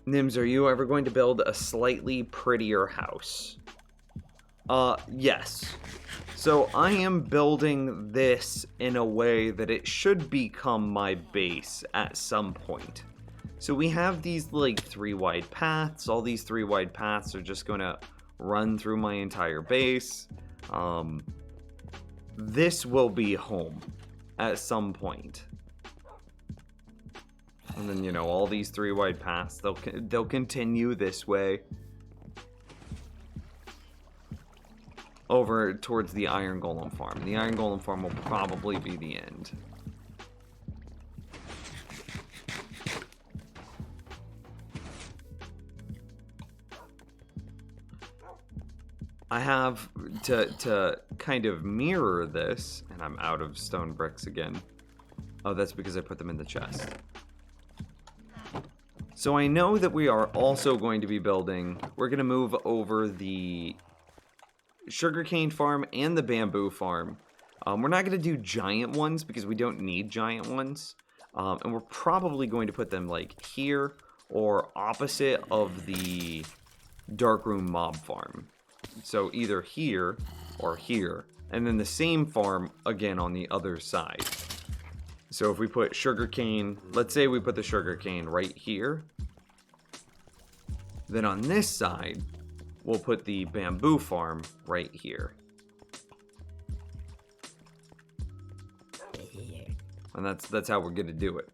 Nims, are you ever going to build a slightly prettier house? Yes. So I am building this in a way that it should become my base at some point. So we have these like 3 wide paths. All these 3 wide paths are just going to run through my entire base. This will be home at some point. And then, you know, all these 3 wide paths, they'll continue this way over towards the Iron Golem farm. The Iron Golem farm will probably be the end. I have to kind of mirror this, and I'm out of stone bricks again. Oh, that's because I put them in the chest. So I know that we are also going to be building, we're going to move over the sugarcane farm and the bamboo farm. We're not going to do giant ones because we don't need giant ones. And we're probably going to put them like here or opposite of the Darkroom mob farm. So either here or here. And then the same farm again on the other side. So if we put sugarcane, let's say we put the sugarcane right here. Then on this side, we'll put the bamboo farm right here. And that's how we're gonna do it.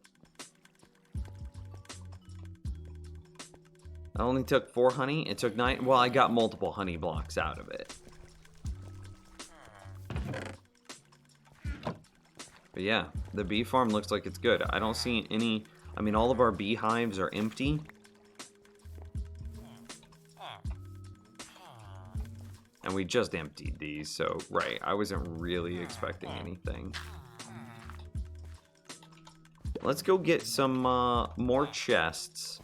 I only took 4 honey. It took 9. Well, I got multiple honey blocks out of it. But yeah, the bee farm looks like it's good. I don't see any... I mean, all of our beehives are empty. And we just emptied these, so, right, I wasn't really expecting anything. Let's go get some more chests.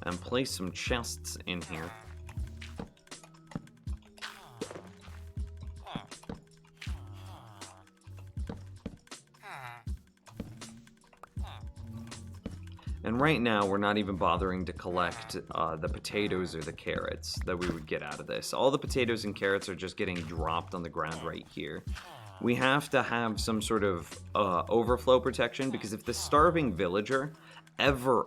And place some chests in here. And right now, we're not even bothering to collect the potatoes or the carrots that we would get out of this. All the potatoes and carrots are just getting dropped on the ground right here. We have to have some sort of overflow protection, because if the starving villager ever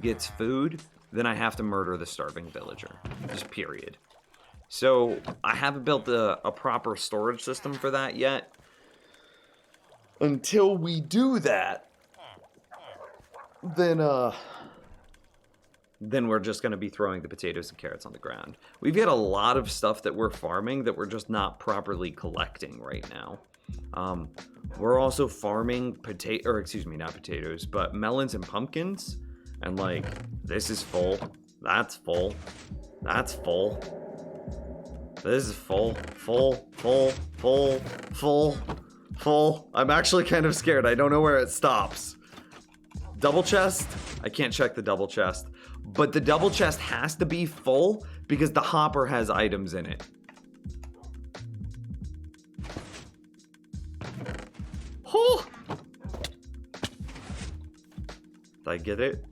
gets food, then I have to murder the starving villager. Just period. So I haven't built a proper storage system for that yet. Until we do that, then we're just going to be throwing the potatoes and carrots on the ground. We've got a lot of stuff that we're farming that we're just not properly collecting right now. We're also farming not potatoes, but melons and pumpkins. And like, this is full. That's full. That's full. This is full. Full. I'm actually kind of scared. I don't know where it stops. Double chest? I can't check the double chest. But the double chest has to be full because the hopper has items in it. Oh! Did I get it?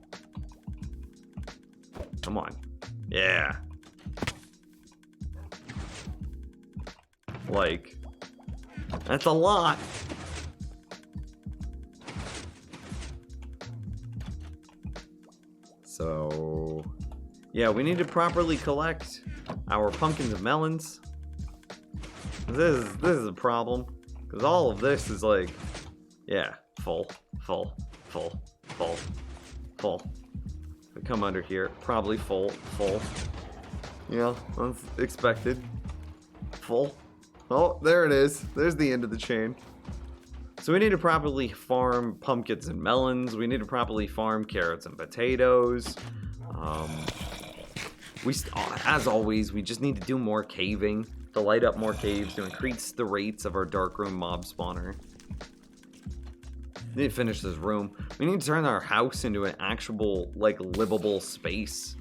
Come on. Yeah. Like, that's a lot. So, yeah, we need to properly collect our pumpkins and melons. This is a problem, because all of this is like, yeah, full. We come under here, probably full. Yeah, that's expected. Full. Oh, there it is. There's the end of the chain. So we need to properly farm pumpkins and melons. We need to properly farm carrots and potatoes. As always, we just need to do more caving, to light up more caves, to increase the rates of our darkroom mob spawner. We need to finish this room. We need to turn our house into an actual, like, livable space.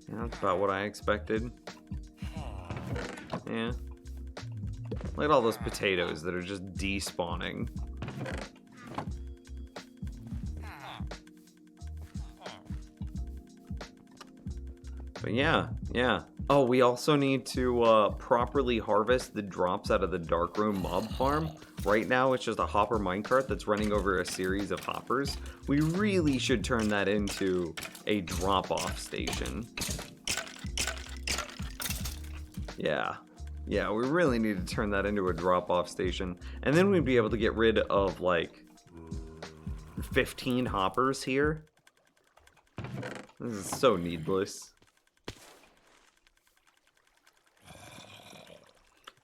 That's about what I expected. Yeah. Look at all those potatoes that are just despawning. But yeah. Oh, we also need to properly harvest the drops out of the Darkroom mob farm. Right now, it's just a hopper minecart that's running over a series of hoppers. We really should turn that into a drop-off station. Yeah, we really need to turn that into a drop-off station. And then we'd be able to get rid of, like, 15 hoppers here. This is so needless.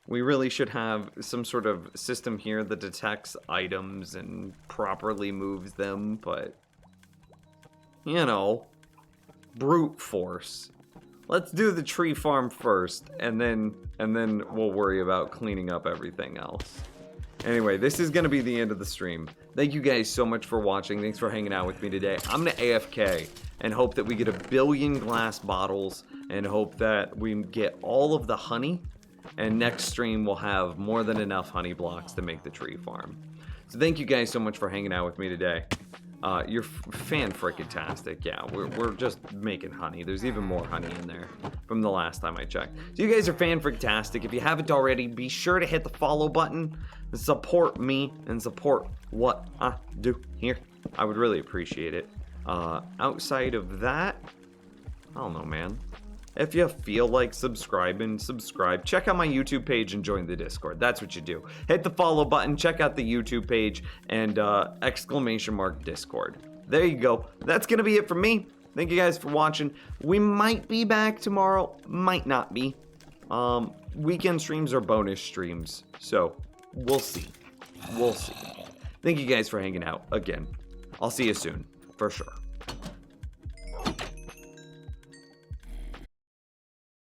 We really should have some sort of system here that detects items and properly moves them, but, you know, brute force. Let's do the tree farm first, and then we'll worry about cleaning up everything else. Anyway, this is going to be the end of the stream. Thank you guys so much for watching. Thanks for hanging out with me today. I'm going to AFK and hope that we get 1 billion glass bottles and hope that we get all of the honey. And next stream we'll have more than enough honey blocks to make the tree farm. So thank you guys so much for hanging out with me today. You're fan-frickin-tastic. Yeah, we're just making honey. There's even more honey in there from the last time I checked. So you guys are fan-frictastic. If you haven't already, be sure to hit the follow button and support me and support what I do here. I would really appreciate it. Outside of that, I don't know, man. If you feel like subscribing, subscribe. Check out my YouTube page and join the Discord. That's what you do. Hit the follow button, check out the YouTube page, and / Discord. There you go. That's going to be it from me. Thank you guys for watching. We might be back tomorrow. Might not be. Weekend streams are bonus streams. So, we'll see. We'll see. Thank you guys for hanging out again. I'll see you soon. For sure.